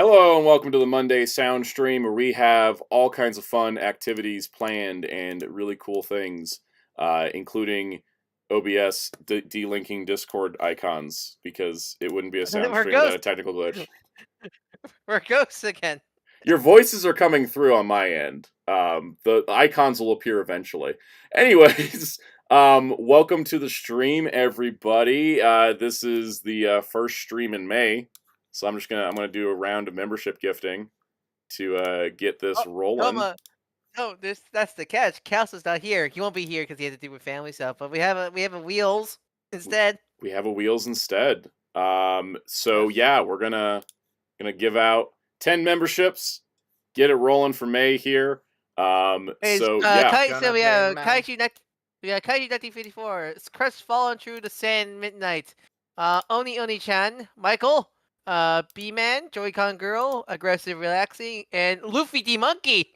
Hello and welcome to the Monday Sound Stream, where we have all kinds of fun activities planned and really cool things, including OBS delinking Discord icons, because it wouldn't be a sound We're stream without a ghosts. technical glitch. We're ghosts again. Your voices are coming through on my end. The icons will appear eventually. Anyways, welcome to the stream, everybody. This is the first stream in May. So I'm gonna do a round of membership gifting to get this rolling. No, that's the catch. Kelsey's not here. He won't be here because he had to do with family stuff. But we have a wheels instead. We have a wheels instead. So yeah, we're gonna give out 10 memberships. Get it rolling for May here. So yeah, So we have Kaiju 1954. Crestfallen through the sand midnight. Oni-chan, Michael. B-Man, Joy-Con Girl, Aggressive Relaxing, and Luffy the Monkey.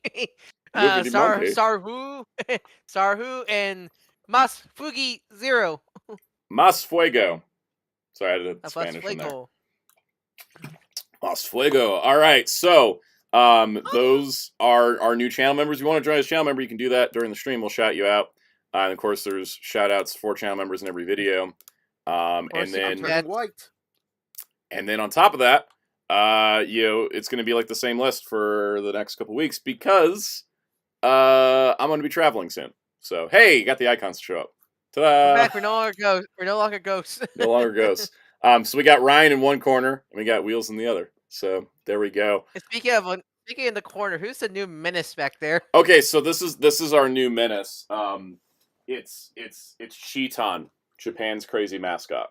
Luffy the Monkey. Sarhu, and Mas Fugi Zero. Mas Fuego. Sorry, I had a Spanish in there. Mas Fuego. All right, so those are our new channel members. If you want to join as a channel member, you can do that during the stream. We'll shout you out. And of course, there's shout outs for channel members in every video. And then on top of that, it's going to be like the same list for the next couple weeks because I'm going to be traveling soon. So, hey, you got the icons to show up. Ta-da! We're back. We're no longer ghosts. No longer ghosts. So we got Ryan in one corner and we got Wheels in the other. So there we go. Speaking in the corner, who's the new menace back there? Okay, so this is our new menace. It's Cheeton, Japan's crazy mascot.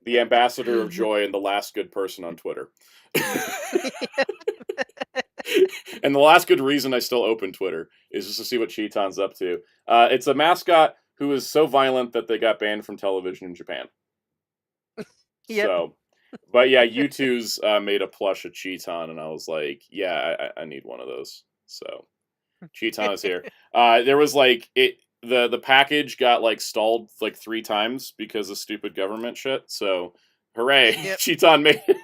The ambassador of joy and the last good person on Twitter. And the last good reason I still open Twitter is just to see what Cheeton's up to. It's a mascot who is so violent that they got banned from television in Japan. Yep. So, but yeah, U2's made a plush of Cheeton, and I was like, yeah, I need one of those. So, Cheeton is here. There was like the package got like stalled like 3 times because of stupid government shit. So, hooray! Yep. Cheeton made it.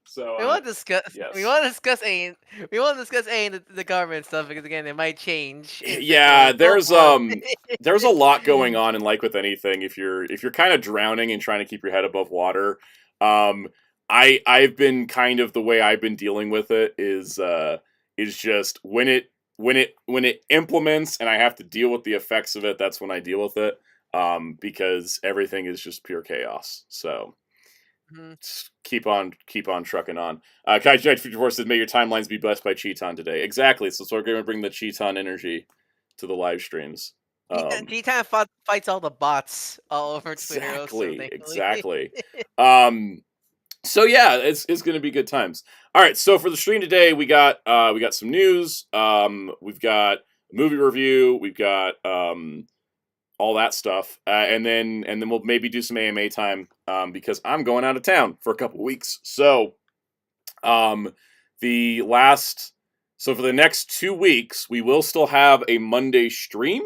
So we want to discuss. Yes. We want to discuss the government stuff because again, it might change. Yeah, there's a lot going on, and like with anything, if you're kind of drowning and trying to keep your head above water, I've been kind of the way I've been dealing with it is just when it implements and I have to deal with the effects of it, that's when I deal with it, because everything is just pure chaos. So just keep on trucking on. Kaiju 54 says, "May your timelines be blessed by Cheeton today." Exactly. So we're going to bring the Cheeton energy to the live streams. Cheeton fights all the bots all over Twitter. Exactly. So yeah, it's going to be good times. All right, so for the stream today, we got some news. We've got a movie review. We've got all that stuff, and then we'll maybe do some AMA time because I'm going out of town for a couple weeks. So, for the next 2 weeks, we will still have a Monday stream.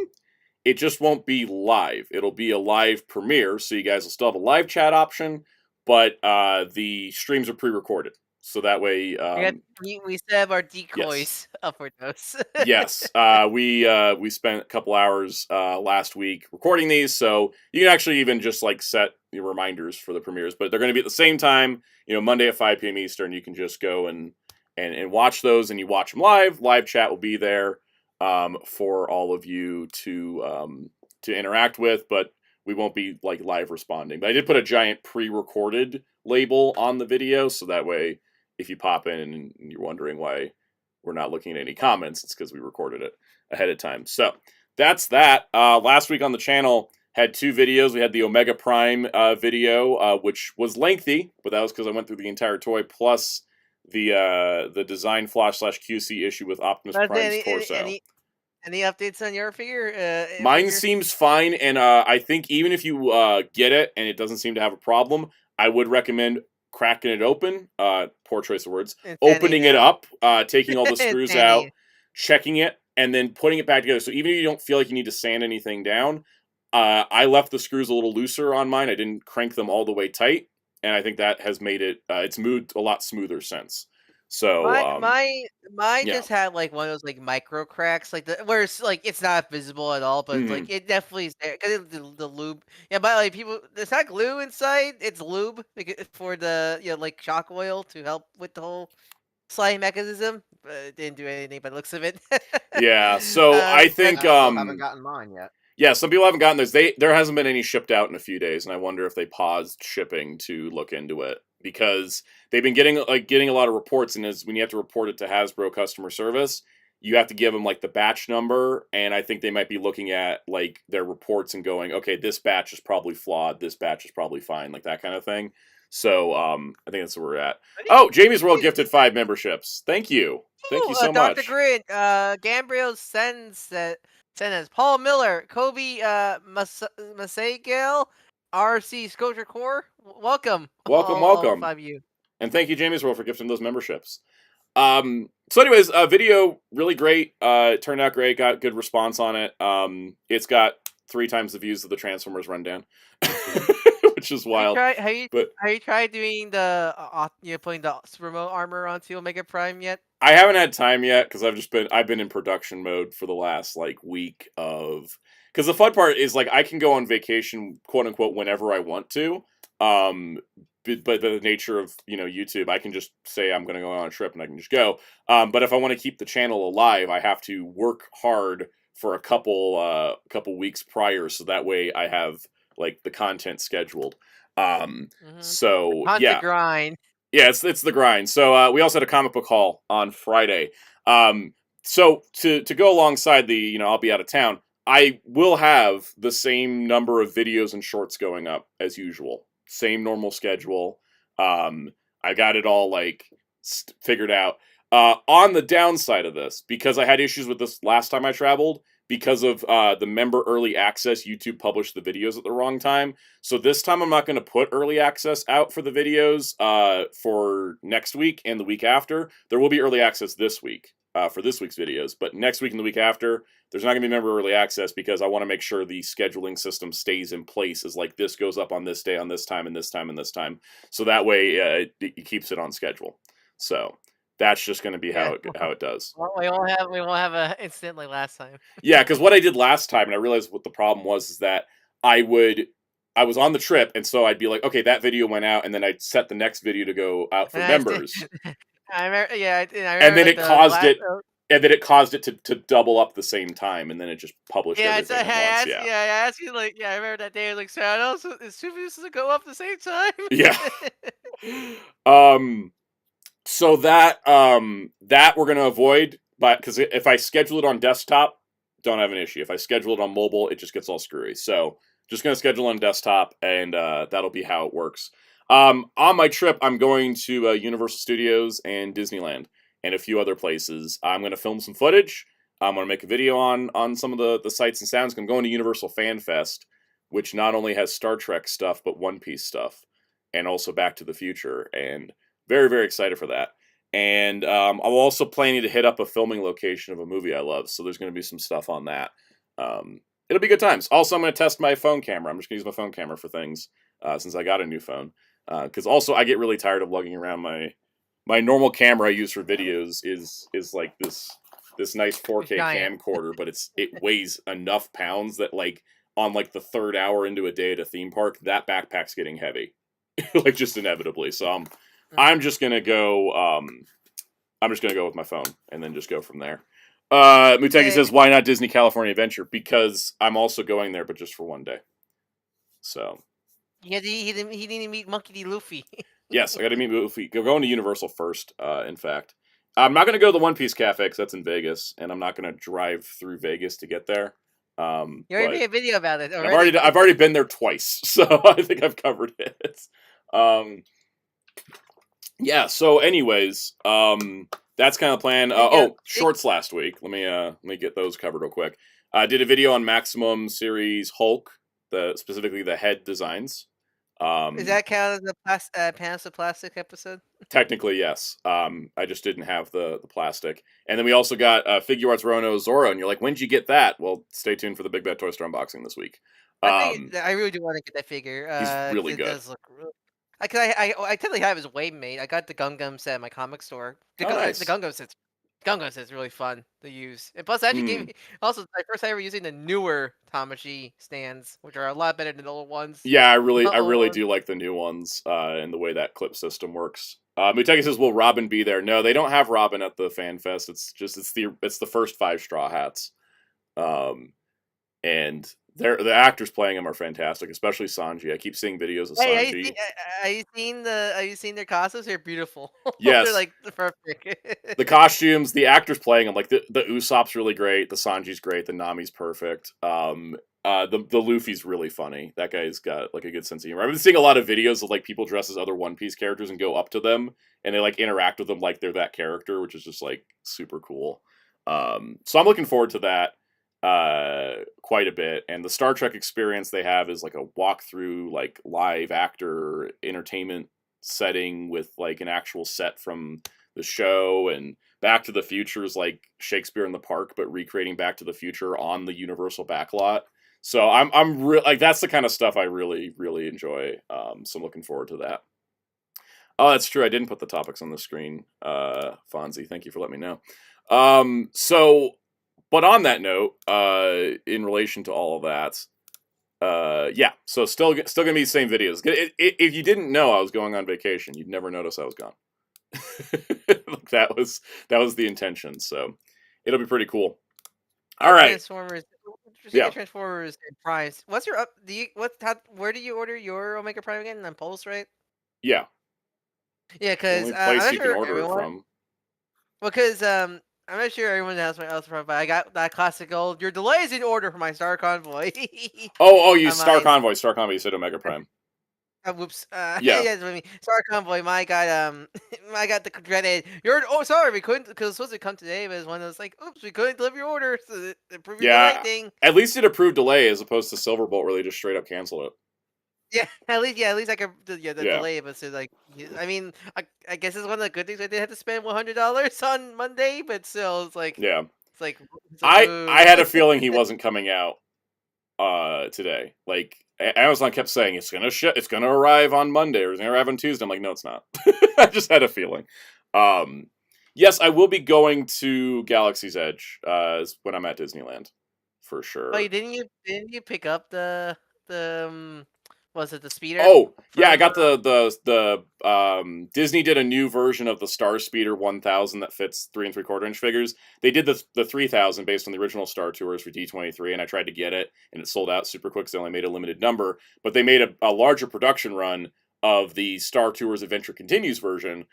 It just won't be live. It'll be a live premiere, so you guys will still have a live chat option. But the streams are pre-recorded, so that way we still have our decoys up for those. Yes, we spent a couple hours last week recording these, so you can actually even just like set your reminders for the premieres. But they're going to be at the same time, Monday at 5 p.m. Eastern. You can just go and watch those, and you watch them live. Live chat will be there for all of you to interact with, but we won't be like live responding. But I did put a giant pre-recorded label on the video, so that way if you pop in and you're wondering why we're not looking at any comments, it's because we recorded it ahead of time. So that's that. Last week on the channel had 2 videos. We had the Omega Prime video, which was lengthy, but that was because I went through the entire toy, plus the design flash / QC issue with Optimus Prime's torso. Any updates on your figure? Mine seems fine, and I think even if you get it and it doesn't seem to have a problem, I would recommend cracking it open. Poor choice of words. Opening it up, taking all the screws out, checking it, and then putting it back together. So even if you don't feel like you need to sand anything down, I left the screws a little looser on mine. I didn't crank them all the way tight. and I think that has made it it's moved a lot smoother since. So Mine yeah. just had like one of those like micro cracks, like where it's like it's not visible at all, but Mhm. like it definitely is there because the lube. Yeah, but like people, it's not glue inside; it's lube for the like shock oil to help with the whole sliding mechanism. But it didn't do anything by the looks of it. Yeah, so I But think I still haven't gotten mine yet. yeah, some people haven't gotten those. There hasn't been any shipped out in a few days, and I wonder if they paused shipping to look into it because they've been getting a lot of reports, and as when you have to report it to Hasbro customer service, you have to give them like the batch number, and I think they might be looking at like their reports and going, okay, this batch is probably flawed, this batch is probably fine, like that kind of thing. So I think that's where we're at. Oh, Jamie's World gifted 5 memberships. Thank you so Dr. much. Grin, Gambriel sends Paul Miller, Kobe Masagel, RC Scotia Core. Welcome, all Welcome. 5 of you. And thank you, Jamie's World, for gifting those memberships. So anyways, video really great. It turned out great. Got good response on it. It's got 3 times the views of the Transformers rundown, which is wild. Have you tried doing the putting the remote armor onto Omega Prime yet? I haven't had time yet because I've been in production mode for the last like week of. Because the fun part is like I can go on vacation, quote unquote, whenever I want to. But the nature of YouTube, I can just say I'm going to go on a trip and I can just go. But if I want to keep the channel alive, I have to work hard for a couple weeks prior, so that way I have like the content scheduled. So Hunt yeah, the grind. yeah, it's the grind. So we also had a comic book haul on Friday. So to go alongside the I'll be out of town. I will have the same number of videos and shorts going up as usual. Same normal schedule. I got it all like figured out. On the downside of this, because I had issues with this last time I traveled, because of the member early access, YouTube published the videos at the wrong time. So this time I'm not going to put early access out for the videos for next week and the week after. There will be early access this week for this week's videos, but next week and the week after, there's not going to be member early access because I want to make sure the scheduling system stays in place as like this goes up on this day, on this time, and this time, and this time. So that way it keeps it on schedule. So that's just going to be how it does. Well, we won't have a incident like last time. Yeah, because what I did last time, and I realized what the problem was, is that I was on the trip, and so I'd be like, okay, that video went out, and then I'd set the next video to go out for members. I remember, I remember, and then it caused it to double up the same time, and then it just published everything at once. I asked you like, I remember that day. I was like, so I know is 2 videos to go up the same time? Yeah. So that we're gonna avoid, but because if I schedule it on desktop, don't have an issue. If I schedule it on mobile, it just gets all screwy. So just gonna schedule on desktop, and that'll be how it works. On my trip, I'm going to Universal Studios and Disneyland and a few other places. I'm going to film some footage. I'm going to make a video on some of the sights and sounds. I'm going to Universal Fan Fest, which not only has Star Trek stuff, but One Piece stuff, and also Back to the Future. And very, very excited for that. And I'm also planning to hit up a filming location of a movie I love. So there's going to be some stuff on that. It'll be good times. Also, I'm going to test my phone camera. I'm just going to use my phone camera for things since I got a new phone. Because also I get really tired of lugging around my normal camera I use for videos is like this nice 4K camcorder, but it weighs enough pounds that like on like the 3rd hour into a day at a theme park, that backpack's getting heavy, like just inevitably. So I'm just gonna go with my phone and then just go from there. Muteki says, why not Disney California Adventure? Because I'm also going there, but just for one day. So. Yeah, he didn't meet Monkey D. Luffy. Yes, I got to meet Luffy. Going to Universal first, in fact. I'm not going to go to the One Piece Cafe because that's in Vegas, and I'm not going to drive through Vegas to get there. You already made a video about it already. I've already been there twice, so I think I've covered it. Yeah, so anyways, that's kind of the plan. Shorts last week. Let me get those covered real quick. I did a video on Maximum Series Hulk, specifically the head designs. Is that count as the Pants of Plastic episode? Technically, yes. I just didn't have the plastic. And then we also got Figure Arts Rono Zora, and you're like, when'd you get that? Well, stay tuned for the Big Bad Toy Store unboxing this week. I really do want to get that figure. He's really good. Does look I technically have his Waymate. I got the Gundam set at my comic store. Oh, The nice. Gundam set's really fun to use. And plus, it actually gave Hmm. me also my first time ever using the newer Tamashi stands, which are a lot better than the old ones. Yeah, The I old really ones. do like the new ones, and the way that clip system works. Muteki says, "Will Robin be there?" No, they don't have Robin at the fan fest. It's the first 5 Straw Hats, um, and the actors playing them are fantastic, especially Sanji. I keep seeing videos of Hey, Sanji. have you seen their costumes? They're beautiful. They're Yes, like the perfect. the costumes, the actors playing them, like the Usopp's really great, the Sanji's great, the Nami's perfect. The Luffy's really funny. That guy's got like a good sense of humor. I've been seeing a lot of videos of like people dress as other One Piece characters and go up to them and they like interact with them like they're that character, which is just like super cool. So I'm looking forward to that quite a bit. And the Star Trek experience they have is like a walkthrough, like live actor entertainment setting with like an actual set from the show, and Back to the Future is like Shakespeare in the Park, but recreating Back to the Future on the Universal backlot. So I'm real like that's the kind of stuff I really enjoy. So I'm looking forward to that. Oh, that's true. I didn't put the topics on the screen. Fonzie, thank you for letting me know. So, but on that note, in relation to all of that, yeah. So still gonna be the same videos. If you didn't know I was going on vacation, you'd never notice I was gone. That was the intention. So it'll be pretty cool. All right. Transformers. Yeah. Transformers and Primes. What's your up? Do you what? How, where do you order your Omega Prime again? On Pulse, right? Yeah. Yeah, The because only I'm place not you can sure order it everyone. from. Well, because I'm not sure everyone else from, but I got that classic old. Your delay is in order for my Star Convoy. You On my Star Convoy. You said Omega Prime. whoops. Yeah. Yeah, that's what I mean. Star Convoy. My got I got the dreaded. You're oh sorry we couldn't because it was supposed to come today, but it's one of those like oops we couldn't deliver your order. So approve your delay Yeah. thing. At least it approved delay as opposed to Silverbolt, where they just straight up cancel it. Yeah, at least I could the Yeah. delay, but so like I mean I guess it's one of the good things I did have to spend $100 on Monday, but still Yeah. it's like it's like I ooh. had a feeling he wasn't coming out today. Like Amazon kept saying it's gonna arrive on Monday or it's gonna arrive on Tuesday. I'm like, no, it's not. I just had a feeling. Um, yes, I will be going to Galaxy's Edge when I'm at Disneyland for Oh, sure. didn't you pick up the was it the speeder Oh yeah, I from got the Disney did a new version of the Star Speeder 1000 that fits 3 3/4 inch figures. They did the 3000 based on the original Star Tours for D23, and I tried to get it, and it sold out super quick. So they only made a limited number, but they made a larger production run of the Star Tours Adventure Continues version,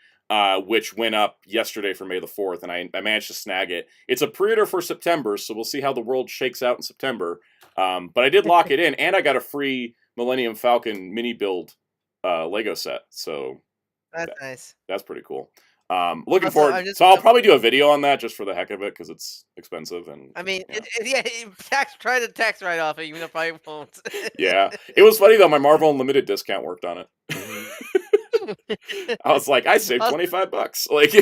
which went up yesterday for May the 4th, and I managed to snag it. It's a pre-order for September, so we'll see how the world shakes out in September. But I did lock it in, and I got a free Millennium Falcon mini build Lego set, so That's nice. that's pretty cool. Looking Also, forward. I'm just So I'll probably do a video on that just for the heck of it because it's expensive and I mean, yeah, try to tax write off it, even if I won't. yeah. It was funny though. My Marvel Unlimited discount worked on it. I was like, I saved Also, $25. Like,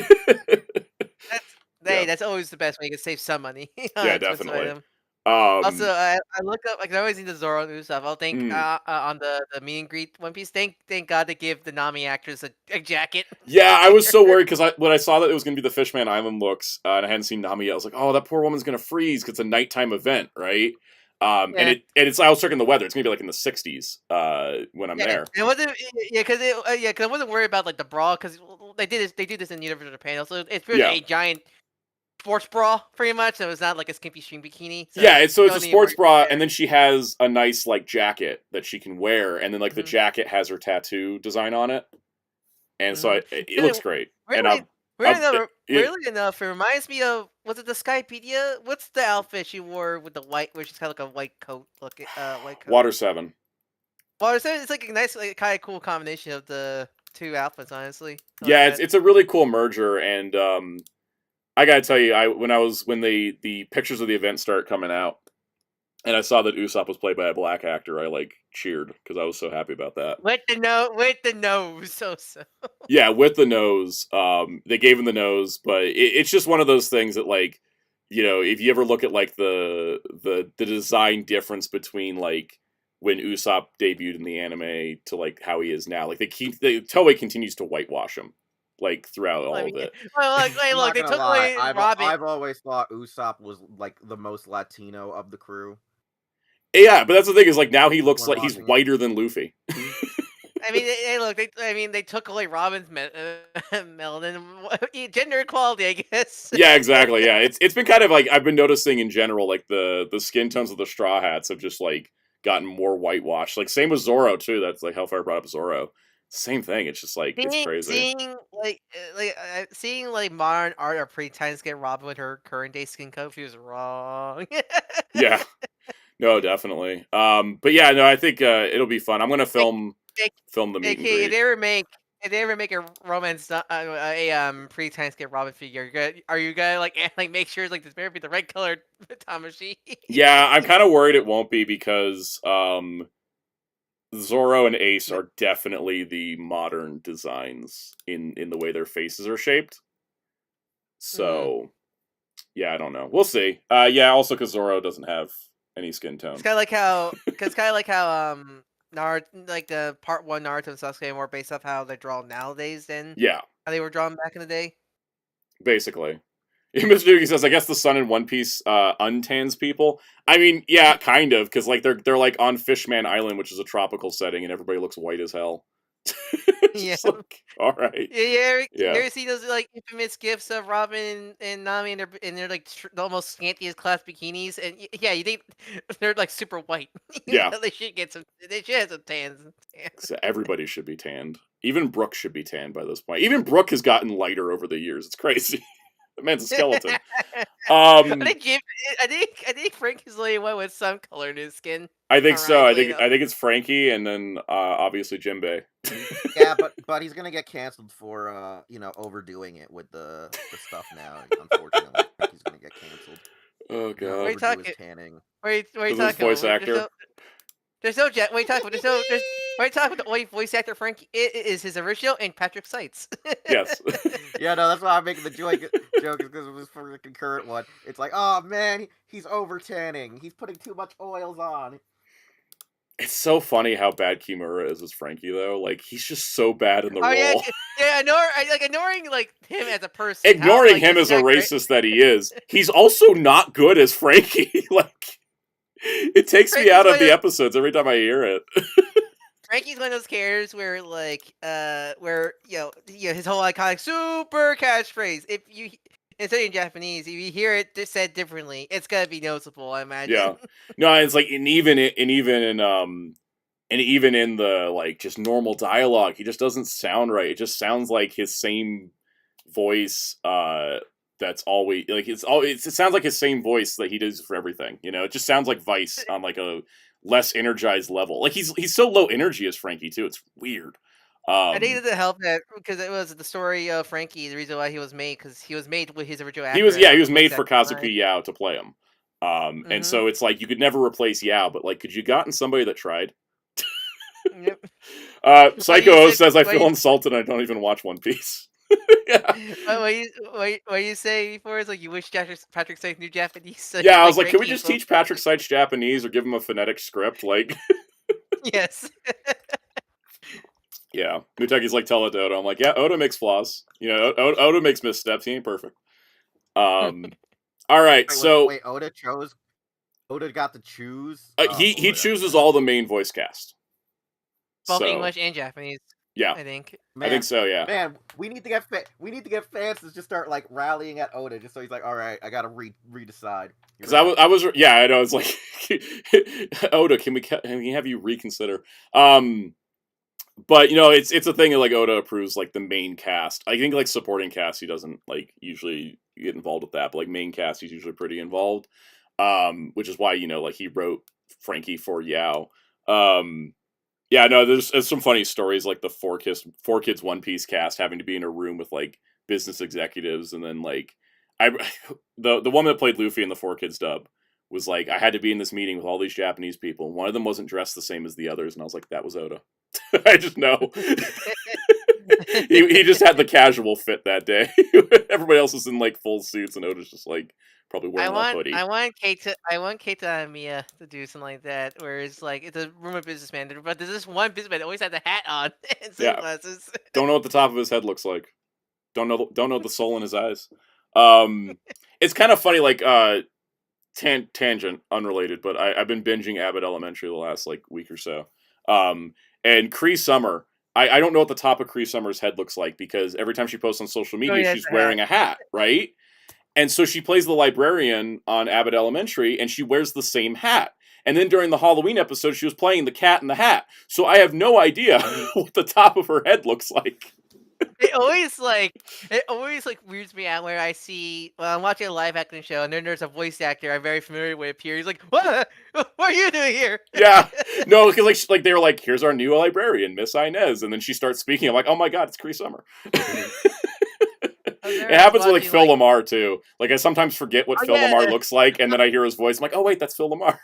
yeah, that's always the best way you can save some money on an yeah, expensive definitely. item. Also, Um, I look up like I always need the Zoro new stuff. I'll thank mm. on the meet and greet One Piece. Thank God they give the Nami actress a jacket Yeah, this I was so year. worried because when I saw that it was going to be the Fishman Island looks, and I hadn't seen Nami yet, I was like, "Oh, that poor woman's going to freeze because it's a nighttime event, right?" Yeah. And it's I was checking the weather; it's going to be like in the 60s when I'm Yeah, there. it wasn't. Yeah, because I wasn't worried about like the brawl because they do this in Universal Japan. Also, it's really Yeah, a giant sports bra, pretty much. So it's not like a skimpy string bikini. So yeah. It's you a don't need to sports worry bra, and there. then she has a nice like jacket that she can wear, and then like the Hmm. jacket has her tattoo design on it, and so Hmm. it looks great. And Weirdly, I've weirdly enough, it reminds me of was it the Skypedia? What's the outfit she wore with the white, where she's kind of like a white coat looking, white coat. Water 7. Well, it's like a nice, like, kind of cool combination of the two outfits. Honestly, I like Yeah, that. it's a really cool merger, and I gotta tell you, when the pictures of the event start coming out, and I saw that Usopp was played by a black actor, I like cheered because I was so happy about that. With the nose, so. Yeah, with the nose, they gave him the nose, but it's just one of those things that like, if you ever look at like the design difference between like when Usopp debuted in the anime to like how he is now. Like Toei continues to whitewash him like throughout I all mean, of it. well, like, hey, I'm look, not they gonna took lie. away Robin. I've always thought Usopp was like the most Latino of the crew. Yeah, but that's the thing is like now he looks When like he's watching it. whiter than Luffy. I mean, hey, look, they took away Robin's melanin, gender equality, I guess. Yeah, exactly. Yeah, it's been kind of like I've been noticing in general, like the skin tones of the Straw Hats have just like gotten more whitewashed. Like same with Zoro too. That's like Hellfire brought up Zoro. Same thing. It's just like it's crazy. Seeing like modern art or pre-times get Robin with her current day skin color feels wrong. Yeah. No, definitely. But yeah, no, I think it'll be fun. I'm gonna Like, film the meet and okay, greet. if they ever make a romance pre-time skip Robin figure, are you gonna like make sure like this better be the right colored Tamashi? Yeah, I'm kind of worried it won't be because Zoro and Ace are definitely the modern designs in the way their faces are shaped. So, yeah, I don't know. We'll see. Yeah, also because Zoro doesn't have any skin tone. It's kind of like how, Naruto, like the part 1 Naruto and Sasuke are more based off how they're drawn nowadays than Yeah, how they were drawn back in the day. basically. Mitsuki says, "I guess the sun in One Piece untans people." I mean, yeah, kind of, because like they're like on Fishman Island, which is a tropical setting, and everybody looks white as hell. Yeah. Like, all right. Yeah, you Yeah. ever see those like infamous gifs of Robin and Nami and they're like the almost scantiest class bikinis, and yeah, you think they're like super white. Yeah. They should get some. They should have some tans. So everybody should be tanned. Even Brooke should be tanned by this point. Even Brooke has gotten lighter over the years. It's crazy. The man's a skeleton. I think Frank is the only one with some color in his skin. I think so. I think Ironically, it's Frankie, and then obviously Jinbei. Yeah, but he's gonna get canceled for overdoing it with the stuff now. Unfortunately, he's gonna get canceled. Oh He's gonna god. What are you overdo talking- his tanning. What are you This talking voice about? actor. There's no jet. What are you talking about? What are you talking about? The only voice actor Frank is his original and Patrick Seitz. Yes. Yeah, no, that's why I'm making the joke is because it was for the concurrent one. It's like, oh man, he's over tanning. He's putting too much oils on. It's so funny how bad Kimura is as Frankie, though. Like, he's just so bad in the role. Yeah, ignoring like him as a person. Ignoring him as a racist that he is, he's also not good as Frankie. Like, it takes me out of the episodes every time I hear it. Frankie's one of those characters where, like, his whole iconic super catchphrase. If you, instead in Japanese, if you hear it said differently, it's gonna be noticeable. I imagine. Yeah, no, it's like, and even in the like just normal dialogue, he just doesn't sound right. It just sounds like his same voice. That's always like it sounds like his same voice that he does for everything. You know, it just sounds like Vice on like a less energized level. Like he's so low energy as Frankie too. It's weird. I think it doesn't help that because it was the story of Frankie. The reason why he was made with his original actor. He was made for Kazuki Yao to play him. And so it's like you could never replace Yao, but like, could you gotten somebody that tried? Yep. Psycho says I feel insulted. I don't even watch One Piece. Yeah. What you say before is like you wish Patrick Seitz knew Japanese. So yeah, I was like, can we just teach Patrick Seitz Japanese or give him a phonetic script? Like, yes. Yeah, Mutaki's like, tell it to Oda. I'm like, yeah, Oda makes flaws. You know, Oda makes missteps. He ain't perfect. All right, wait, Oda got to choose. He chooses all the main voice cast. Both English and Japanese. Yeah, I think. I think so. Yeah, man, we need to get fans to just start like rallying at Oda, just so he's like, all right, I gotta redecide. Because I was I know, it's like Oda, can we have you reconsider? But you know, it's a thing that like Oda approves like the main cast. I think like supporting cast he doesn't like usually get involved with that, but like main cast he's usually pretty involved. Which is why, you know, like he wrote Frankie for Yao. Yeah, no, there's some funny stories like the Four Kids One Piece cast having to be in a room with like business executives, and then like the woman that played Luffy in the Four Kids dub was like, I had to be in this meeting with all these Japanese people. One of them wasn't dressed the same as the others, and I was like, that was Oda. I just know. he just had the casual fit that day. Everybody else was in like full suits, and Oda's just like probably wearing a hoodie. I want Keita and Mia to do something like that, where it's like it's a rumor businessman, but there's this one businessman that always has a hat on and Yeah. sunglasses. Don't know what the top of his head looks like. Don't know the soul in his eyes. It's kind of funny, like tangent, unrelated, but I've been binging Abbott Elementary the last like week or so. And Cree Summer, I don't know what the top of Cree Summer's head looks like because every time she posts on social media, yeah, she's it's a wearing a hat, right? And so she plays the librarian on Abbott Elementary, and she wears the same hat. And then during the Halloween episode, she was playing the Cat in the Hat. So I have no idea what the top of her head looks like. It always weirds me out where I see I'm watching a live action show and then there's a voice actor I'm very familiar with appear. He's like, "What? What are you doing here?" Yeah, no, because like they were like, "Here's our new librarian, Miss Inez," and then she starts speaking. I'm like, "Oh my god, it's Cree Summer." It happens with like Phil Lamar too. Like I sometimes forget what Phil Lamar looks like, and then I hear his voice. I'm like, "Oh wait, that's Phil Lamar."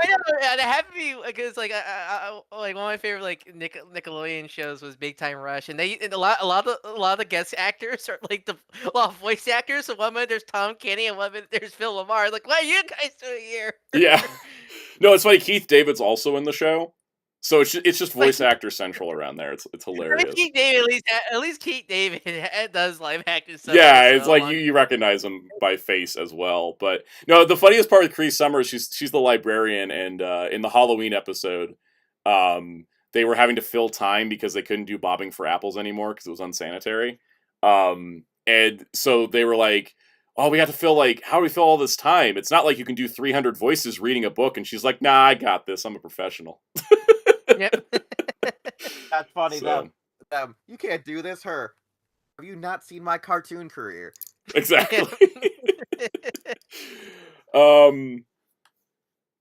I know, and it happened to me because like like one of my favorite like Nickelodeon shows was Big Time Rush, and a lot of the guest actors are like a lot of voice actors. So one minute there's Tom Kenny, and one minute there's Phil Lamar. Like, what are you guys doing here? Yeah, no, it's funny. Keith David's also in the show, so it's just voice actor central around there. It's hilarious. Keith David, at least Keith David does live acting stuff. Yeah, it's like you recognize him by face as well. But no, the funniest part of Cree Summer is she's the librarian, and in the Halloween episode, they were having to fill time because they couldn't do bobbing for apples anymore because it was unsanitary. And so they were like, "Oh, we have to fill how do we fill all this time? It's not like you can do 300 voices reading a book." And she's like, "Nah, I got this. I'm a professional." Yep. That's funny. So. You can't do this. Her. Have you not seen my cartoon career? Exactly.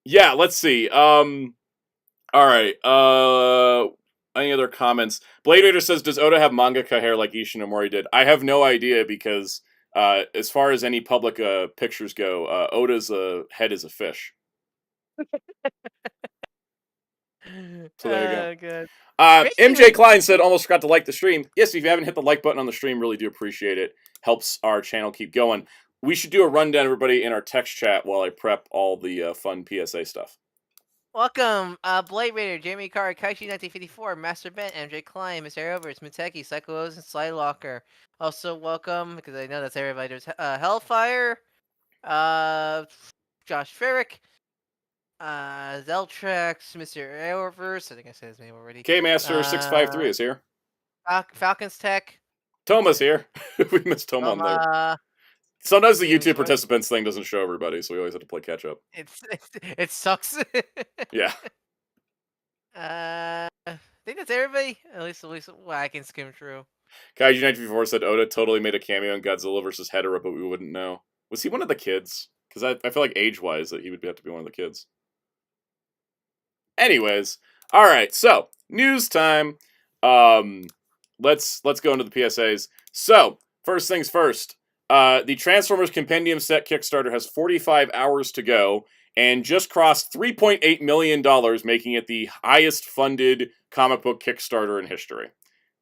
Yeah, let's see. All right. Any other comments? Blade Raider says, "Does Oda have mangaka hair like Ishinomori did?" I have no idea because as far as any public pictures go, Oda's head is a fish. So there you go. Good. MJ Klein said, "Almost forgot to like the stream." Yes, if you haven't hit the like button on the stream, really do appreciate it. Helps our channel keep going. We should do a rundown, everybody, in our text chat while I prep all the fun PSA stuff. Welcome, Blade Raider, Jamie Carr, Kaishi 1954, Master Ben, MJ Klein, Mr. Overs, Muteki, Psycho O's, and Slylocker. Also welcome, because I know that's everybody. There's Hellfire, Josh Ferrick, Zeltrax, Mr. Airverse, I think I said his name already. K-Master 653 is here. Falcons Tech. Toma's here. We missed Toma on there. Sometimes the YouTube participants thing doesn't show everybody, so we always have to play catch up. It sucks. Yeah. I think that's everybody. At least I can skim through. Kaiju94 said Oda totally made a cameo in Godzilla vs. Hedorah, but we wouldn't know. Was he one of the kids? Because I feel like age-wise that he would have to be one of the kids. Anyways, all right. So news time. Let's go into the PSAs. So first things first. The Transformers Compendium Set Kickstarter has 45 hours to go and just crossed $3.8 million, making it the highest funded comic book Kickstarter in history.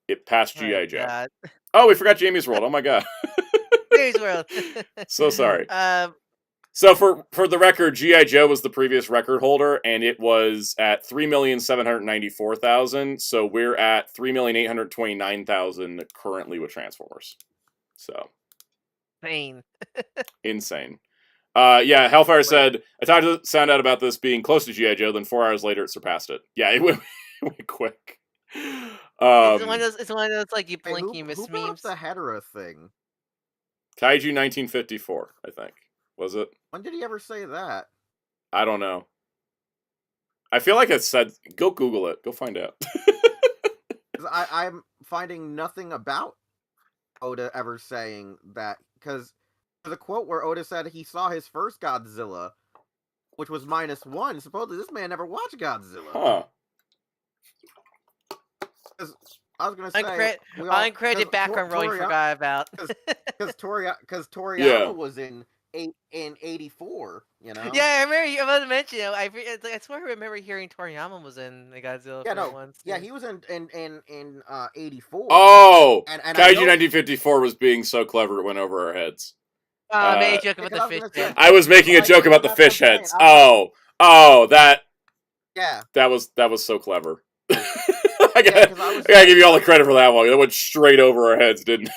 It passed G.I. Joe. Oh, we forgot Jamie's World. Oh my god. Jamie's World. So sorry. So for the record, G.I. Joe was the previous record holder, and it was at 3,794,000. So we're at 3,829,000 currently with Transformers. So insane. Yeah, Hellfire said, "I talked to Soundout about this being close to G.I. Joe, then 4 hours later it surpassed it." Yeah, it went quick. It's one of those like you blink, you miss memes. The Hedorah thing. Kaiju 1954, I think. Was it? When did he ever say that? I don't know. I feel like it said, go Google it. Go find out. I'm finding nothing about Oda ever saying that, because there's a quote where Oda said he saw his first Godzilla, which was -1. Supposedly this man never watched Godzilla. Huh. I was gonna say uncredited background Roy forgot about because Toriyama was in in '84. You know. Yeah, I remember you about to mention it. I swear I remember hearing Toriyama was in the Godzilla Yeah, film no, once. yeah, Too. he was in '84. Oh, and I Kaiju know 1954 was being so clever it went over our heads. I made a joke about because the I was fish gonna say head. I was making a like, joke about the that's what I'm fish saying. heads. I was like, That yeah, was so clever. I yeah, gotta, because I was I gotta give you all the was credit for like, that one. That went straight over our heads, didn't it?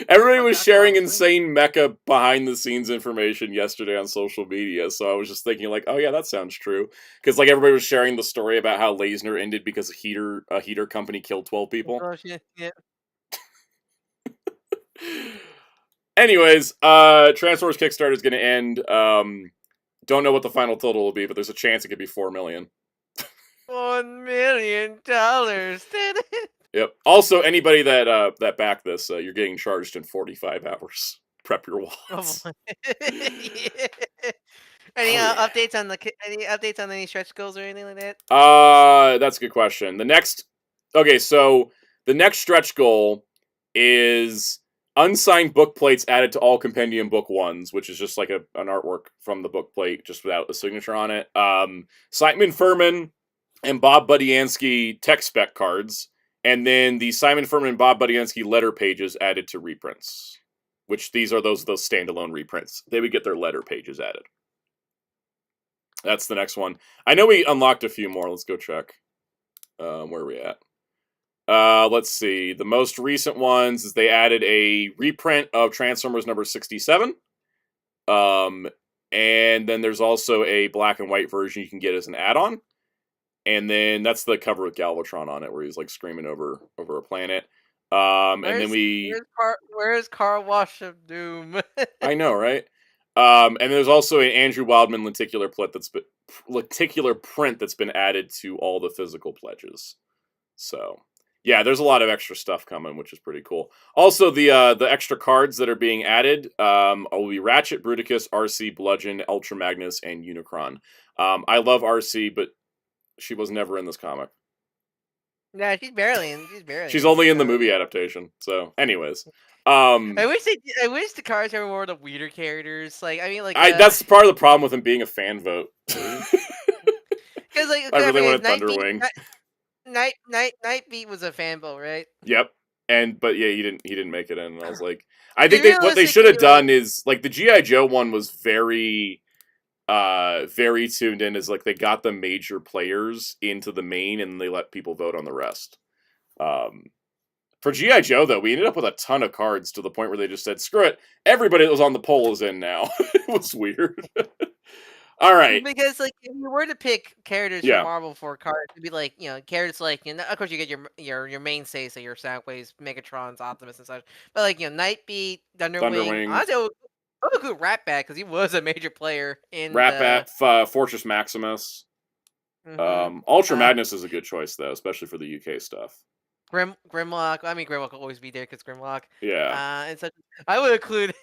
Everybody like was that's what I sharing was thinking. insane mecha behind the scenes information yesterday on social media, so I was just thinking like, oh yeah, that sounds true. Because like everybody was sharing the story about how Lasner ended because a heater company killed 12 people. Oh shit! Yeah. Anyways, Transformers Kickstarter is going to end. Don't know what the final total will be, but there's a chance it could be $4 million. $1 million. Yep. Also, anybody that backed this, you're getting charged in 45 hours. Prep your Oh wallets. boy. Yeah. Any Oh, yeah. updates on any updates on any stretch goals or anything like that? That's a good question. So the next stretch goal is unsigned book plates added to all compendium book ones, which is just like an artwork from the book plate, just without a signature on it. Simon Furman and Bob Budiansky tech spec cards, and then the Simon Furman and Bob Budiansky letter pages added to reprints, which these are those standalone reprints. They would get their letter pages added. That's the next one. I know we unlocked a few more. Let's go check. Where are we at? Let's see. The most recent ones is they added a reprint of Transformers number 67. And then there's also a black and white version you can get as an add-on. And then that's the cover with Galvatron on it, where he's like screaming over a planet. And then Where's Car Wash of Doom? I know, right? And there's also an Andrew Wildman lenticular print that's been added to all the physical pledges. So yeah, there's a lot of extra stuff coming, which is pretty cool. Also, the extra cards that are being added will be Ratchet, Bruticus, RC, Bludgeon, Ultra Magnus, and Unicron. I love RC, but she was never in this comic. Nah, she's barely in. She's only in the movie adaptation. So, anyways, I wish the cards were more of the weirder characters. Like, I mean, like, that's part of the problem with him being a fan vote. because like, I really wanted Nightbeat, Thunderwing. Nightbeat was a fanboy, right? Yep. But yeah, he didn't make it in. And I was like, I think what they Realistically, should have done is like the G.I. Joe one was very very tuned in, is like they got the major players into the main and they let people vote on the rest. For G.I. Joe though, we ended up with a ton of cards to the point where they just said, screw it, everybody that was on the poll is in now. It was weird. All right. Because like if you were to pick characters Yeah. from Marvel for cards, it'd be like, you know, characters like, you know, of course you get your mainstays, so your Soundwaves, Megatrons, Optimus and such. But like, you know, Nightbeat, Thunderwing. Honestly, I would include Ratbat because he was a major player in Ratbat, Fortress Maximus. Mhm. Ultra Magnus is a good choice though, especially for the UK stuff. Grimlock. I mean, Grimlock will always be there because Grimlock. Yeah. And such. I would include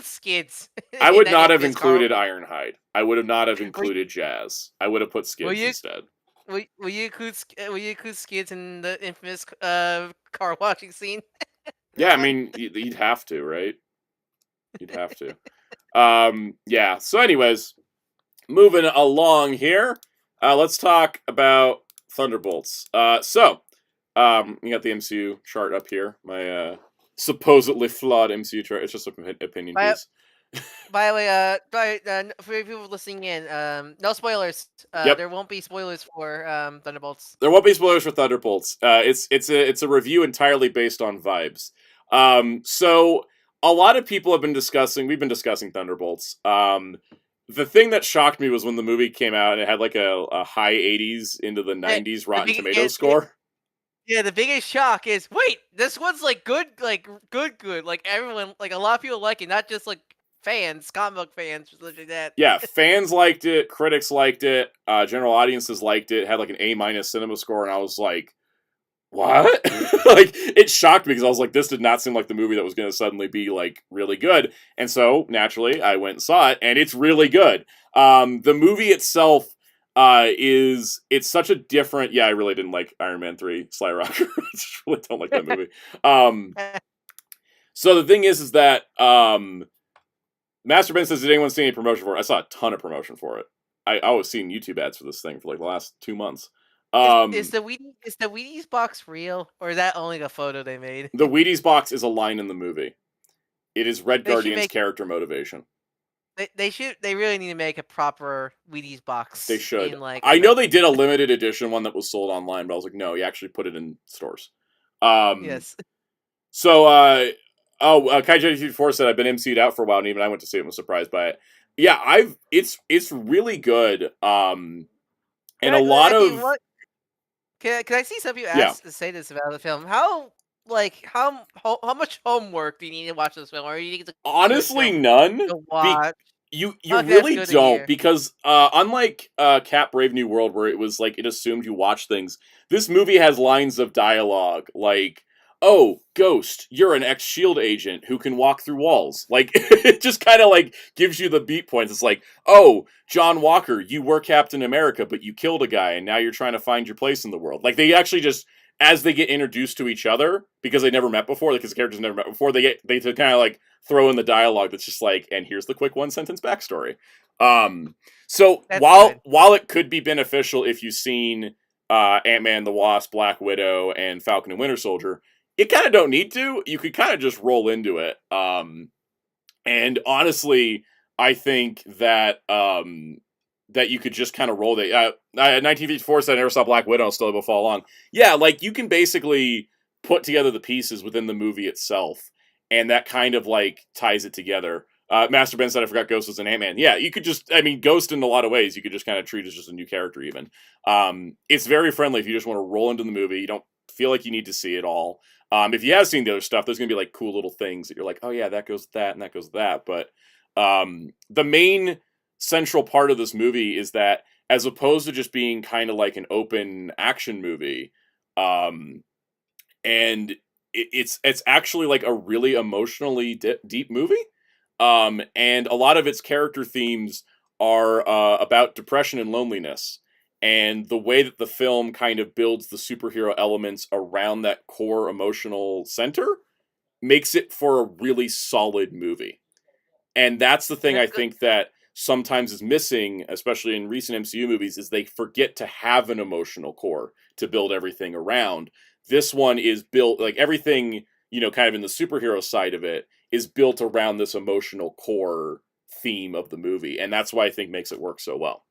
Skids. I in would that not have infamous Carl. included Ironhide. I would have not have included Jazz. I would have put Skids instead. Will you include Skids in the infamous car washing scene? Yeah, I mean, you'd have to, right? You'd have to. Yeah. So, anyways, moving along here, let's talk about Thunderbolts. You got the MCU chart up here. My supposedly flawed MCU chart. It's just an opinion piece. By the way, for people listening in, no spoilers. Yep. There won't be spoilers for Thunderbolts. There won't be spoilers for Thunderbolts. It's a review entirely based on vibes. So a lot of people have been discussing. We've been discussing Thunderbolts. The thing that shocked me was when the movie came out and it had like a high 80s into the 90s Rotten Tomatoes score. Yeah, the biggest shock is, wait, this one's like good. Like everyone, like a lot of people like it, not just like fans, comic book fans, just like that. Yeah, fans liked it, critics liked it, general audiences liked it. Had like an A- cinema score, and I was like, what? Like, it shocked me because I was like, this did not seem like the movie that was going to suddenly be like really good. And so naturally, I went and saw it, and it's really good. The movie itself it's such a different. Yeah, I really didn't like Iron Man 3 Sly Rocker. I just really don't like that movie. So the thing is that Master Ben says, "Did anyone see any promotion for it?" I saw a ton of promotion for it. I was seeing YouTube ads for this thing for like the last 2 months. Is the Wheaties box real, or is that only a photo they made? The Wheaties box is a line in the movie. It is Red They should Guardian's make- character motivation. They really need to make a proper Wheaties box. They should. In, like, I know they did a limited edition one that was sold online, but I was like, no, you actually put it in stores. Yes. So, Kaiju4 said I've been MC'd out for a while, and even I went to see it and was surprised by it. Yeah, it's really good. And a lot of Can I see some people say this about the film? How much homework do you need to watch this film, or you think it's honestly none. to watch? You Okay, really that's good to don't, hear. because unlike Cat Brave New World, where it was like it assumed you watch things, this movie has lines of dialogue like, "Oh, Ghost, you're an ex-SHIELD agent who can walk through walls." Like, it just kind of like gives you the beat points. It's like, "Oh, John Walker, you were Captain America, but you killed a guy, and now you're trying to find your place in the world." Like, they actually just, as they get introduced to each other, because they never met before, because the characters never met before, they kind of like throw in the dialogue that's just like, and here's the quick 1-sentence backstory. So That's while it could be beneficial if you've seen Ant-Man, the Wasp, Black Widow, and Falcon and Winter Soldier, you kind of don't need to. You could kind of just roll into it. And honestly, I think that that you could just kind of roll the 1954 said I never saw Black Widow, I'll still able to follow along. Yeah, like you can basically put together the pieces within the movie itself, and that kind of like ties it together. Master Ben said I forgot Ghost was an Ant-Man. Yeah, you could just, I mean, Ghost in a lot of ways, you could just kind of treat as just a new character even. It's very friendly if you just want to roll into the movie. You don't feel like you need to see it all. If you have seen the other stuff, there's going to be like cool little things that you're like, oh yeah, that goes with that and that goes with that. But the main central part of this movie is that as opposed to just being kind of like an open action movie, and it's actually like a really emotionally deep movie. And a lot of its character themes are about depression and loneliness. And the way that the film kind of builds the superhero elements around that core emotional center makes it for a really solid movie. And that's the thing I think that sometimes is missing, especially in recent MCU movies, is they forget to have an emotional core to build everything around. This one is built, like everything, kind of in the superhero side of it, is built around this emotional core theme of the movie. And that's why I think makes it work so well.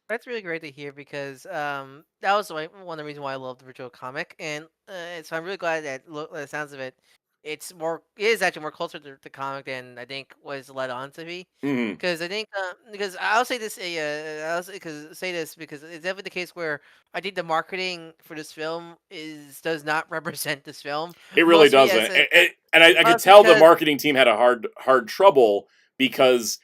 That's really great to hear, because that was one of the reasons why I love the original comic, and so I'm really glad that the sounds of it, it is actually more closer to the comic than I think was led on to be. Mm-hmm. Because I think because I'll say this, because it's definitely the case where I think the marketing for this film does not represent this film. It really Mostly doesn't, and I could tell the marketing team had a hard trouble, because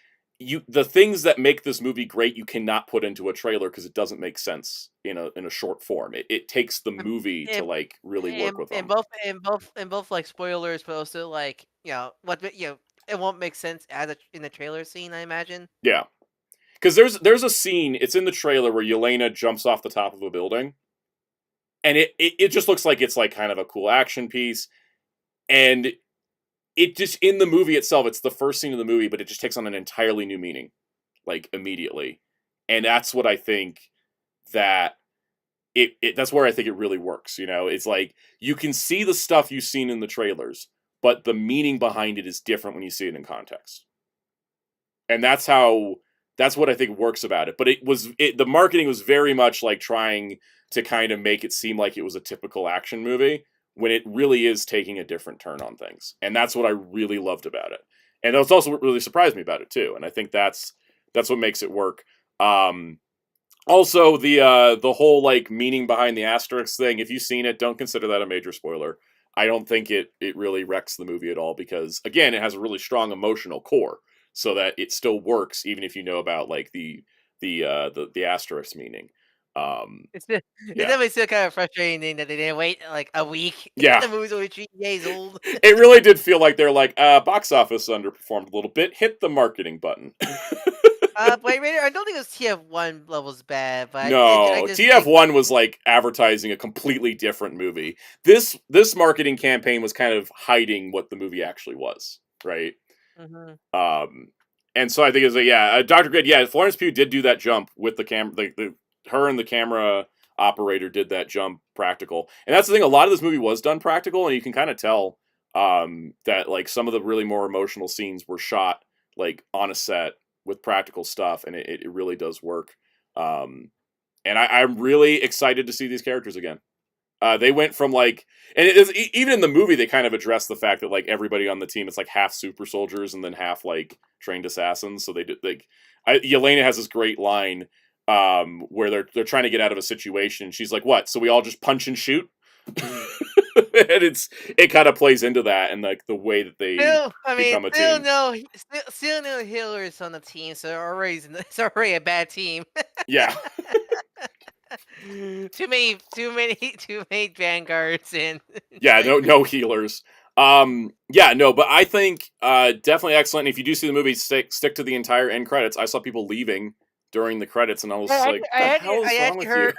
the things that make this movie great you cannot put into a trailer because it doesn't make sense in a short form. It takes the movie to like really work with them. And both like spoilers, but also like it won't make sense in the trailer scene, I imagine. Yeah, because there's a scene, it's in the trailer, where Yelena jumps off the top of a building, and it just looks like it's like kind of a cool action piece, and it just, in the movie itself, it's the first scene of the movie, but it just takes on an entirely new meaning, like immediately, and that's what I think that that's where I think it really works. It's like you can see the stuff you've seen in the trailers, but the meaning behind it is different when you see it in context, and that's what I think works about it. But the marketing was very much like trying to kind of make it seem like it was a typical action movie, when it really is taking a different turn on things. And that's what I really loved about it. And that's also what really surprised me about it too. And I think that's what makes it work. Also, the whole like meaning behind the asterisk thing, if you've seen it, don't consider that a major spoiler. I don't think it really wrecks the movie at all, because again, it has a really strong emotional core, so that it still works even if you know about like the asterisk meaning. It's definitely still kind of frustrating that they didn't wait like a week. Yeah. The movie's only 3 days old. It really did feel like they're like, box office underperformed a little bit. Hit the marketing button. Blade Raider, I don't think it was TF1 levels bad, but I No, just think TF1 was like advertising a completely different movie. This marketing campaign was kind of hiding what the movie actually was, right? Mhm. And so I think it's Dr. Good. Yeah, Florence Pugh did do that jump with the camera. Her and the camera operator did that jump practical, and that's the thing. A lot of this movie was done practical, and you can kind of tell that like some of the really more emotional scenes were shot like on a set with practical stuff, and it really does work. And I'm really excited to see these characters again. They went from like, and it is even in the movie they kind of address the fact that like everybody on the team, it's like half super soldiers and then half like trained assassins. So they did like, Yelena has this great line where they're trying to get out of a situation. She's like, "What? So we all just punch and shoot?" And it kind of plays into that and like the way that they become a team. Still no healers on the team, so it's already a bad team. Yeah. too many vanguards and Yeah, no healers. But I think definitely excellent. If you do see the movie, stick to the entire end credits. I saw people leaving during the credits, and I was like, "What the hell is wrong with you?"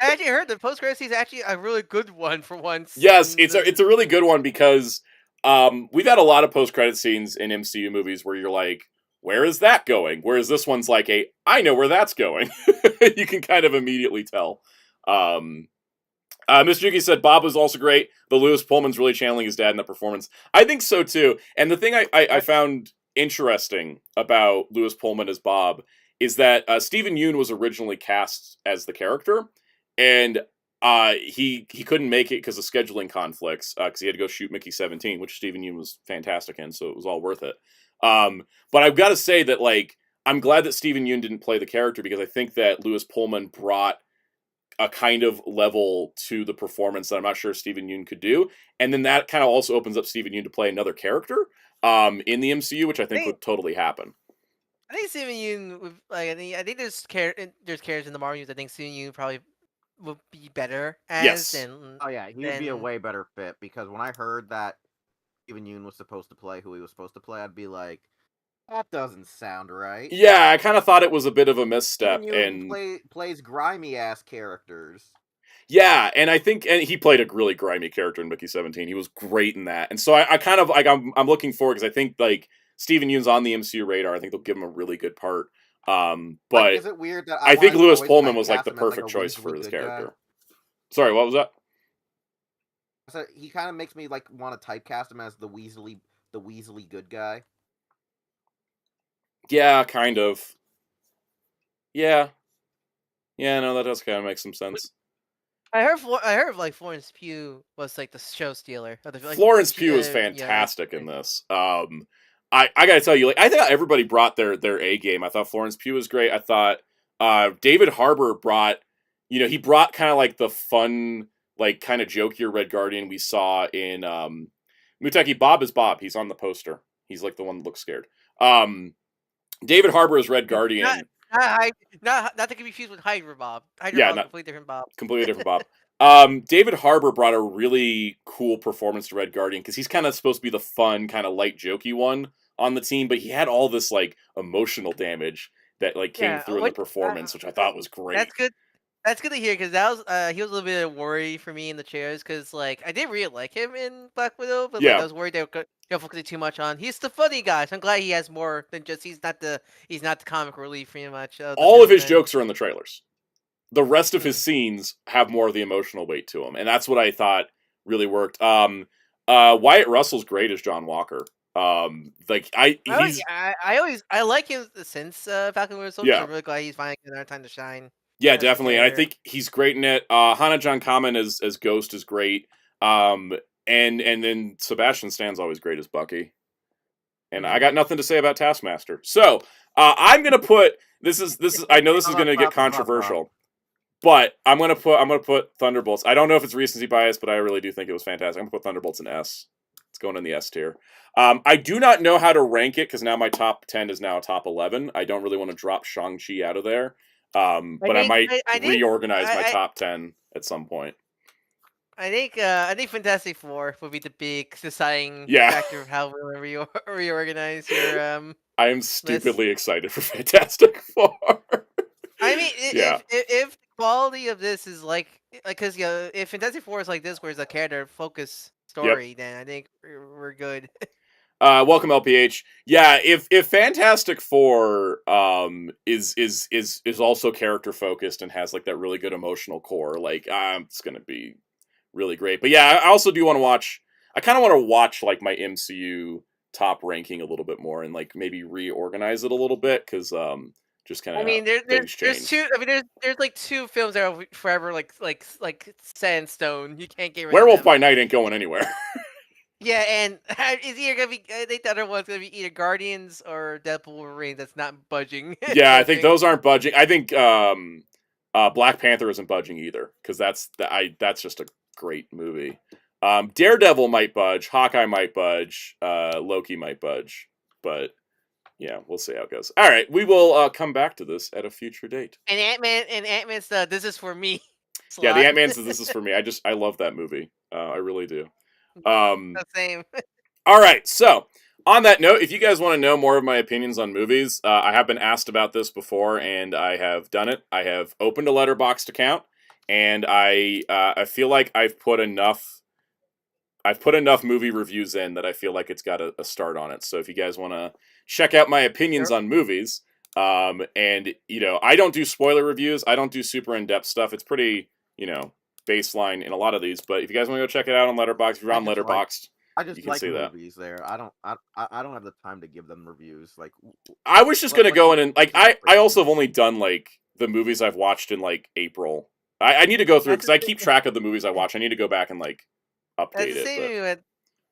I actually heard the post credits is actually a really good one for once. Yes, it's a really good one because we've had a lot of post credit scenes in MCU movies where you're like, "Where is that going?" Whereas this one's like I know where that's going. You can kind of immediately tell. Mr. Yuki said Bob was also great. The Lewis Pullman's really channeling his dad in the performance. I think so too. And the thing I found interesting about Lewis Pullman as Bob is that Stephen Yeun was originally cast as the character, and he couldn't make it because of scheduling conflicts because he had to go shoot Mickey 17, which Stephen Yeun was fantastic in, so it was all worth it. But I've got to say that like I'm glad that Stephen Yeun didn't play the character because I think that Lewis Pullman brought a kind of level to the performance that I'm not sure Stephen Yeun could do, and then that kind of also opens up Stephen Yeun to play another character in the MCU, which I think would totally happen. I think Stephen Yeun would like. I think there's characters in the Marvel universe. I think Stephen Yeun probably would be better as. Yes. Oh yeah, he would be a way better fit because when I heard that Stephen Yeun was supposed to play who he was supposed to play, I'd be like, that doesn't sound right. Yeah, I kind of thought it was a bit of a misstep. And plays grimy ass characters. Yeah, and I think he played a really grimy character in Mickey 17. He was great in that, and so I kind of like I'm looking forward because I think like Stephen Yeun's on the MCU radar. I think they'll give him a really good part. But like, is it weird that I think Lewis Pullman was like the perfect choice for this character. Guy? Sorry, what was that? So he kind of makes me like want to typecast him as the Weasley good guy. Yeah, kind of. Yeah, no, that does kind of make some sense. I heard like Florence Pugh was like the show stealer. Like, Florence Pugh is fantastic in this. I gotta tell you, like I thought everybody brought their A game. I thought Florence Pugh was great. I thought David Harbour brought, he brought kind of like the fun, like kind of jokier Red Guardian we saw in Muteki. Bob is Bob. He's on the poster. He's like the one that looks scared. David Harbour is Red Guardian. Not to be confused with Hydra Bob. Completely different Bob. Completely different Bob. David Harbour brought a really cool performance to Red Guardian because he's kind of supposed to be the fun, kind of light, jokey one on the team, but he had all this like emotional damage that like came through in the performance, which I thought was great. That's good. That's good to hear because that was he was a little bit of worry for me in the chairs because like I did really like him in Black Widow, but like, I was worried they were focusing too much on. He's the funny guy, so I'm glad he has more than just he's not the comic relief pretty much. All of his jokes are in the trailers. The rest of his scenes have more of the emotional weight to them, and that's what I thought really worked. Wyatt Russell's great as John Walker. I like him since Falcon Winter Soldier. I'm really glad he's finally getting our time to shine. Yeah, definitely, and I think he's great in it. Hannah John Kamen as Ghost is great. And then Sebastian Stan's always great as Bucky. And I got nothing to say about Taskmaster. So I'm gonna put this is I know this is gonna get controversial, but I'm gonna put Thunderbolts. I don't know if it's recency bias, but I really do think it was fantastic. I'm gonna put Thunderbolts in S. It's going in the S tier. I do not know how to rank it because now my top 10 is now a top 11. I don't really want to drop Shang-Chi out of there. But I might reorganize my top 10 at some point. I think Fantastic Four would be the big deciding Yeah. factor of how we'll reorganize your I am list. stupidly excited for Fantastic Four. I mean, Yeah. if the quality of this is because if Fantastic Four is like this, where it's a character focus story, then I think we're good. Welcome LPH. Yeah, if Fantastic Four is also character focused and has like that really good emotional core, like it's gonna be really great. But yeah, I also do want to watch. I kind of want to watch like my MCU top ranking a little bit more and like maybe reorganize it a little bit because just kind of I mean, there's change. two. I mean, there's like two films that are forever like set in stone. You can't get rid Werewolf of them. by Night ain't going anywhere. Yeah, and it's either gonna be. I think the other one's gonna be either Guardians or Deadpool Wolverine. That's not budging. Yeah, I think those aren't budging. I think Black Panther isn't budging either because that's just a great movie. Daredevil might budge, Hawkeye might budge, Loki might budge, but yeah, we'll see how it goes. All right, we will come back to this at a future date. And Ant-Man's this is for me. Yeah, the slot. Ant-Man says this is for me. I love that movie. I really do. The same. All right, so on that note, if you guys want to know more of my opinions on movies, I have been asked about this before, and I have done it. I have opened a Letterboxd account, and I feel like I've put enough movie reviews in that I feel like it's got a start on it. So if you guys want to check out my opinions on movies, and I don't do spoiler reviews. I don't do super in-depth stuff. It's pretty, baseline in a lot of these. But if you guys want to go check it out on Letterboxd, if you're on Letterboxd, I just you can like see that. movies there. I don't have the time to give them reviews. Like I was just gonna go in and like I also have only done like the movies I've watched in like April. I need to go through because I keep track of the movies I watch. I need to go back and like update That's the it. same with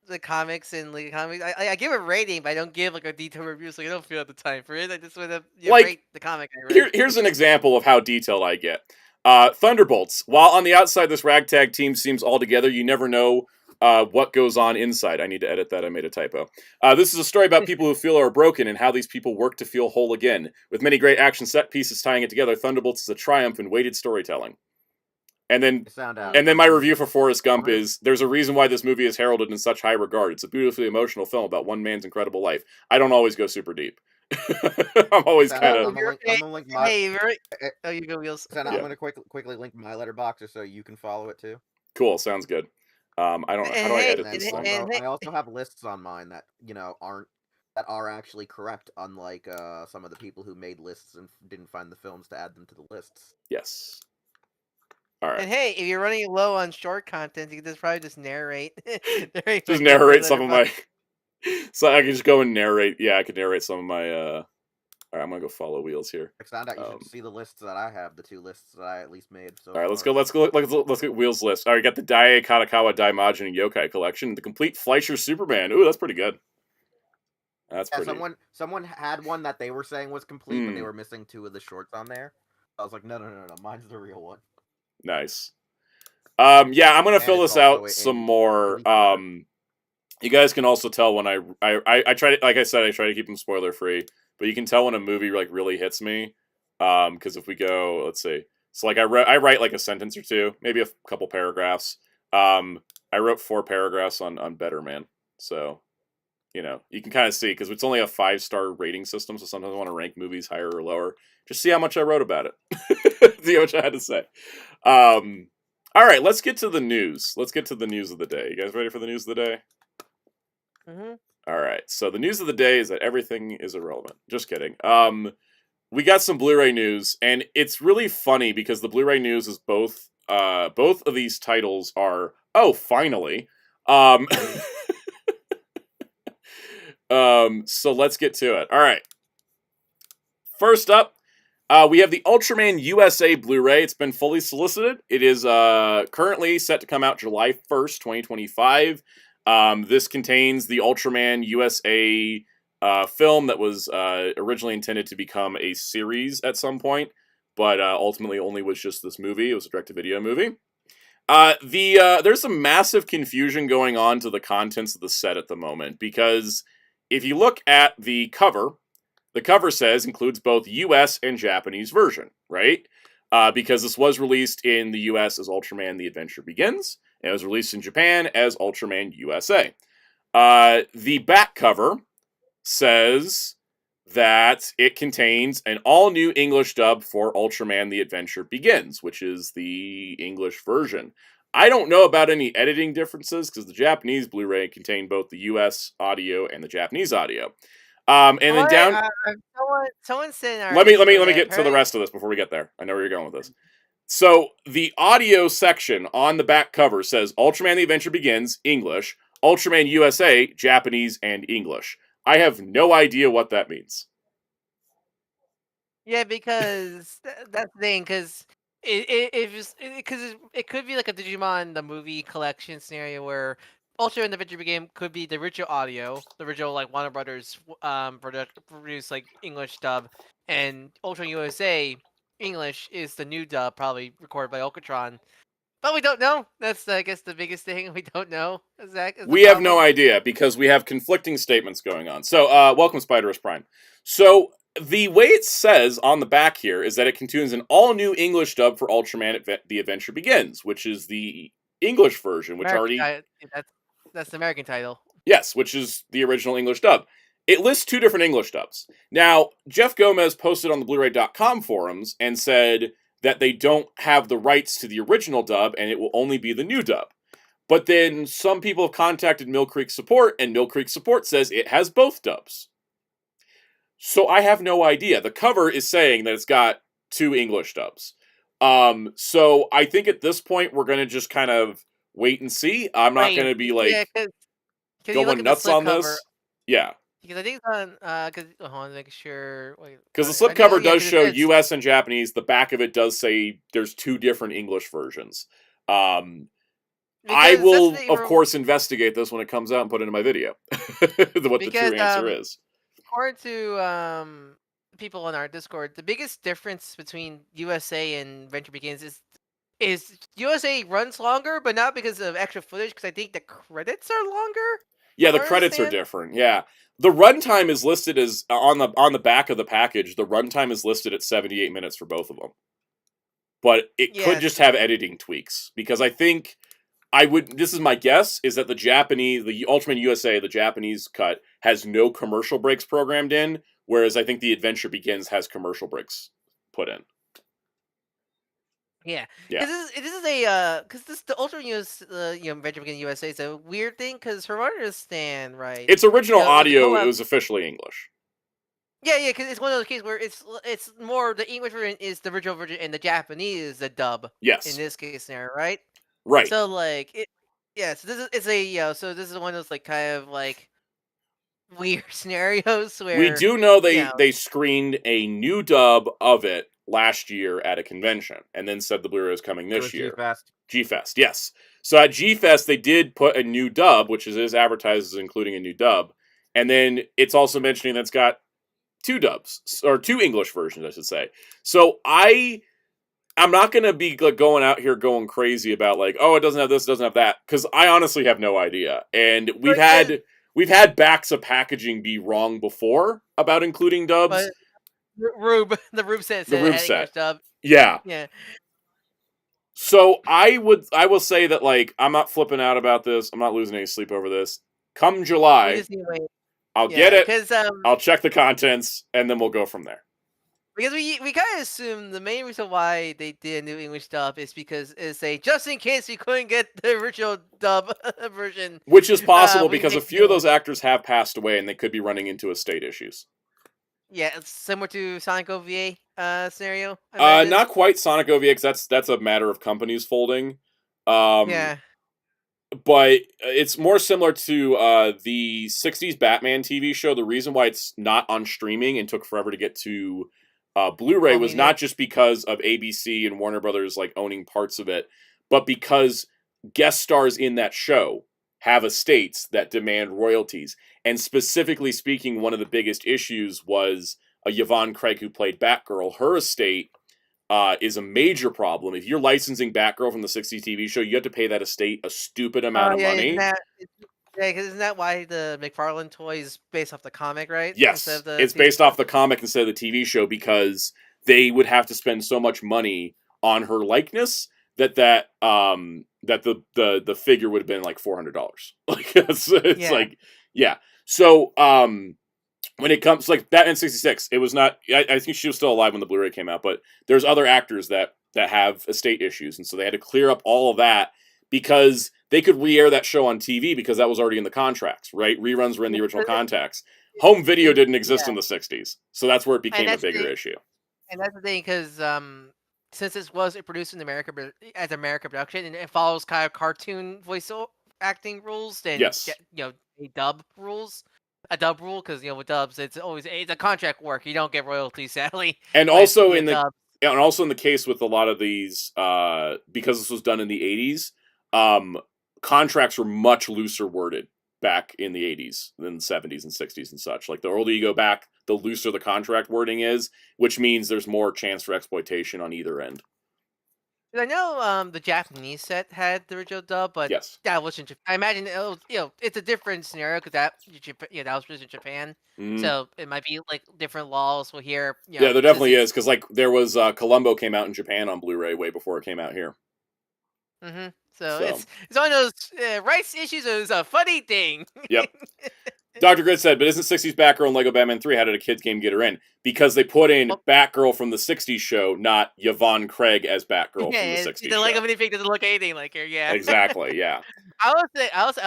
the comics and like comics. I give a rating, but I don't give like a detailed review, so you don't feel the time for it. I just want to Like, rate the comic I read. Here's an example of how detailed I get. Thunderbolts. While on the outside this ragtag team seems all together, you never know what goes on inside. I need to edit that. I made a typo. This is a story about people who feel are broken and how these people work to feel whole again. With many great action set pieces tying it together, Thunderbolts is a triumph in weighted storytelling. And then my review for Forrest Gump is, there's a reason why this movie is heralded in such high regard. It's a beautifully emotional film about one man's incredible life. I don't always go super deep. I'm always kind of... Oh, you go, Wheels. I'm going to quickly link my Letterboxd so you can follow it too. Cool, sounds good. How do I edit this? I also have lists on mine that are actually correct, unlike some of the people who made lists and didn't find the films to add them to the lists. Yes. All right. And hey, if you're running low on short content, you can probably just narrate. Just narrate some of my. So I can just go and narrate. Yeah, I can narrate some of my. All right, I'm gonna go follow Wheels here. I found out you should see the lists that I have, the 2 lists that I at least made. So all right, let's get Wheels list. All right, got the Dai Katakawa Daimajin and Yokai collection, the complete Fleischer Superman. Ooh, that's pretty good. That's pretty. Someone had one that they were saying was complete, but they were missing 2 of the shorts on there. I was like, no, mine's the real one. Nice. Yeah, I'm gonna fill this out some more. You guys can also tell when I try to, like I said, I try to keep them spoiler free, but you can tell when a movie like really hits me. Because if we go, let's see, so like I write like a sentence or 2, maybe a couple paragraphs. I wrote 4 paragraphs on Better Man, so you can kind of see because it's only a 5-star rating system, so sometimes I want to rank movies higher or lower. Just see how much I wrote about it. See how much I had to say. All right, let's get to the news. Let's get to the news of the day. You guys ready for the news of the day? Mm-hmm. All right. So the news of the day is that everything is irrelevant. Just kidding. We got some Blu-ray news, and it's really funny because the Blu-ray news is both of these titles are finally. So let's get to it. All right. First up, we have the Ultraman USA Blu-ray. It's been fully solicited. It is currently set to come out July 1st, 2025. This contains the Ultraman USA film that was originally intended to become a series at some point, but ultimately only was just this movie. It was a direct-to-video movie. There's some massive confusion going on to the contents of the set at the moment, because if you look at the cover says includes both US and Japanese version, right? Because this was released in the US as Ultraman The Adventure Begins, and it was released in Japan as Ultraman USA. The back cover says that it contains an all-new English dub for Ultraman The Adventure Begins, which is the English version. I don't know about any editing differences, because the Japanese Blu-ray contained both the US audio and the Japanese audio. And then down... someone said in our let me Discord get to the apparently- rest of this before we get there. I know where you're going with this. So, the audio section on the back cover says Ultraman The Adventure Begins, English, Ultraman USA, Japanese, and English. I have no idea what that means. Yeah, because that's the thing, because it could be like a Digimon the movie collection scenario where Ultraman the Adventure Game could be the original audio, the original like Warner Brothers produced like English dub, and Ultraman USA English is the new dub, probably recorded by Okatron. But we don't know. That's I guess the biggest thing we don't know. We have no idea because we have conflicting statements going on. So, welcome, Spiderus Prime. So, the way it says on the back here is that it contains an all-new English dub for Ultraman The Adventure Begins, which is the English version, which that's the American title. Yes, which is the original English dub. It lists two different English dubs. Now, Jeff Gomez posted on the Blu-ray.com forums and said that they don't have the rights to the original dub and it will only be the new dub. But then some people have contacted Mill Creek Support, and Mill Creek Support says it has both dubs. So I have no idea. The cover is saying that it's got two English dubs. So I think at this point we're going to just kind of wait and see. I'm not going to be like going nuts on this. Yeah. Because I think it's on, hold on, make sure. Because the slipcover does show US and Japanese. The back of it does say there's two different English versions. I will, of course, investigate this when it comes out and put it in my video. What the true answer is. According to people on our Discord, the biggest difference between USA and Adventure Begins is USA runs longer, but not because of extra footage, because I think the credits are longer. Yeah, the credits are different. Yeah. The runtime is listed as on the back of the package. The runtime is listed at 78 minutes for both of them, but it could just have editing tweaks because I think this is my guess, is that the Ultraman USA, the Japanese cut has no commercial breaks programmed in, whereas I think the Adventure Begins has commercial breaks put in. Yeah. This is the Ultraman Adventure Begins USA is a weird thing because from what I understand, right? Its original audio, it was officially English. Yeah, because it's one of those cases where it's more the English version is the original version and the Japanese is the dub. Yes. In this case scenario, right? Right. So like so this is one of those like kind of like weird scenarios where we do know they screened a new dub of it last year at a convention and then said the Blu-ray is coming this year. G-Fest, yes. So at G-Fest they did put a new dub, which is advertised as including a new dub, and then it's also mentioning that it's got two dubs, or two English versions, I should say. So I'm not going to be going out here going crazy about like, oh, it doesn't have this, it doesn't have that, because I honestly have no idea. And we've had backs of packaging be wrong before about including dubs. But the Rube set English dub. Yeah. Yeah. So I will say that like I'm not flipping out about this. I'm not losing any sleep over this. Come July, I'll get it. I'll check the contents, and then we'll go from there. Because we kind of assume the main reason why they did a new English dub is because just in case we couldn't get the original dub version. Which is possible because a few of those actors have passed away and they could be running into estate issues. Yeah, it's similar to Sonic OVA scenario. Not quite Sonic OVA, because that's a matter of companies folding. Yeah. But it's more similar to the 60s Batman TV show. The reason why it's not on streaming and took forever to get to Blu-ray was not just because of ABC and Warner Brothers like owning parts of it, but because guest stars in that show have estates that demand royalties. And specifically speaking, one of the biggest issues was Yvonne Craig, who played Batgirl. Her estate is a major problem. If you're licensing Batgirl from the 60s TV show, you have to pay that estate a stupid amount of money. Because isn't that why the McFarlane toy is based off the comic, right? Yes, it's based off the comic instead of the TV show because they would have to spend so much money on her likeness that that the figure would have been like $400. Like it's Yeah. like yeah. So when it comes like that N66, it was not. I think she was still alive when the Blu-ray came out, but there's other actors that have estate issues, and so they had to clear up all of that because they could re-air that show on TV because that was already in the contracts, right? Reruns were in the original contracts. Home video didn't exist in the 60s, so that's where it became a bigger issue. And that's the thing, because since this was produced in America as American production, and it follows kind of cartoon voice acting rules, then Yes. a dub rule, because with dubs it's a contract work. You don't get royalties, sadly. And with, also in the dubs. and also in the case with a lot of these, because this was done in the 80s, contracts were much looser worded back in the 80s than the 70s and 60s and such. Like the older you go back, the looser the contract wording is, which means there's more chance for exploitation on either end. I know the Japanese set had the original dub, but yes, that wasn't Japan. I imagine it's a different scenario because that was produced in Japan, so it might be like different laws. Well, here, yeah, there definitely is, because like there was Columbo came out in Japan on Blu-ray way before it came out here. Mm-hmm. So it's one of those rights issues. Is a funny thing. Yep. Dr. Grid said, but isn't 60s Batgirl and Lego Batman 3? How did a kid's game get her in? Because they put in Batgirl from the 60s show, not Yvonne Craig as Batgirl from the 60s the Lego minifig doesn't look anything like her, yeah. Exactly, yeah. I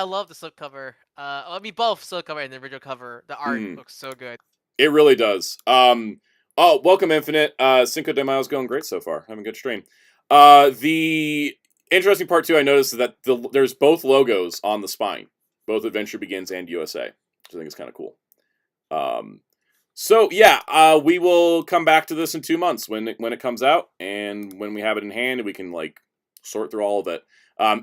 love the slipcover. I mean, both slipcover and the original cover. The art looks so good. It really does. Welcome, Infinite. Cinco de Mayo's going great so far. Having a good stream. The interesting part, too, I noticed is that there's both logos on the spine. Both Adventure Begins and USA. Which I think is kind of cool. So yeah, we will come back to this in 2 months when it comes out, and when we have it in hand, we can like sort through all of it.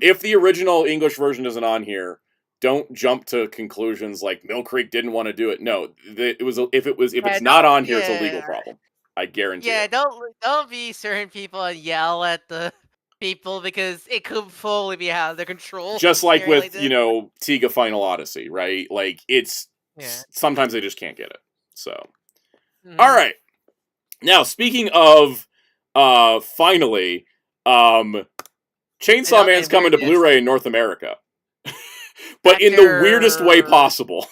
If the original English version isn't on here, don't jump to conclusions like Mill Creek didn't want to do it. No, if it's not on here, it's a legal problem. I guarantee. Yeah, it. don't be certain people and yell at the people because it could fully be out of their control. Just like with Tiga Final Odyssey, right? Like sometimes they just can't get it. So, all right. Now speaking of finally, Chainsaw Man's coming to Blu-ray in North America, but in the weirdest way possible.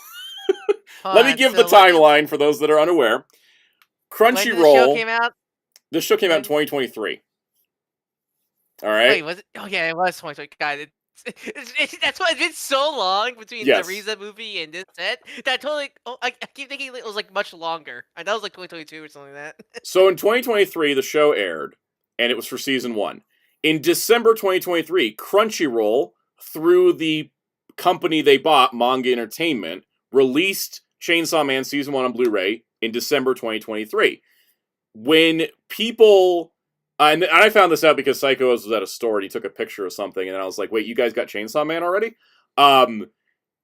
Let me give the timeline for those that are unaware. Crunchyroll. This show came out in 2023. All right. Wait, was it? Oh yeah, it was 2020. God, that's why it's been so long between the Riza movie and this set. That totally. I keep thinking it was like much longer. I thought it was like 2022 or something like that. So in 2023, the show aired, and it was for season 1. In December 2023, Crunchyroll, through the company they bought, Manga Entertainment, released Chainsaw Man season 1 on Blu-ray in December 2023. When people. And I found this out because Psycho was at a store and he took a picture of something, and I was like, wait, you guys got Chainsaw Man already?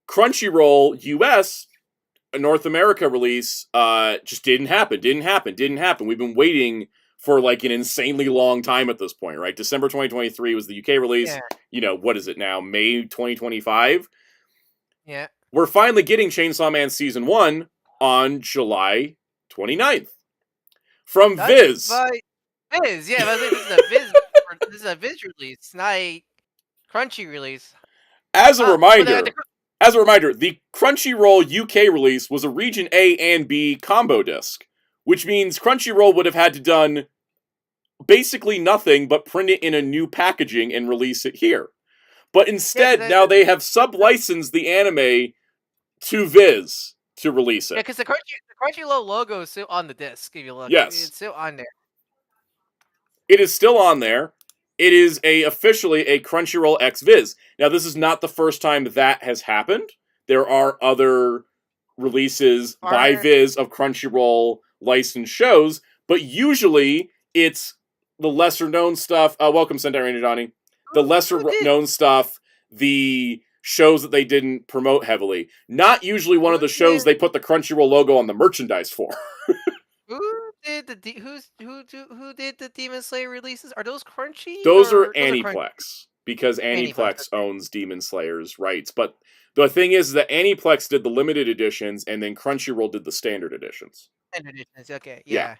Crunchyroll US, North America release, just didn't happen. We've been waiting for like an insanely long time at this point, right? December 2023 was the UK release. Yeah. What is it now? May 2025? Yeah. We're finally getting Chainsaw Man Season 1 on July 29th. From Viz. Viz, yeah, but this is a Viz release, not a Crunchy release. As a reminder, the Crunchyroll UK release was a Region A and B combo disc, which means Crunchyroll would have had to done basically nothing but print it in a new packaging and release it here. But instead, now they have sub-licensed the anime to Viz to release it. Yeah, because the Crunchyroll logo is still on the disc. If you look, yes, it's still on there. It is still on there. It is officially a Crunchyroll X Viz. Now, this is not the first time that has happened. There are other releases by Viz of Crunchyroll licensed shows, but usually it's the lesser known stuff. Welcome, Sentai Ranger Donnie. The lesser known stuff, the shows that they didn't promote heavily. Not usually one of the shows they put the Crunchyroll logo on the merchandise for. Who did the Demon Slayer releases? Are those Crunchy? Those are Aniplex, because Aniplex owns Demon Slayer's rights. But the thing is that Aniplex did the limited editions, and then Crunchyroll did the standard editions. Standard editions, okay, yeah.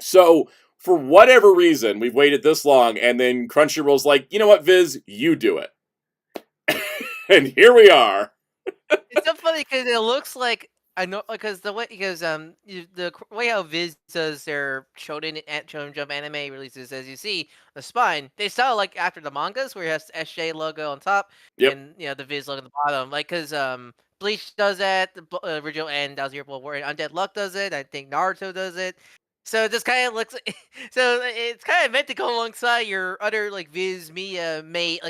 So, for whatever reason, we've waited this long, and then Crunchyroll's like, you know what, Viz, you do it. And here we are. It's so funny because it looks like I know because the way how Viz does their Shonen Jump anime releases, as you see the spine, they style like after the mangas where it has the SJ logo on top Yep. and the Viz logo on the bottom. Like because Bleach does that, the original and Thousand Year Blood War, and Undead Luck does it. I think Naruto does it. So it just kind of looks so it's kind of meant to go alongside your other like Viz Mia made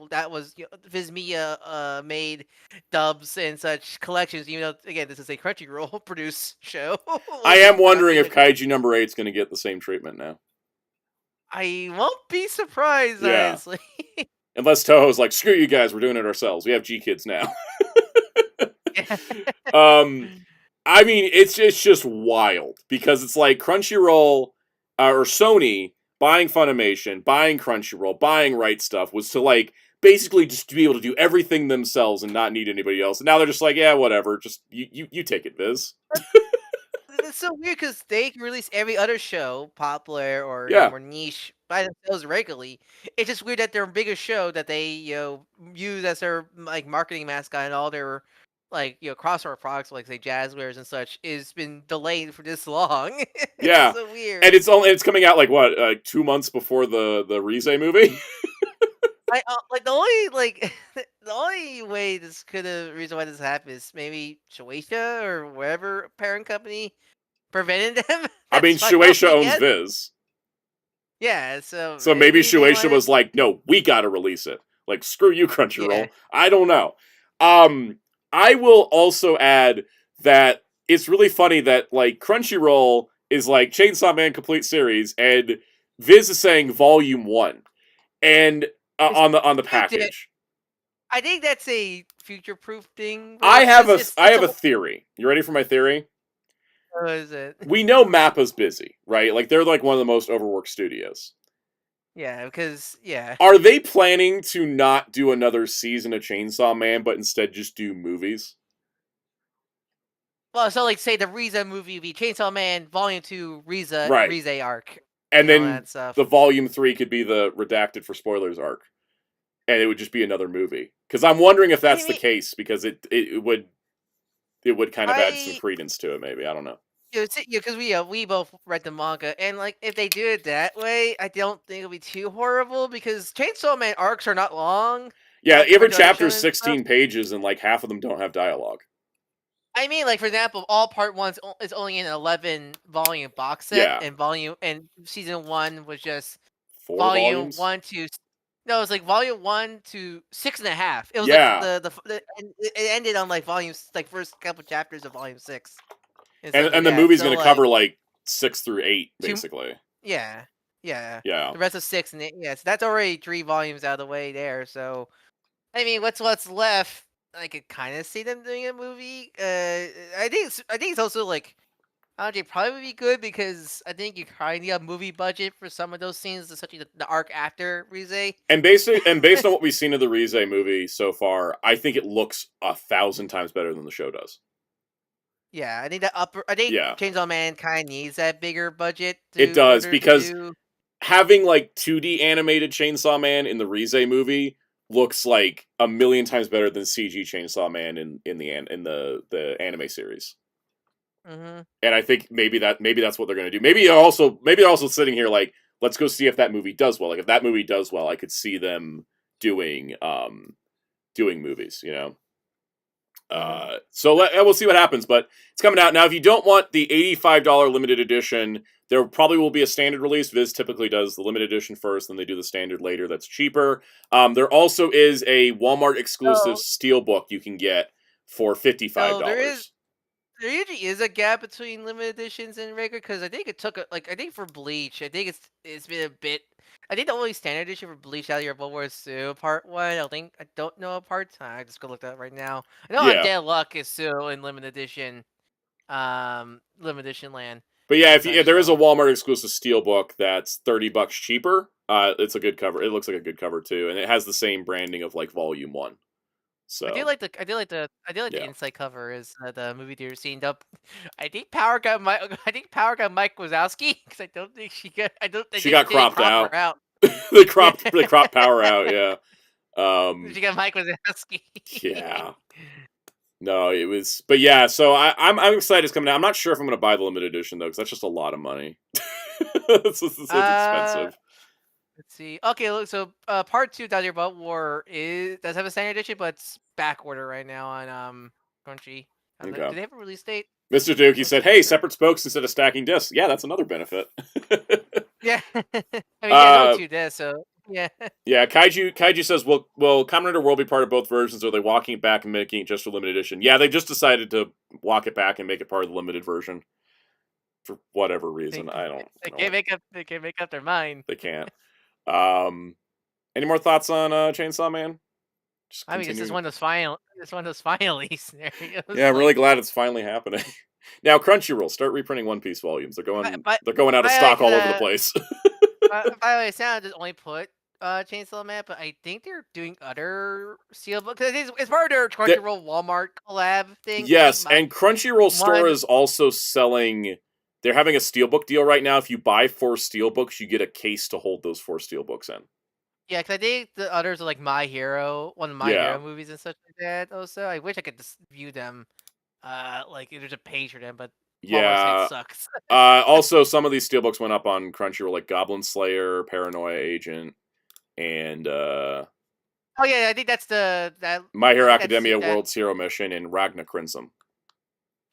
that was Viz Mia made dubs and such collections. Even though again this is a Crunchyroll produced show. I am wondering if document- Kaiju number 8 is going to get the same treatment now. I won't be surprised, Yeah. honestly. Unless Toho's like, screw you guys, we're doing it ourselves. We have G-Kids now. I mean, it's just wild because it's like Crunchyroll or Sony buying Funimation, buying Crunchyroll, buying Right Stuff was to like basically just to be able to do everything themselves and not need anybody else. And now they're just like, yeah, whatever, just you take it, Viz. It's so weird because they can release every other show, popular or Yeah. more niche, by themselves regularly. It's just weird that their biggest show that they use as their like marketing mascot and all their like crossover products like say Jazzwares and such is been delayed for this long. Yeah. It's so weird. And it's coming out like what 2 months before the Rize movie. Like the only way this could have reason why this happened is maybe Shueisha or whatever parent company prevented them. I mean, That's my Shueisha only owns guess. Viz. Yeah, so Maybe they Shueisha wanna- was like, no, we gotta release it. Like, screw you, Crunchyroll. Yeah. I don't know. I will also add that it's really funny that, like, Crunchyroll is like Chainsaw Man Complete Series, and Viz is saying Volume 1. And on the package. I think that's a future-proof thing. I have a a theory. You ready for my theory? What is it? We know Mappa's busy, right? Like, they're like one of the most overworked studios. Yeah, because Are they planning to not do another season of Chainsaw Man, but instead just do movies? Well, so like say the Riza movie would be Chainsaw Man Volume 2 Riza Right. Rize arc. And all then that stuff. the Volume 3 could be the redacted for spoilers arc. And it would just be another movie. Because I'm wondering if that's the case, because it would kind of add some credence to it, maybe. I don't know. Because we both read the manga, and like if they do it that way, I don't think it'll be too horrible because Chainsaw Man arcs are not long. Yeah, Like, every for chapter is Shonen 16 stuff. pages, and like half of them don't have dialogue. I mean, like for example, all part 1 is only an 11-volume box set, Yeah. and season 1 was just 4 volume volumes? 1 to no, it was like volume 1 to 6.5. It was Yeah. like and it ended on like volumes like first couple chapters of volume 6. And the movie's going to cover like 6 through 8, basically. Yeah. Yeah. The rest of 6 and so that's already 3 volumes out of the way there. So, I mean, what's left? I could kind of see them doing a movie. I think it's also like, I don't think probably would be good because I think you kind of need a movie budget for some of those scenes, especially the arc after Rize. And based on what we've seen of the Rize movie so far, I think it looks 1,000 times better than the show does. Yeah, I think Chainsaw Man kind of needs that bigger budget. It does, because having like 2D animated Chainsaw Man in the Rize movie looks like 1,000,000 times better than CG Chainsaw Man in the anime series. Mm-hmm. And I think maybe that's what they're going to do. Maybe they're also sitting here like, let's go see if that movie does well. Like if that movie does well, I could see them doing movies, you know. So we'll see what happens, but it's coming out now. If you don't want the $85 limited edition, there probably will be a standard release. Viz typically does the limited edition first, then they do the standard later. That's cheaper. There also is a Walmart exclusive steelbook you can get for $55. There usually is a gap between limited editions and regular because I think it took I think for Bleach, I think it's been a bit. I think the only standard edition for Bleach out of your World War II Part 1. I don't know a Part 2. I just go look that up right now. I know Undead Luck is still in limited edition land. But yeah, if there is a Walmart exclusive steelbook that's $30 cheaper, it's a good cover. It looks like a good cover too, and it has the same branding of like Volume 1. So I do like the Yeah. inside cover is the movie theater scene. I think Power Gun Mike Wazowski because I don't think she got they she got didn't cropped crop her out. out. they Yeah, cropped Power out. Yeah. she got Mike Wazowski. Yeah. No, it was, but yeah. So I'm excited it's coming out. I'm not sure if I'm going to buy the limited edition though, because that's just a lot of money. It's Uh, expensive. let's see. Okay, look. So part 2, Dodger Belt War does have a standard edition, but it's back order right now on Crunchy. Okay. Do they have a release date? Mr. Dookie Let's said, see "Hey, here. separate spokes instead of stacking discs." Yeah, that's another benefit. Yeah. I mean, yeah, no uh, 2 discs, so yeah. yeah. Kaiju says, "Will Kamen Rider World be part of both versions, or are they walking it back and making it just for limited edition?" Yeah, they just decided to walk it back and make it part of the limited version for whatever reason. I don't They know. They can't make up their mind. They can't. Any more thoughts on Chainsaw Man? Just I mean, this is continuing. one of those finally scenarios. Yeah, I'm really like, glad it's finally happening. Now, Crunchyroll, start reprinting One Piece volumes. They're going out of I stock like all over the place. by the way, Sound just only put Chainsaw Man, but I think they're doing other steelbook because it's part of their Crunchyroll Walmart collab thing. Yes, and Crunchyroll Store one, is also selling. They're having a steelbook deal right now. If you buy 4 steelbooks, you get a case to hold those 4 steelbooks in. yeah, because I think the others are like My Hero, one of My Yeah. Hero movies and such like that. Also, I wish I could just view them. Like there's a page for them, but Walmart site Yeah. sucks. Also, some of these steelbooks went up on Crunchyroll, like Goblin Slayer, Paranoia Agent, and Oh yeah, I think that's that. My Hero I think Academia that, World's Hero Mission, and Ragna Crimson.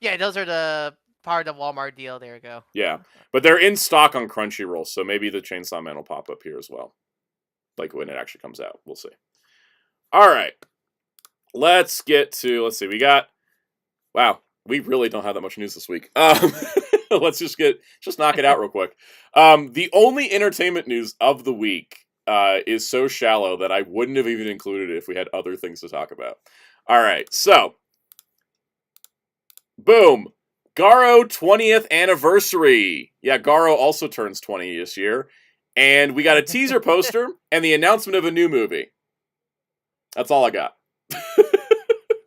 yeah, those are the part of the Walmart deal. There we go. Yeah, but they're in stock on Crunchyroll, so maybe the Chainsaw Man will pop up here as well. Like when it actually comes out. We'll see. All right. Let's see. Wow, we really don't have that much news this week. Let's just knock it out real quick. The only entertainment news of the week is so shallow that I wouldn't have even included it if we had other things to talk about. All right, so boom. GARO 20th anniversary. Yeah, GARO also turns 20 this year. And we got a teaser poster and the announcement of a new movie. That's all I got.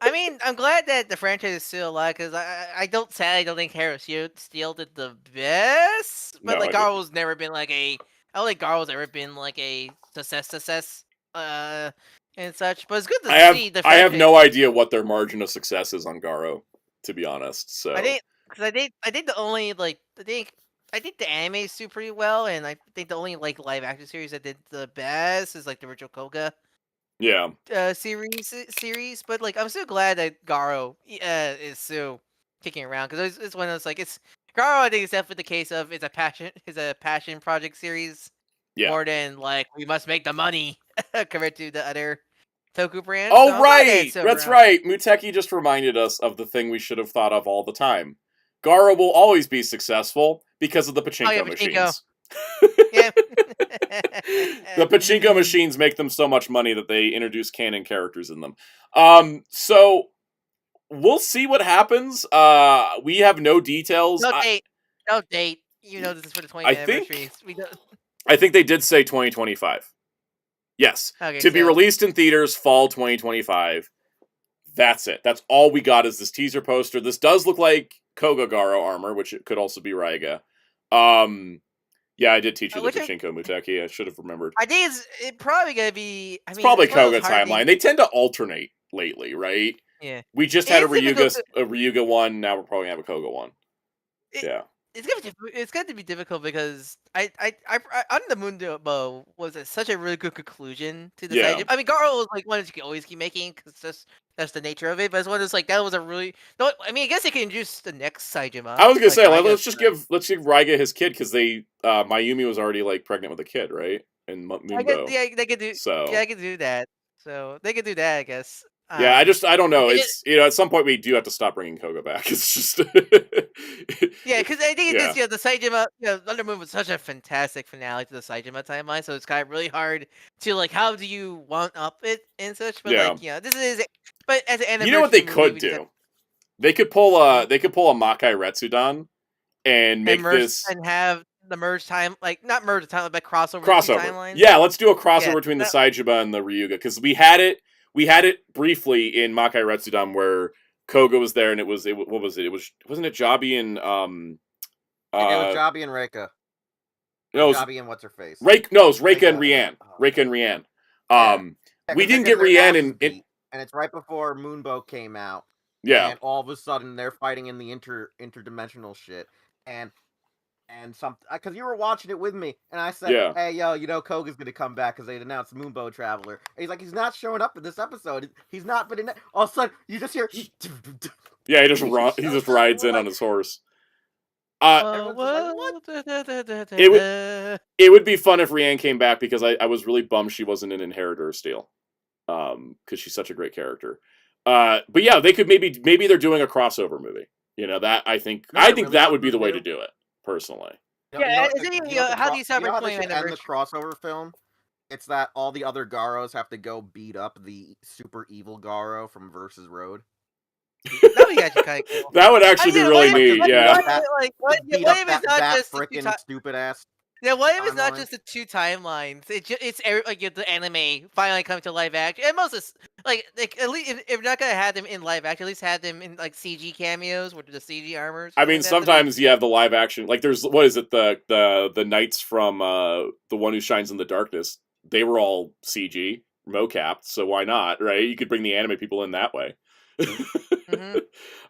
I mean, I'm glad that the franchise is still alive because I don't think Harris Steel did the best, but No, like I didn't. Garl's never been like a. I don't think Garl's ever been like a success, and such. But it's good to see the. I have no idea what their margin of success is on GARO, to be honest. So I think the only like I think the animes do pretty well, and I think the only like live action series that did the best is like the original Koga. Yeah. Series, but like I'm so glad that Garo is still kicking around because it's one of those like it's Garo. I think it's definitely the case of it's a passion project series more than like we must make the money compared to the other Toku brands. Oh so right, that's right. Muteki just reminded us of the thing we should have thought of all the time. Garo will always be successful because of the pachinko machines. Yeah. The pachinko machines make them so much money that they introduce canon characters in them. So we'll see what happens. We have no details. No date. You know this is for the 20th anniversary. I think they did say 2025. Yes. Okay, to be released in theaters fall 2025. That's it. That's all we got is this teaser poster. This does look like Koga Garo armor, which it could also be Raiga. Yeah, I did teach you the pachinko, Muteki. I should have remembered. I think it's probably going to be... It's probably Koga timeline. They tend to alternate lately, right? Yeah. We just had a Ryuga one, now we're probably going to have a Koga one. Yeah. It's going to be difficult because I On the Mundo was such a really good conclusion to the Saijima. I mean, Garo was like one that you can always keep making because that's the nature of it. But it's one that's like that was a really no. I mean, I guess they can introduce the next Saijima. I was gonna say let's give Raiga his kid because Mayumi was already like pregnant with a kid, right? And Mundo. They could do I could do that. So they could do that, I guess. Yeah, I don't know. It's at some point we do have to stop bringing Koga back. It's just yeah, because I think the Saijima, Thunder Moon was such a fantastic finale to the Saijima timeline. So it's kind of really hard to like, how do you one up it and such? But this is. But as an anniversary, you know what they could do? They could pull a Makai Retsudan and make this and have the merge time, like not merge time, but crossover timelines. Yeah, let's do a crossover between the Saijima and the Ryuga because we had it we had it briefly in Makai Retsudam where Koga was there, and it was what was it? Wasn't it Jabi and It was Jabi and Reika. No, it was Jabi and what's her face? It was Reika and Reika Rian. Reika and Rian. Yeah, We 'cause didn't they're get getting their Rian asses in beat, and it's right before Moonbow came out. yeah. And all of a sudden they're fighting in the interdimensional shit, and some because you were watching it with me, and I said, Yeah. "Hey, yo, you know Koga's gonna come back because they announced Moonbow Traveler." And he's like, "He's not showing up in this episode. He's not." But all of a sudden, you just hear, Yeah, he just shows rides up, in we're on his horse. everyone's just like, "What?" It would be fun if Rian came back because I was really bummed she wasn't in Inheritor of Steel, because she's such a great character. But yeah, they could maybe they're doing a crossover movie. You know that I think No, I that really would be the hope way they to do it personally. Yeah, what I think, you know what the how cro- do you celebrate you know how they 20th should end the anniversary? crossover film? It's that all the other Garos have to go beat up the super evil Garo from Versus Road. That would actually kind of cool. That would actually be really Like, neat. just Yeah. What beat if up it's not that just the two freaking stupid ass. Yeah, what if it's not timeline. just the two timelines? It's like the anime finally coming to live action, and most of like at least if we're not gonna have them in live action, at least have them in like CG cameos with the CG armors. I mean, sometimes you have the live action. Like, there's what is it? The knights from the one who shines in the darkness. They were all CG mocapped, so why not? Right? You could bring the anime people in that way. Mm-hmm.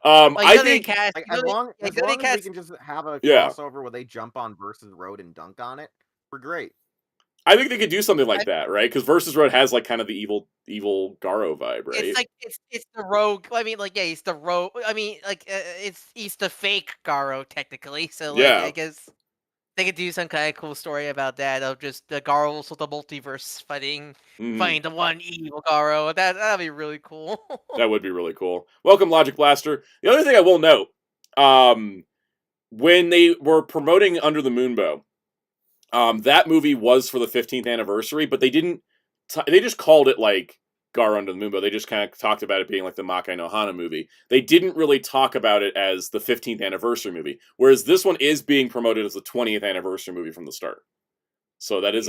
I think Like, as long as we can just have a Yeah. crossover where they jump on Versus Road and dunk on it, we're great. I think they could do something like that, right? Because Versus Road has like kind of the evil Garo vibe, right? It's like it's the rogue. I mean, like he's the rogue. I mean, like he's the fake Garo technically. So like Yeah. I guess they could do some kind of cool story about that of just the Garos of the multiverse fighting the one evil Garo. That'd be really cool. That would be really cool. Welcome, Logic Blaster. The other thing I will note, when they were promoting Under the Moonbow, that movie was for the 15th anniversary, but they didn't. They just called it like Gar Under the Moonbow. They just kind of talked about it being like the Makai no Hana movie. They didn't really talk about it as the 15th anniversary movie. Whereas this one is being promoted as the 20th anniversary movie from the start. So that is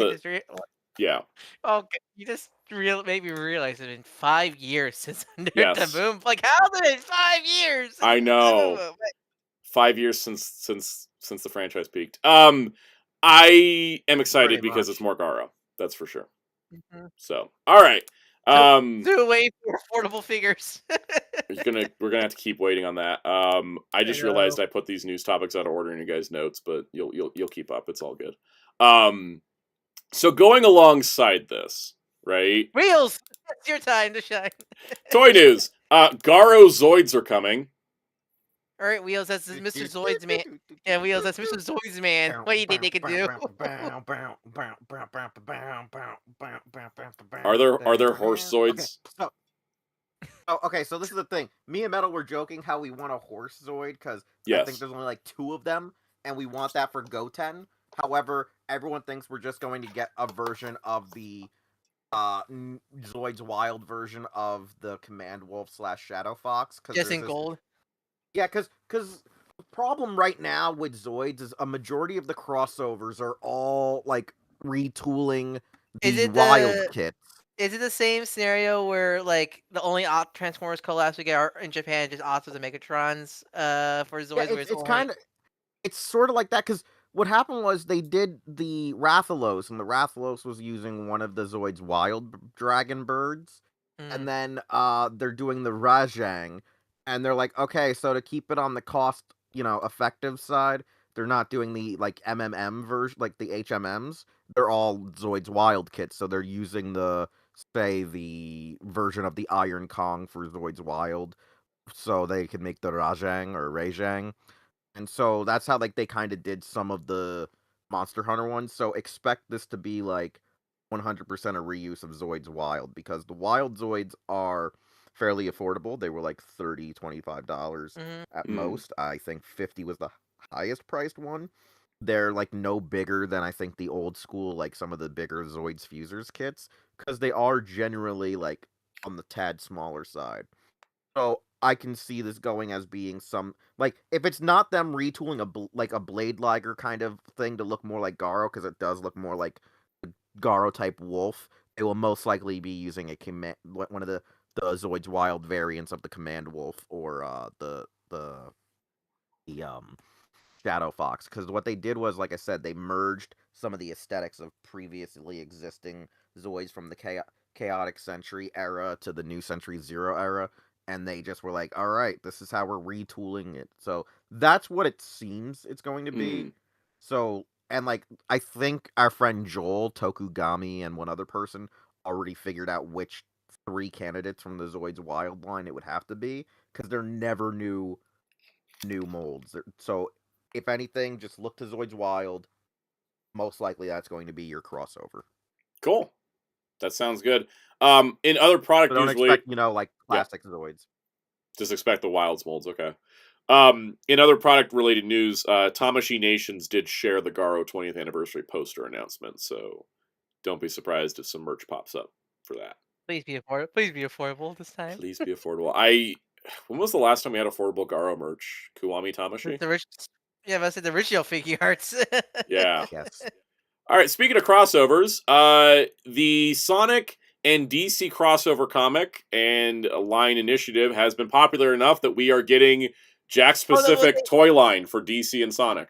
yeah. Oh, you just made me realize it's been 5 years since Under Yes. the Moon. Like, how's it been 5 years? I know. 5 years since the franchise peaked. I am excited because it's more Garo. That's for sure. Mm-hmm. So, all right. Do wait for affordable figures. We're gonna have to keep waiting on that. I just realized I put these news topics out of order in you guys' notes, but you'll keep up. It's all good. So going alongside this, right? Wheels, it's your time to shine. Toy news. Garo Zoids are coming. All right, Wheels, that's Mr. Zoid's man. Yeah, Wheels, that's Mr. Zoid's man. What do you think they could do? Are there horse Zoids? Okay, so this is the thing. Me and Metal were joking how we want a horse Zoid because I think there's only like 2 of them, and we want that for Goten. However, everyone thinks we're just going to get a version of the Zoid's Wild version of the Command Wolf / Shadow Fox. Just in gold. Yeah, because the problem right now with Zoids is a majority of the crossovers are all like retooling the Wild kits. Is it the same scenario where like the only Transformers collabs we get are in Japan, just Optimus and Megatrons for Zoids? Yeah, it's sort of like that because what happened was they did the Rathalos, and the Rathalos was using one of the Zoid's wild dragon birds, and then they're doing the Rajang, and they're like, okay, so to keep it on the cost, effective side, they're not doing the like MMM version, like the HMMs. They're all Zoid's wild kits, so they're using the version of the Iron Kong for Zoid's Wild, so they could make the Rajang or Rajang. And so that's how like they kind of did some of the Monster Hunter ones. So expect this to be like 100% a reuse of Zoid's Wild, because the Wild Zoids are fairly affordable. They were like $30, $25 at most. I think 50 was the highest priced one. They're like no bigger than I think the old school, like some of the bigger Zoids Fusers kits, because they are generally like on the tad smaller side. So I can see this going as being some, like, if it's not them retooling a Blade Liger kind of thing to look more like Garo, because it does look more like a Garo type wolf, they will most likely be using one of the Zoids Wild variants of the Command Wolf or the Shadow Fox, because what they did was, like I said, they merged some of the aesthetics of previously existing Zoids from the Chaotic Century era to the New Century Zero era, and they just were like, all right, this is how we're retooling it. So that's what it seems it's going to be. So, and like, I think our friend Joel, Tokugami, and one other person already figured out which 3 candidates from the Zoids Wild line it would have to be, because they're never new molds. So if anything, just look to Zoids Wild. Most likely that's going to be your crossover. Cool. That sounds good. In other product So don't usually expect, like classic Zoids. Just expect the Wilds molds, okay. In other product related news, Tamashi Nations did share the GARO 20th anniversary poster announcement, so don't be surprised if some merch pops up for that. Please be affordable. Please be affordable this time. Please be affordable. When was the last time we had affordable GARO merch? Kuwami Tamashi? Yeah, but I said the original figure arts. Yeah. Yes. All right, speaking of crossovers, the Sonic and DC crossover comic and line initiative has been popular enough that we are getting Jack-specific toy line for DC and Sonic.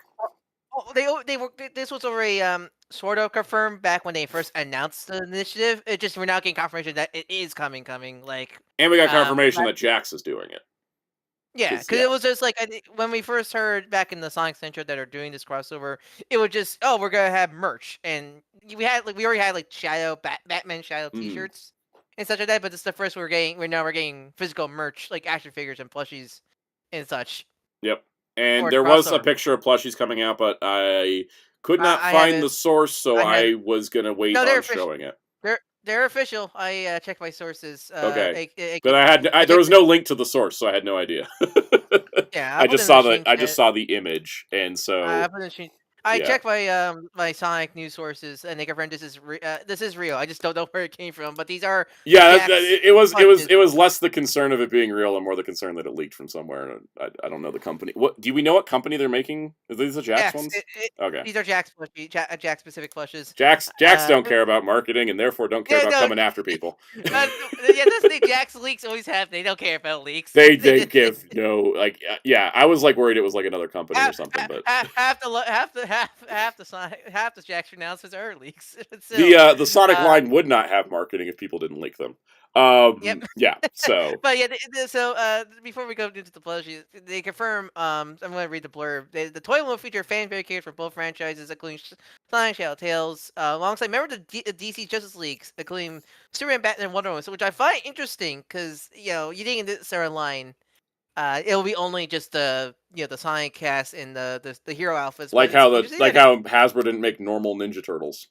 This was already sort of confirmed back when they first announced the initiative. We're now getting confirmation that it is coming. Like, and we got confirmation that Jax is doing it. Yeah, because it was just like when we first heard back in the Sonic Central that are doing this crossover, it was just we're gonna have merch, and we already had like Batman Shadow T-shirts and such like that. But this is the first we're getting. We're getting physical merch like action figures and plushies and such. Yep, and there was a picture of plushies coming out, but I could not find the source, so I was gonna wait on showing it. They're official. I checked my sources. Okay, but there was no link to the source, so I had no idea. Yeah, I just saw the image, and so I checked my my Sonic news sources, and they confirmed this is real. I just don't know where it came from, but these are it was less the concern of it being real and more the concern that it leaked from somewhere. I don't know the company. What do we know? What company they're making? Are these the Jax ones? Okay, these are Jax specific plushes. Jax don't care about marketing and therefore don't care about coming after people. That's the thing. Jax leaks always happen. They don't care about leaks. They give no I was like worried it was like another company or something, but half the Jax announcements are leaks. The Sonic line would not have marketing if people didn't leak them. Yep. Yeah. So, but before we go into the plushies, they confirm. I'm going to read the blurb. The toy will feature fan favorite characters from both franchises, including Sonic, Shadow Tales, alongside members of DC Justice League, including Superman, Batman, and Wonder Woman. So, which I find interesting because you didn't get this line. It'll be only just the Sonic cast and the hero outfits. Like how Hasbro didn't make normal Ninja Turtles.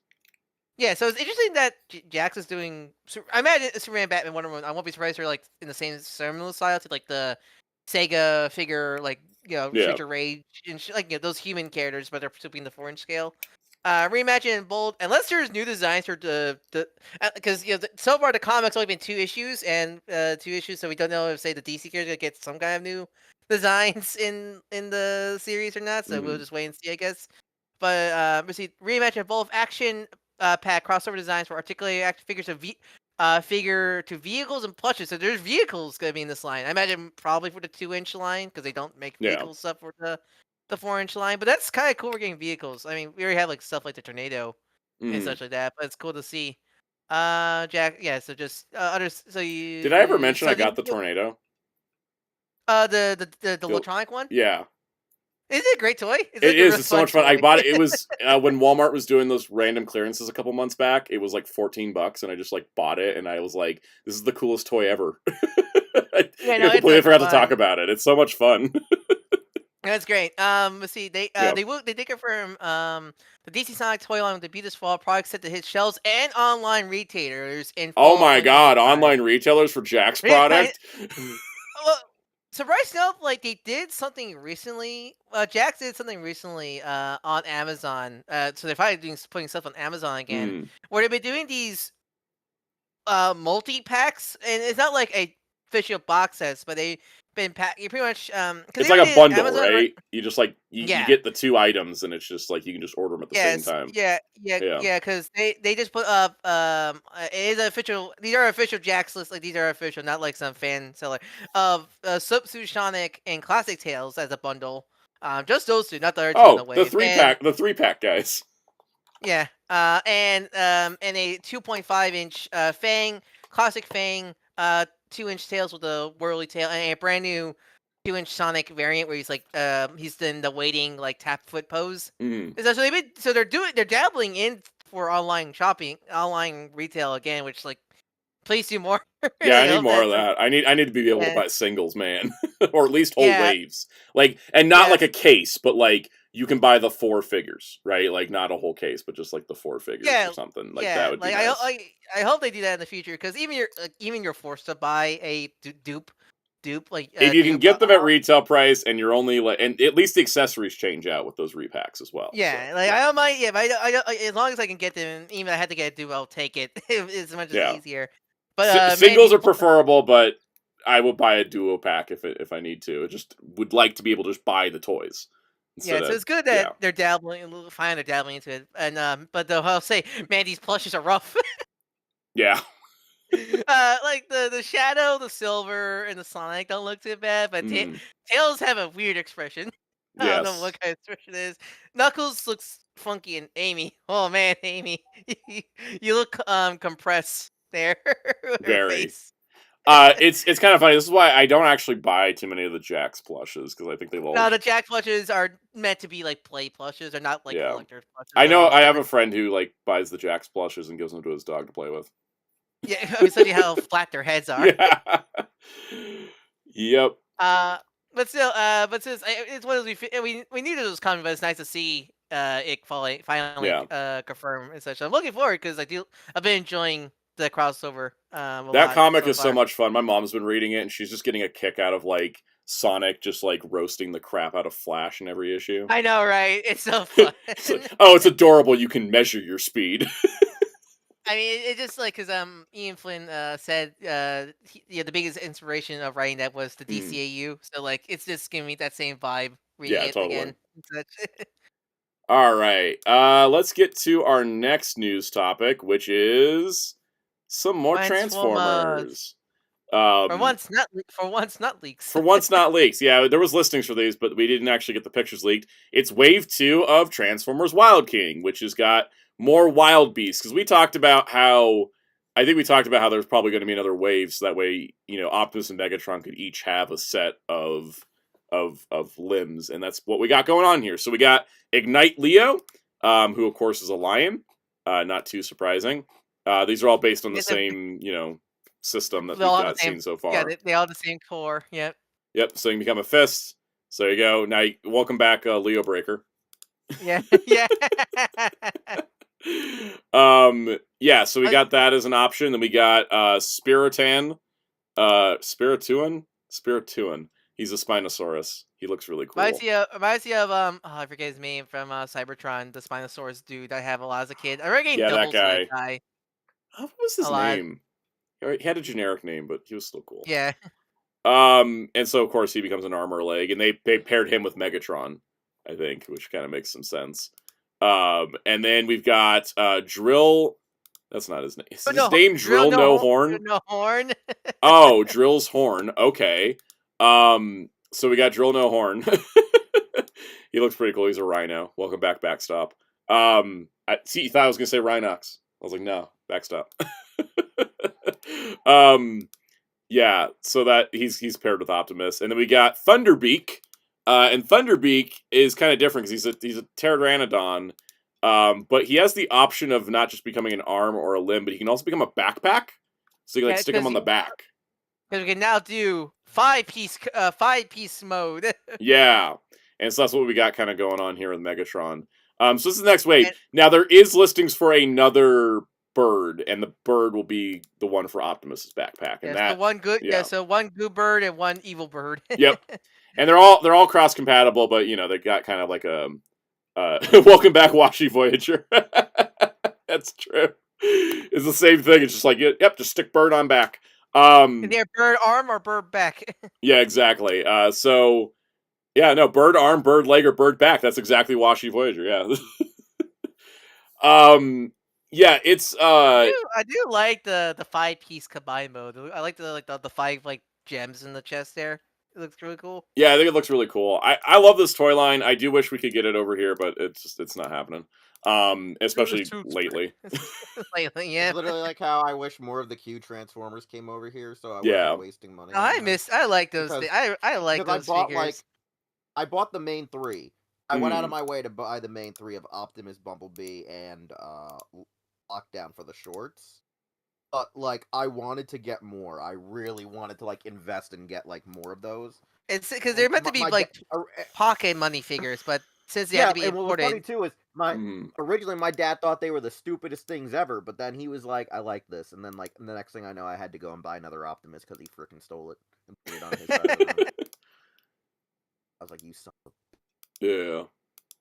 Yeah, so it's interesting that Jax is doing. I imagine Superman, Batman, Wonder Woman. I won't be surprised they're like in the same similar style to like the Sega figure, like Streets of Rage and those human characters, but they're being the 4-inch scale. Reimagine in bold, unless there's new designs for because so far the comics only been 2 issues and 2 issues, so we don't know if say the DC character get some kind of new designs in the series or not. So we'll just wait and see, I guess. But we see reimagine both action pack crossover designs for articulated action figures figure to vehicles and plushes. So there's vehicles gonna be in this line. I imagine probably for the 2-inch line because they don't make vehicle stuff for the 4-inch line. But that's kind of cool. We're getting vehicles. I mean, we already have like stuff like the Tornado and such like that. But it's cool to see. Jack. Yeah. So just so you. Did I ever mention I got the Tornado? The electronic one. Yeah. Isn't it a great toy? It is. It's so much fun. I bought it. It was when Walmart was doing those random clearances a couple months back. It was like $14, and I just like bought it, and I was like, "This is the coolest toy ever." I completely forgot to talk about it. It's so much fun. That's great. Let's see. They did confirm the DC Sonic toy line will debut this fall. Products set to hit shelves and online retailers in fall. Oh my god! Online retailers for Jack's product. Well, surprised enough, like they did something recently. Jax did something recently on Amazon. So they're probably putting stuff on Amazon again, where they've been doing these multi packs, and it's not like a official box sets, but they been packed. You pretty much It's like a bundle, Amazon, right? You just like you Yeah. get the 2 items, and it's just like you can just order them at the same Yes, time. yeah, Yeah. because they just put up it is official. These are official Jax lists. Like these are official, not like some fan seller of Subsu Sonic and Classic Tales as a bundle. Just those two, not the other two in the Oh, the wave. 3-pack, the 3-pack guys. Yeah, and a 2.5-inch Fang, classic Fang, 2-inch tails with a whirly tail, and a brand new 2-inch Sonic variant where he's like he's in the waiting like tap foot pose. Mm. So they're dabbling in for online shopping, online retail again, which like please do more. Yeah, I Like, need hope more of that's- that. I need to be able to Yeah. buy singles, man, or at least whole Yeah. waves. Like, and not Yeah. like a case, but like you can buy the 4 figures, right? Like not a whole case, but just like the 4 figures Yeah, or something. Like yeah, that would be like nice. I hope they do that in the future because even you're forced to buy a dupe like If you can dupe. get them at retail price, and you're only like, and at least the accessories change out with those repacks as well. Yeah, so, like I don't mind. Yeah, but I don't, as long as I can get them, even if I had to get a dupe, I'll take it. As much as Yeah. easier. But Singles maybe are preferable, but I would buy a duo pack if I need to. I just would like to be able to just buy the toys. yeah, so it's good that they're dabbling, fine, they're dabbling into it, and but though I'll say, man, these plushes are rough. Yeah. Like the Shadow, the Silver, and the Sonic don't look too bad, but Mm. Tails have a weird expression. I don't know Yes. what kind of expression it is. Knuckles looks funky, and Amy, oh man, Amy, you look compressed there. With her Very. face. It's kind of funny. This is why I don't actually buy too many of the Jax plushes, because I think they'll. No, the Jack plushes are meant to be like play plushes. They're not like Yeah. collector's plushes. I know. at all. I have a friend who like buys the Jax plushes and gives them to his dog to play with. Yeah, I mean, such how flat their heads are. Yeah. Yep. But still, but since it's one of those we knew this was coming, but it's nice to see it finally confirm and such. I'm looking forward because I've been enjoying the crossover. That comic is so far. much fun. My mom's been reading it, and she's just getting a kick out of like Sonic just like roasting the crap out of Flash in every issue. I know, right? It's so fun. It's like, oh, it's adorable. You can measure your speed. I mean, it just like because Ian Flynn said the biggest inspiration of writing that was the DCAU. So like it's just giving me that same vibe reading it totally. again. All right, let's get to our next news topic, which is some more Transformers. For once, not leaks. For once, not leaks. Yeah, there was listings for these, but we didn't actually get the pictures leaked. It's Wave 2 of Transformers Wild King, which has got more wild beasts. Because we talked about how, I think we talked about how there's probably going to be another wave, so that way, you know, Optimus and Megatron could each have a set of limbs, and that's what we got going on here. So we got Ignite Leo, who of course is a lion. Not too surprising. These are all based on the same, you know, system that we've seen so far. Yeah, they all the same core. Yep. Yep. So you can become a fist. So there you go. Now, welcome back, Leo Breaker. Yeah. Yeah. Yeah. So we got that as an option. Then we got Spiritan, Spirituan. He's a Spinosaurus. He looks really cool. Reminds me of I forget his name from Cybertron, the Spinosaurus dude I have a lot as a kid. I remember that guy. That guy. What was his name? He had a generic name, but he was still cool. Yeah. And so of course he becomes an armor leg, and they paired him with Megatron, I think, which kind of makes some sense. And then we've got Drill. That's not his name. Is his name Drill No Horn? No Horn. Oh, Drill's Horn. Okay. So we got Drill No Horn. He looks pretty cool. He's a rhino. Welcome back, Backstop. You thought I was gonna say Rhinox. I was like, no, Backstop. Yeah, so that he's paired with Optimus, and then we got Thunderbeak, and Thunderbeak is kind of different because he's a pteranodon, but he has the option of not just becoming an arm or a limb, but he can also become a backpack, so you can stick him on the back. Because we can now do 5-piece mode. Yeah, and so that's what we got kind of going on here with Megatron. So this is the next wave. Now there is listings for another bird, and the bird will be the one for Optimus's backpack, and so one good, so one good bird and one evil bird. Yep, and they're all cross compatible, but you know they got kind of like a welcome back, Washi Voyager. That's true. It's the same thing. It's just like, yep, just stick bird on back. Is there bird arm or bird back? Yeah, exactly. So yeah, no, bird arm, bird leg, or bird back. That's exactly Washi Voyager. Yeah. Yeah, it's I do like the 5-piece combine mode. I like the 5 like gems in the chest there. It looks really cool. yeah, I think it looks really cool. I love this toy line. I do wish we could get it over here, but it's not happening. Especially lately. Lately, yeah. It's literally like how I wish more of the Q Transformers came over here, so I Yeah. wasn't wasting money. Oh, on them. I like those. Because- I like because those I bought figures. I bought the main 3. I went out of Mm. my way to buy the main 3 of Optimus, Bumblebee, and Lockdown for the shorts. But like, I wanted to get more. I really wanted to like invest and get like more of those. It's because they're meant to be My like da- pocket money figures, but since they yeah, had to be and what was funny imported, too is originally my dad thought they were the stupidest things ever, but then he was like, "I like this," and then like the next thing I know, I had to go and buy another Optimus because he freaking stole it and put it on his side of the room. I was like, "You son of a..." Yeah.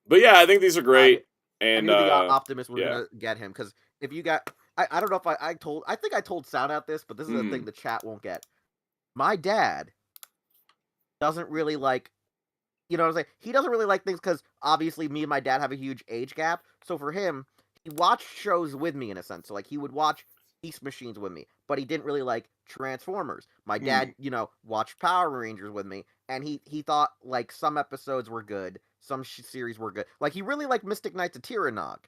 But yeah, I think these are great. I And knew the Optimus was yeah. gonna get him because if you got, I don't know if I think I told Soundout this, but this is the thing the chat won't get. My dad doesn't really like, you know what I'm saying? He doesn't really like things because obviously me and my dad have a huge age gap. So for him, he watched shows with me in a sense. So like he would watch Beast Machines with me, but he didn't really like Transformers. My dad, watched Power Rangers with me, and he thought like some episodes were good, some series were good. Like he really liked Mystic Knights of Tyrannog,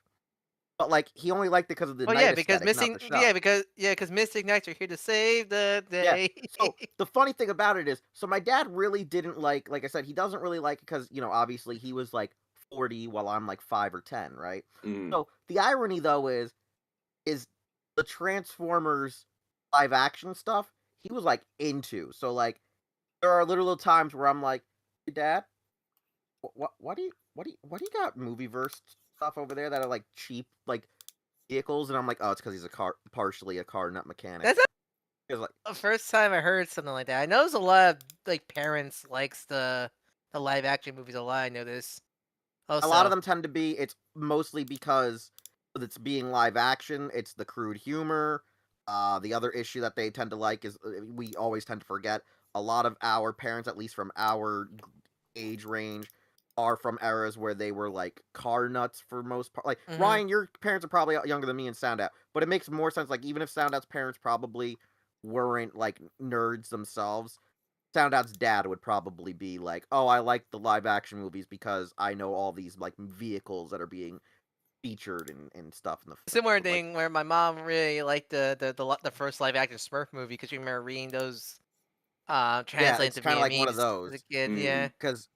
but like he only liked it because of the well, night yeah, because aesthetic, not the show. because Mystic Knights are here to save the Yeah. day. So the funny thing about it is, so my dad really didn't like I said, he doesn't really like it because, obviously he was like 40 while I'm like 5 or 10, right? So the irony though is the Transformers live action stuff, he was like into. So like there are literal times where I'm like, "Hey dad, what do you got movieverse stuff over there that are like cheap like vehicles?" And I'm like, "Oh, it's because he's partially a car nut mechanic." That's He was like, the first time I heard something like that. I know there's a lot of like parents likes the live action movies a lot. I know this. Also, a lot of them tend to be, it's mostly because it's being live action, it's the crude humor. The other issue that they tend to like is we always tend to forget a lot of our parents, at least from our age range, are from eras where they were like car nuts for most part. Like Ryan, your parents are probably younger than me in Soundout, but it makes more sense. Like even if Soundout's parents probably weren't like nerds themselves, Soundout's dad would probably be like, "Oh, I like the live action movies because I know all these like vehicles that are being featured and stuff." In the similar like, thing where my mom really liked the first live action Smurf movie because you remember reading those yeah, translated it's to kind of like one of Vietnamese those. as a kid. Yeah. Because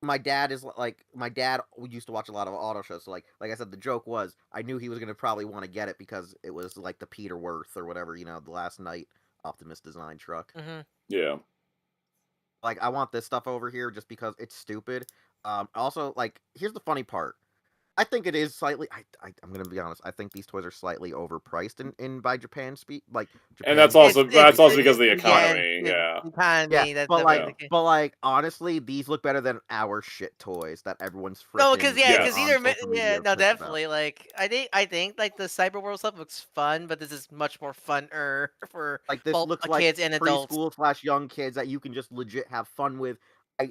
my dad is like, my dad used to watch a lot of auto shows. So like I said, the joke was I knew he was gonna probably want to get it because it was like the Peter Worth or whatever, the Last Night Optimus design truck. Yeah. Like, I want this stuff over here just because it's stupid. Also, like, here's the funny part. I think it is slightly. I'm gonna be honest. I think these toys are slightly overpriced in by Japan speak like Japan. And that's also because of the economy. Yeah, Yeah. economy. That's but like honestly, these look better than our shit toys that everyone's freaking. No, because Yes. either social media no, pissed definitely. about. Like I think like the Cyber World stuff looks fun, but this is much more funner for Like this both looks like kids and adults. preschool/young kids that you can just legit have fun with.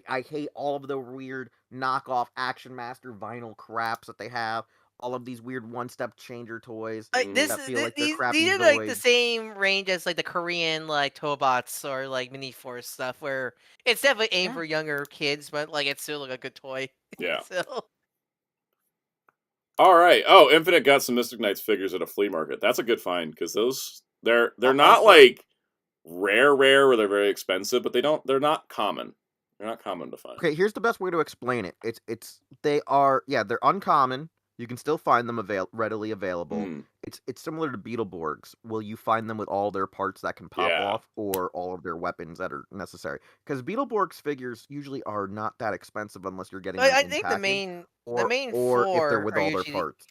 I hate all of the weird knockoff Action Master vinyl craps that they have. All of these weird one-step changer toys Like that feel like they're crappy these are like the Zoids. same range as like the Korean like Tobots or like Mini Force stuff, where it's definitely aimed for younger kids, but like it's still like a good toy. Yeah. So All right. Oh, Infinite got some Mystic Knights figures at a flea market. That's a good find because those they're not Also- like rare or they're very expensive, but they're not common. They're not common to find. Okay, here's the best way to explain it. They're uncommon. You can still find them readily available. It's similar to Beetleborgs. Will you find them with all their parts that can pop off, or all of their weapons that are necessary? Because Beetleborgs figures usually are not that expensive unless you're getting them I in think package, the main or if they're four with are all their usually parts.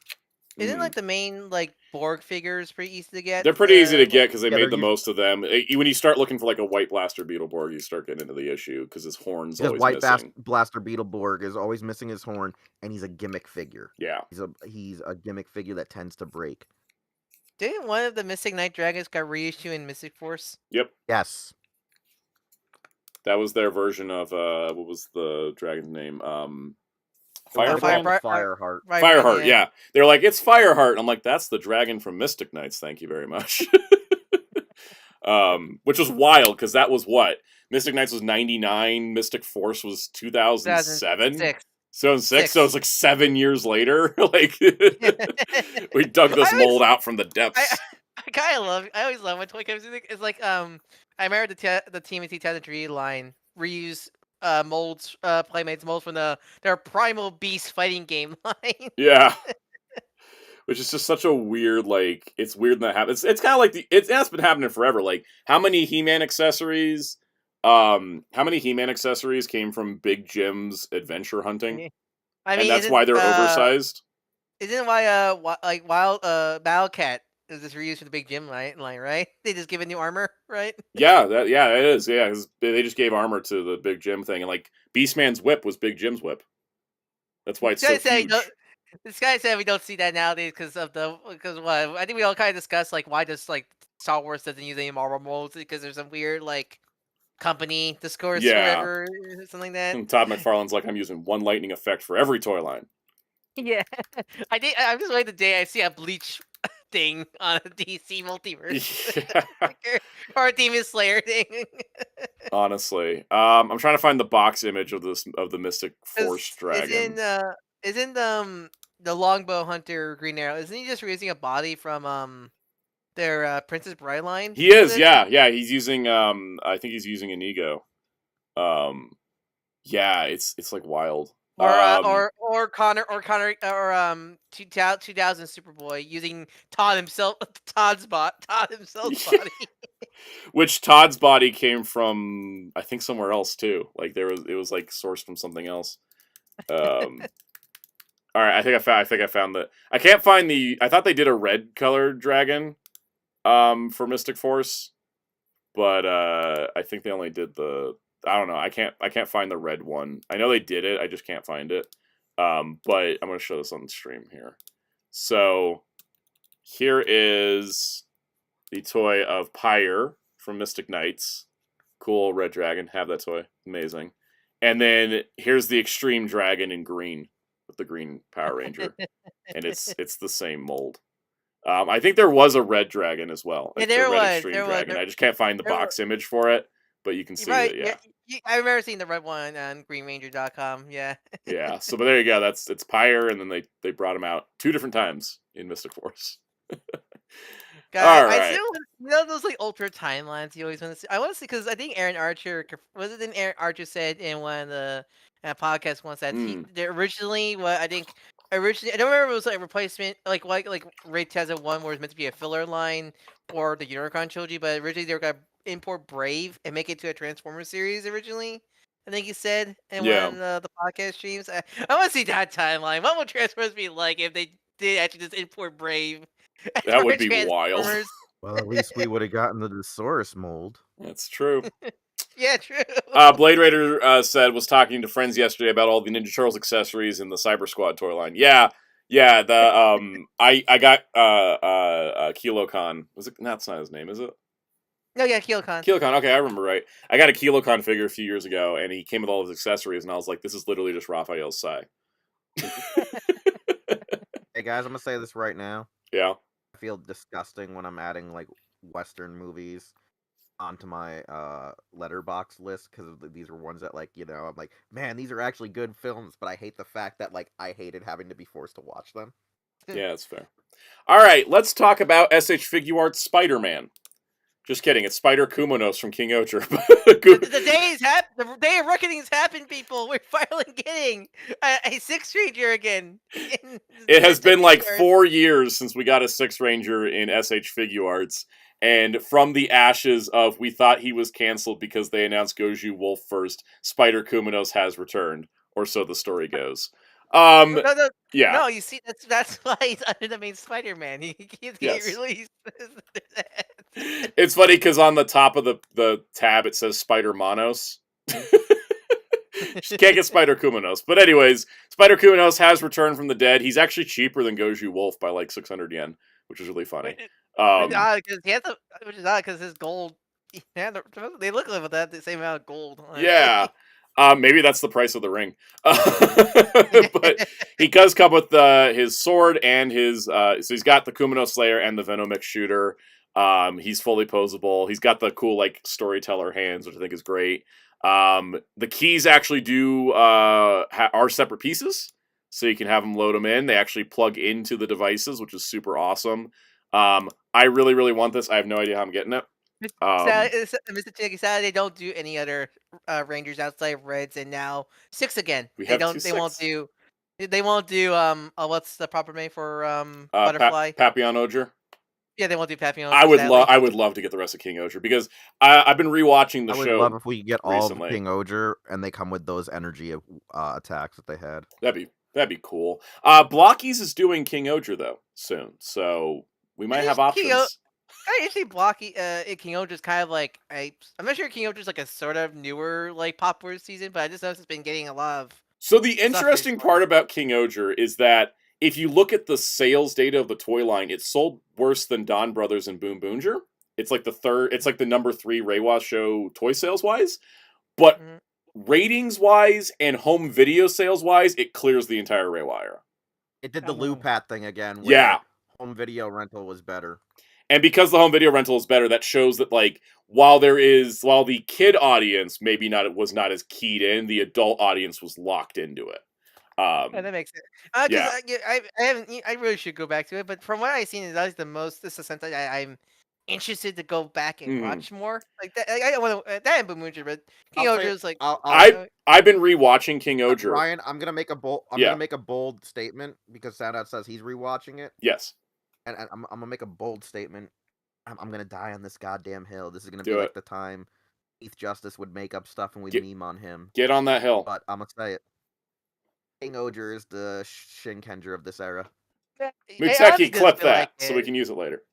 isn't like the main like Borg figures pretty easy to get. They're pretty easy to get because they Yeah, made they're the most of them. When you start looking for like a White Blaster Beetleborg, you start getting into the issue because his horn's Because always White missing. Blaster Beetleborg is always missing his horn, and he's a gimmick figure. Yeah. He's a gimmick figure that tends to break. Didn't one of the Mystic Knight Dragons got reissued in Mystic Force? Yep. Yes. That was their version of what was the dragon's name? Fireball? Fireball? Fireheart. Fireheart, yeah. They're like, it's Fireheart. I'm like, that's the dragon from Mystic Knights. Thank you very much. Which was wild because that was what Mystic Knights was 99. Mystic Force was 2007. 2006. So it was like 7 years later. Like we dug this mold out from the depths. I always love when toy companies. It's like I remember the Team 2003 line reuse molds, Playmates molds from their Primal Beast fighting game line. Yeah. Which is just such a weird, like, it's weird that happens. It's kind of like it's been happening forever. Like, how many He-Man accessories came from Big Jim's adventure hunting? I mean, and that's why they're oversized. Isn't why like Wild Battlecat is this reused for the Big Jim line, right? They just give it new armor, right? Yeah, it is. Yeah, 'cause they just gave armor to the Big Jim thing, and like Beastman's whip was Big Jim's whip. That's why it's so huge. This guy said we don't see that nowadays because what I think we all kind of discussed like why does like Star Wars doesn't use any Marvel molds because there's some weird like company discourse or whatever, something like that. And Todd McFarlane's like, I'm using one lightning effect for every toy line. Yeah, I'm just waiting the day I see a Bleach thing on a DC multiverse or a Demon Slayer thing. Honestly, I'm trying to find the box image of the Mystic Force dragon. Isn't the Longbow Hunter Green Arrow? Isn't he just reusing a body from their Princess Bride line? He is, yeah. He's using I think he's using Inigo. Yeah, it's like wild. Or Connor 2000 Superboy using Todd's himself's body. Which Todd's body came from, I think, somewhere else too. Like it was like sourced from something else. All right, I think I found the. I can't find the. I thought they did a red colored dragon, for Mystic Force, but I think they only did the. I don't know. I can't find the red one. I know they did it. I just can't find it. But I'm gonna show this on the stream here. So here is the toy of Pyre from Mystic Knights. Cool red dragon. Have that toy. Amazing. And then here's the Extreme Dragon in green with the green Power Ranger, and it's the same mold. I think there was a red dragon as well. Yeah, there was. Extreme Dragon. I just can't find the box image for it, but you can see it. Yeah. I remember seeing the red one on GreenRanger.com. Yeah. Yeah. So, but there you go. It's Pyre, and then they brought him out 2 different times in Mystic Force. God, I still those like ultra timelines you always want to see. I want to see because I think Aaron Archer said in one of the podcasts once that originally I don't remember if it was like a replacement like Raid Tezza 1 where it was meant to be a filler line or the Unicron trilogy, but originally they were gonna import Brave and make it to a Transformers series originally. I think he said in one of the podcast streams. I want to see that timeline. What would Transformers be like if they did actually just import Brave? That would be wild. Well, at least we would have gotten the Desaurus mold. That's true. Yeah, true. Blade Raider was talking to friends yesterday about all the Ninja Turtles accessories in the Cyber Squad toy line. Yeah. The I got Kilocon. Was it? That's not his name, is it? No, yeah, Kilocon. Kilocon. Okay, I remember right. I got a Kilocon figure a few years ago, and he came with all his accessories, and I was like, "This is literally just Raphael's Sai." Hey guys, I'm gonna say this right now. Yeah. I feel disgusting when I'm adding like Western movies onto my letterbox list because these are ones that I'm like, man, these are actually good films, but I hate the fact that I hated having to be forced to watch them. Yeah, that's fair. All right, let's talk about SH Figuarts Spider-Man. Just kidding. It's Spider Kumonos from King Ocher. The day of reckoning has happened, people. We're finally getting a Sixth Ranger again. It has been like 4 years since we got a Sixth Ranger in SH Figuarts. And from the ashes of we thought he was canceled because they announced Goju Wolf first, Spider Kumonos has returned. Or so the story goes. Yeah. No, you see, that's why he's under the main Spider-Man. He can't get released. It's funny because on the top of the tab it says Spider Monos. Just can't get Spider Kumonos. But anyways, Spider Kumonos has returned from the dead. He's actually cheaper than Goju Wolf by like 600 yen, which is really funny. Which is odd because he has a, which is odd because his gold. Yeah, they look like that the same amount of gold. Yeah. Maybe that's the price of the ring. But he does come with his sword and his. So he's got the Kumino Slayer and the Venomix shooter. He's fully posable. He's got the cool like storyteller hands, which I think is great. The keys actually are separate pieces, so you can have them load them in. They actually plug into the devices, which is super awesome. I really, really want this. I have no idea how I'm getting it. Mr. Chicky said they don't do any other Rangers outside of Reds, and now 6 again. They won't do. They won't do. What's the proper name for Butterfly? Papillon Oger. Yeah, they won't do Papillon. I would love to get the rest of King Oger because I've been rewatching the show. I would love if we get all recently. of King Oger and they come with those energy attacks that they had. That'd be cool. Blockies is doing King Oger though soon, so we might have options. I usually Blocky King Oger's kind of like I'm not sure King Oger's like a sort of newer like popular season, but I just noticed it's been getting a lot of. So the interesting part about King Oger is that if you look at the sales data of the toy line, it sold worse than Don Brothers and Boom Boonger. It's like the number 3 Reiwa show toy sales wise, but ratings wise and home video sales wise, it clears the entire Reiwa era. It did the Lupat thing again. Yeah, home video rental was better. And because the home video rental is better, that shows that like while the kid audience maybe was not as keyed in, the adult audience was locked into it. Yeah, that makes sense. I really should go back to it, but from what I've seen, that is the most. This is something I'm interested to go back and watch more. Like that, I don't want to that and Boomuncher, but King Oger is like. I've been rewatching King Oger. Ryan, I'm gonna make a bold statement because Soundout says he's rewatching it. Yes. And I'm gonna make a bold statement. I'm gonna die on this goddamn hill. This is gonna be like the time Keith Justice would make up stuff and we'd meme on him. Get on that hill. But I'm gonna say it. King Oger is the Shinkenger of this era. Mutseki, clip that like so we can use it later.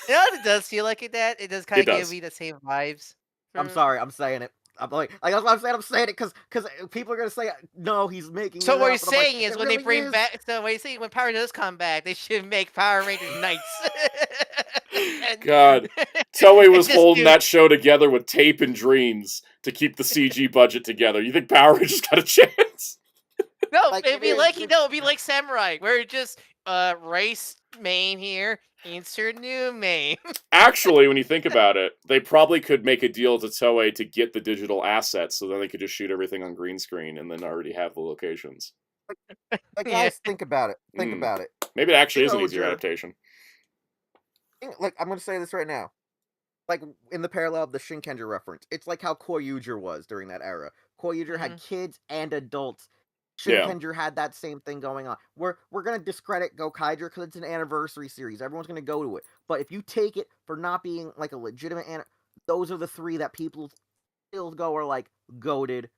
It does feel like that. It does kind of give me the same vibes. I'm sorry, I'm saying it. I'm like that's what I'm saying. I'm saying it because people are gonna say no, he's making. So what you're saying is when they bring back. So what you're saying when Power does come back, they should make Power Rangers Knights. God, Toei was holding that show together with tape and dreams to keep the CG budget together. You think Power Rangers got a chance? No, it'd be like Samurai, where it just race main here, insert new main. Actually, when you think about it, they probably could make a deal to Toei to get the digital assets, so then they could just shoot everything on green screen and then already have the locations. Guys, think about it. Think about it. Maybe it actually is an easier adaptation. Like, I'm going to say this right now. Like, in the parallel of the Shinkenger reference, it's like how Koyuger was during that era. Koyuger had kids and adults. Shinkenger had that same thing going on. We're going to discredit Gokaiger because it's an anniversary series. Everyone's going to go to it. But if you take it for not being, like, a legitimate those are the 3 that people still go are, like, goated.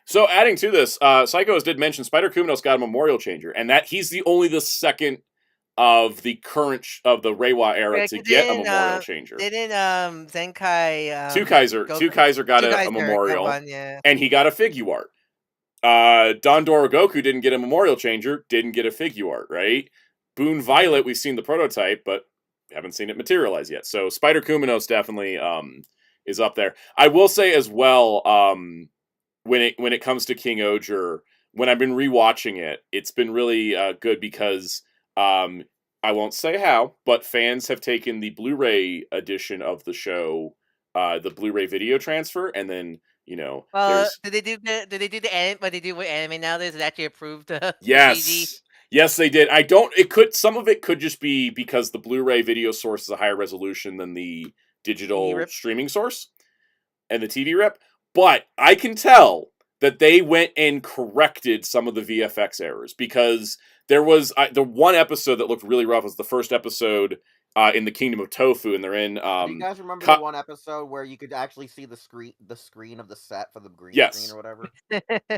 So adding to this, Psychos did mention Spider Kumino's got a memorial changer, and that he's the second of the current of the Reiwa era to get a memorial changer. Didn't Zenkai Two Kaiser got a memorial, and he got a figure art. Dondora Goku didn't get a memorial changer, didn't get a figure art, right? Boon Violet, we've seen the prototype, but haven't seen it materialize yet. So Spider Kumino's definitely is up there. I will say as well, when it comes to King Oger, when I've been rewatching it, it's been really good because I won't say how, but fans have taken the Blu-ray edition of the show, the Blu-ray video transfer, and then did they do the anime? But they do with anime nowadays. It actually approved. Yes, they did. Some of it could just be because the Blu-ray video source is a higher resolution than the digital streaming source and the TV rip. But I can tell that they went and corrected some of the VFX errors because there was the one episode that looked really rough was the first episode in the Kingdom of Tofu, and they're in. Do you guys remember the one episode where you could actually see the screen of the set for the green screen or whatever?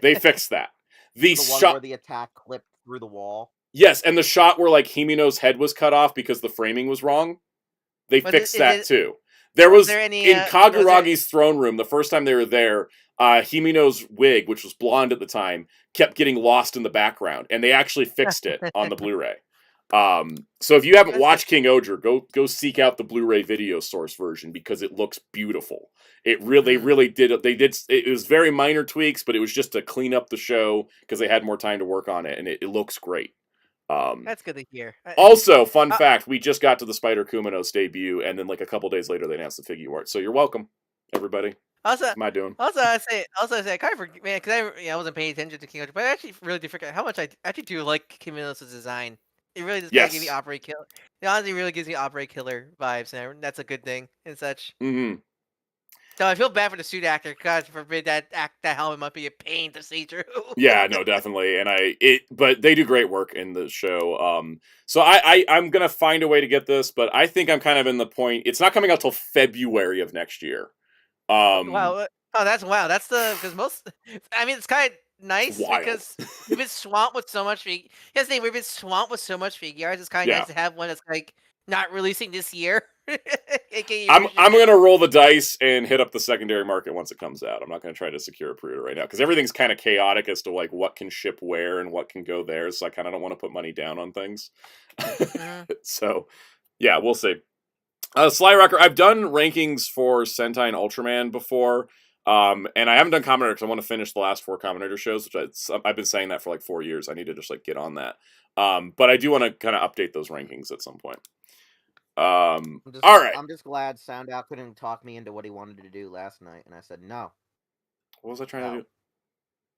They fixed that. The one where the attack clipped through the wall. Yes, and the shot where like Himino's head was cut off because the framing was wrong. They fixed that too. In Kaguragi's throne room, the first time they were there, Himino's wig, which was blonde at the time, kept getting lost in the background, and they actually fixed it on the Blu-ray. So if you haven't That's watched King Odra, go seek out the Blu-ray video source version because it looks beautiful. It really did. They did. It was very minor tweaks, but it was just to clean up the show because they had more time to work on it, and it looks great. That's good to hear. Also, fun fact: we just got to the Spider Kuminos debut, and then like a couple days later, they announced the figure art. So you're welcome, everybody. Also, What am I doing? I say, I kind of forget, man, because I wasn't paying attention to King Arthur, but I actually really did forget how much I actually do like Kiminos' design. It really does kind of give me Yes. Operate Killer. It honestly really gives me Operate Killer vibes, and that's a good thing and such. Mm-hmm. So I feel bad for the suit actor. God forbid that helmet might be a pain to see through. Yeah, no, definitely, but they do great work in the show. So I'm gonna find a way to get this, but I think I'm kind of in the point. It's not coming out till February of next year. Wow. Oh, that's wow. That's because most. I mean, it's kind of nice wild. because we've been swamped with so much. Here's the thing: we've been swamped with so much figures. It's kind of Yeah. nice to have one that's like not releasing this year. I'm gonna roll the dice and hit up the secondary market once it comes out. I'm not gonna try to secure a pre-order right now because everything's kind of chaotic as to like what can ship where and what can go there. So I kind of don't want to put money down on things. So yeah, we'll see. Sly Rocker, I've done rankings for Sentai and Ultraman before, and I haven't done Kamen Rider because I want to finish the last 4 Kamen Rider shows, which I've been saying that for like 4 years. I need to just like get on that. But I do want to kind of update those rankings at some point. All right. I'm just glad Soundout couldn't talk me into what he wanted to do last night, and I said no. What was I trying to do?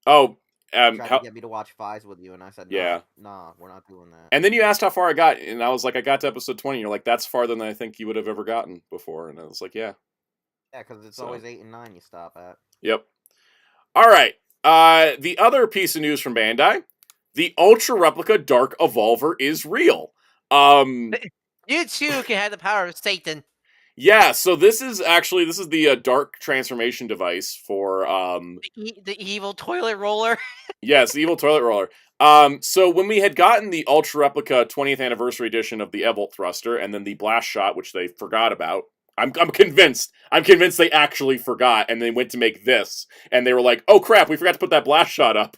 Oh, tried to get me to watch Fives with you, and I said no. Yeah. Nah, we're not doing that. And then you asked how far I got, and I was like, I got to episode 20. You're like, that's farther than I think you would have ever gotten before, and I was like, yeah. Yeah, because it's always 8 and 9 you stop at. Yep. All right. The other piece of news from Bandai: the Ultra Replica Dark Evolver is real. You too can have the power of Satan. Yeah, so this is the dark transformation device for the evil toilet roller. Yes, the evil toilet roller. So when we had gotten the Ultra Replica 20th anniversary edition of the Evolt thruster and then the blast shot, which they forgot about, I'm convinced they actually forgot, and they went to make this, and they were like, "Oh crap, we forgot to put that blast shot up."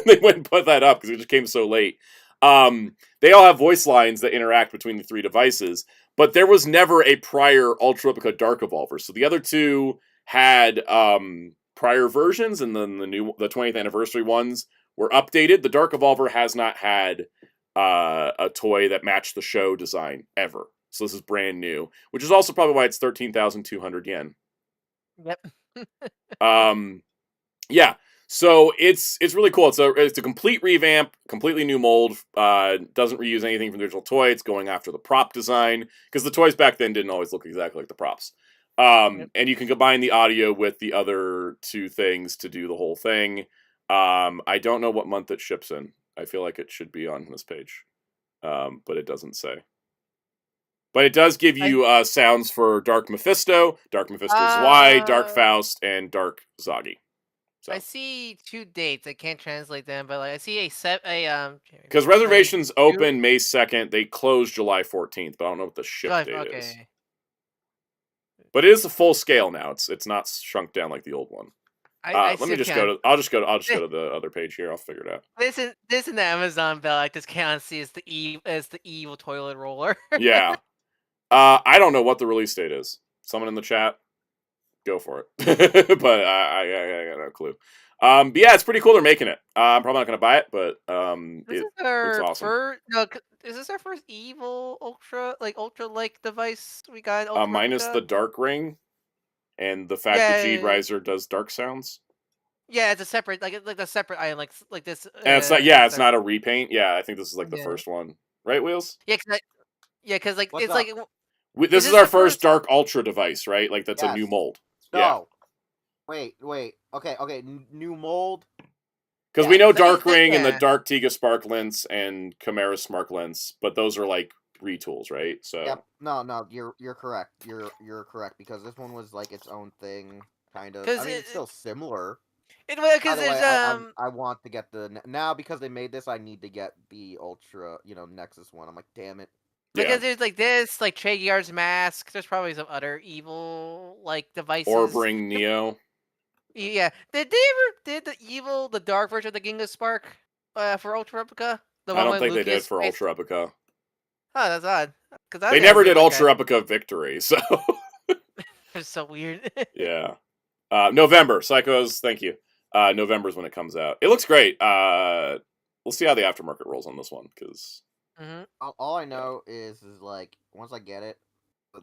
They went and put that up because it just came so late. They all have voice lines that interact between the 3 devices, but there was never a prior Ultra Replica Dark Evolver. So the other 2 had prior versions, and then the 20th anniversary ones were updated. The Dark Evolver has not had a toy that matched the show design ever. So this is brand new, which is also probably why it's 13,200 yen. Yep. Yeah. So it's really cool. It's a complete revamp, completely new mold. Doesn't reuse anything from the original toy. It's going after the prop design because the toys back then didn't always look exactly like the props. And you can combine the audio with the other 2 things to do the whole thing. I don't know what month it ships in. I feel like it should be on this page, but it doesn't say. But it does give you sounds for Dark Mephisto, Dark Mephisto Y, Dark Faust, and Dark Zagi. So. I see 2 dates. I can't translate them, but like I see because reservations open May 2nd, they close July 14th, but I don't know what the ship date is. But it is a full scale now. It's not shrunk down like the old one. Let me just go to. I'll just go to the other page here. I'll figure it out. This in the Amazon belt. I just can't see as the evil toilet roller. Yeah. I don't know what the release date is. Someone in the chat, go for it. But I got no clue. But yeah, it's pretty cool. They're making it. I'm probably not gonna buy it, but it's awesome. Is this our first evil ultra device we got? Minus the dark ring, and the fact that Jade Riser does dark sounds. Yeah, it's a separate like a separate item like this. And it's not. Yeah, it's not a repaint. Yeah, I think this is like the first one, right, Wheels? Yeah, because like What's it's up? like. This is our first Dark Ultra device, right? Like that's a new mold. No. Yeah. Wait. Okay. New mold. Because we know Dark Ring and the Dark Tiga Spark Lens and Chimera Spark Lens, but those are like retools, right? So. Yep. No, you're correct. You're correct because this one was like its own thing, kind of. I mean, it's still similar. Because I want to get now because they made this. I need to get the Ultra, Nexus one. I'm like, damn it. Because there's like this, like Treyarch's mask. There's probably some other evil like devices. Or bring Neo. Yeah. Did they ever the dark version of the Ginga Spark for Ultra Replica? I don't think they did for Ultra Replica. Oh, that's odd. Because They never did Ultra Epica Victory, so It's so weird. yeah. November, Psychos. Thank you. November's when it comes out. It looks great. We'll see how the aftermarket rolls on this one because hmm All I know is like once I get it,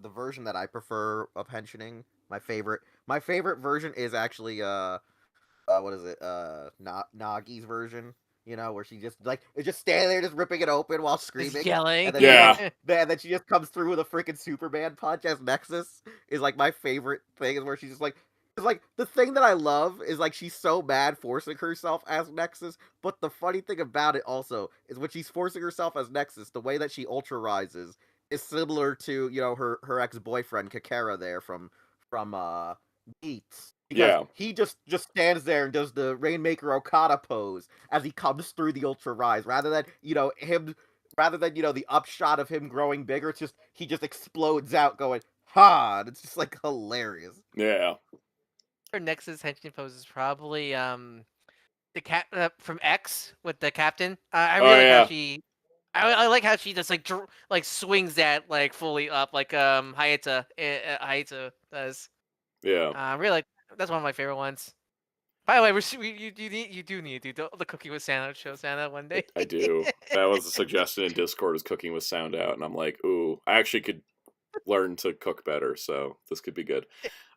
the version that I prefer of Henshining, my favorite version is actually what is it? Nagi's version. You know, where she just like is just standing there, just ripping it open while screaming, Just yelling. and then Yeah. then she just comes through with a freaking Superman punch as Nexus. Is like my favorite thing. Is where she's just like, it's like the thing that I love is like she's so mad forcing herself as Nexus. But the funny thing about it also is when she's forcing herself as Nexus, the way that she ultra rises is similar to her ex boyfriend Kakara there from Beats. Because yeah, he just stands there and does the Rainmaker Okada pose as he comes through the Ultra Rise, rather than the upshot of him growing bigger. It's just he just explodes out, going ha! And it's just like hilarious. yeah, Her Nexus henshin pose is probably the cat from X with the captain. I Oh, really like yeah. how she. I like how she just like swings that like fully up like Hayata does. yeah. I really like that's one of my favorite ones. By the way, you do need to do the cooking with Santa show Santa one day. I do. That was a suggestion in Discord, is cooking with sound out, and I'm like, ooh, I actually could learn to cook better, so this could be good.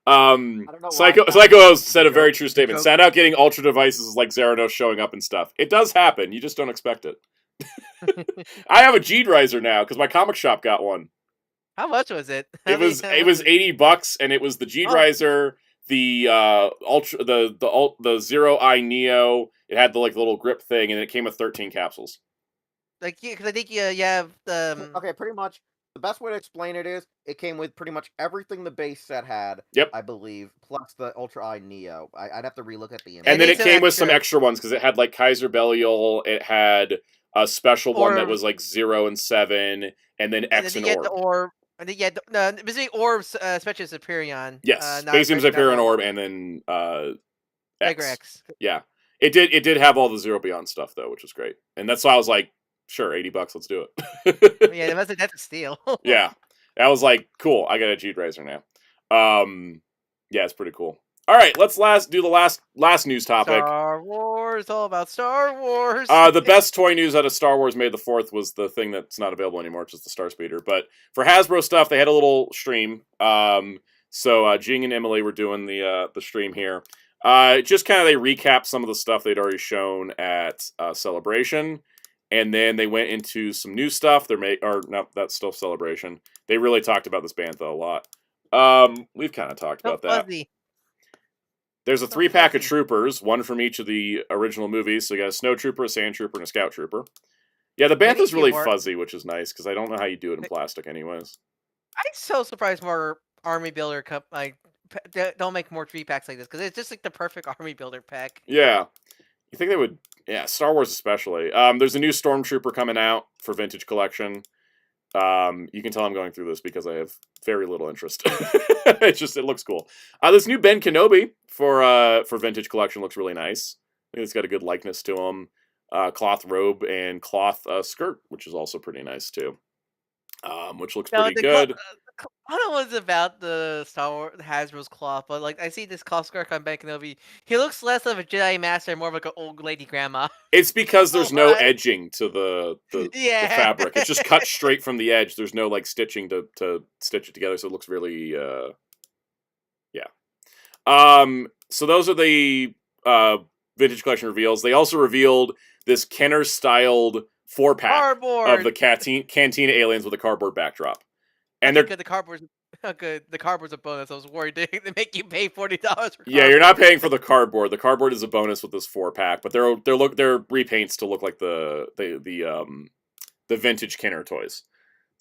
I don't know why Psycho said a very joke- true statement. joke- Sound out getting ultra devices is like Zeranos showing up and stuff. It does happen. You just don't expect it. I have a G-Riser now because my comic shop got one. How much was it? It was $80, and it was the G-Riser, the the Zero Eye Neo. It had the like little grip thing, and it came with 13 capsules. Like because I think you have Okay, pretty much the best way to explain it is it came with pretty much everything the base set had. Yep. I believe, plus the Ultra Eye Neo. I'd have to relook at the image. And then need it some came with some extra- extra ones because it had like Kaiser Belial. It had a special one that Orb. was like 0 and 7, and then X and you had the Orb. orb. I think you had no, basically orbs, especially Superion. Yes, not Basium not Hyperion normal. Orb, and then Mega X. X. Yeah, it did have all the Zero Beyond stuff though, which was great, and that's why I was like, sure, $80, let's do it. Yeah, that's a steal. Yeah, that was like cool. I got a G-Riser now. Yeah, it's pretty cool. All right, let's do the last news topic. Star Wars, all about Star Wars. The best toy news out of Star Wars May the 4th was the thing that's not available anymore, which is the Star Speeder. But for Hasbro stuff, they had a little stream. So Jing and Emily were doing the stream here. Just kind of they recapped some of the stuff they'd already shown at Celebration, and then they went into some new stuff. That's still Celebration. They really talked about this bantha a lot. We've kind of talked about that. Fuzzy. There's a 3-pack of troopers, one from each of the original movies. So you got a snow trooper, a sand trooper, and a scout trooper. Yeah, the bantha's really fuzzy, which is nice because I don't know how you do it in plastic, anyways. I'm so surprised more army builder don't make more 3-packs like this because it's just like the perfect army builder pack. Yeah, you think they would? Yeah, Star Wars especially. There's a new stormtrooper coming out for Vintage Collection. You can tell I'm going through this because I have very little interest. It looks cool. This new Ben Kenobi for Vintage Collection looks really nice. I think it's got a good likeness to him. Cloth robe and cloth skirt, which is also pretty nice too. Which looks pretty good. I don't know what's about the Star Wars Hasbro's cloth, but like I see this cloth skirt on Ben Kenobi. He looks less of a Jedi Master, more of like an old lady grandma. It's because there's no edging to the Yeah. fabric. It's just cut straight from the edge. There's no like stitching to stitch it together, so it looks really so those are the Vintage Collection reveals. They also revealed this Kenner styled 4-pack Cardboard of the Cantina aliens with a cardboard backdrop. And they're good. The cardboard's good. The cardboard's a bonus. I was worried they make you pay $40 for. Yeah, you're not paying for the cardboard. The cardboard is a bonus with this 4-pack, but they're repaints to look like the vintage Kenner toys.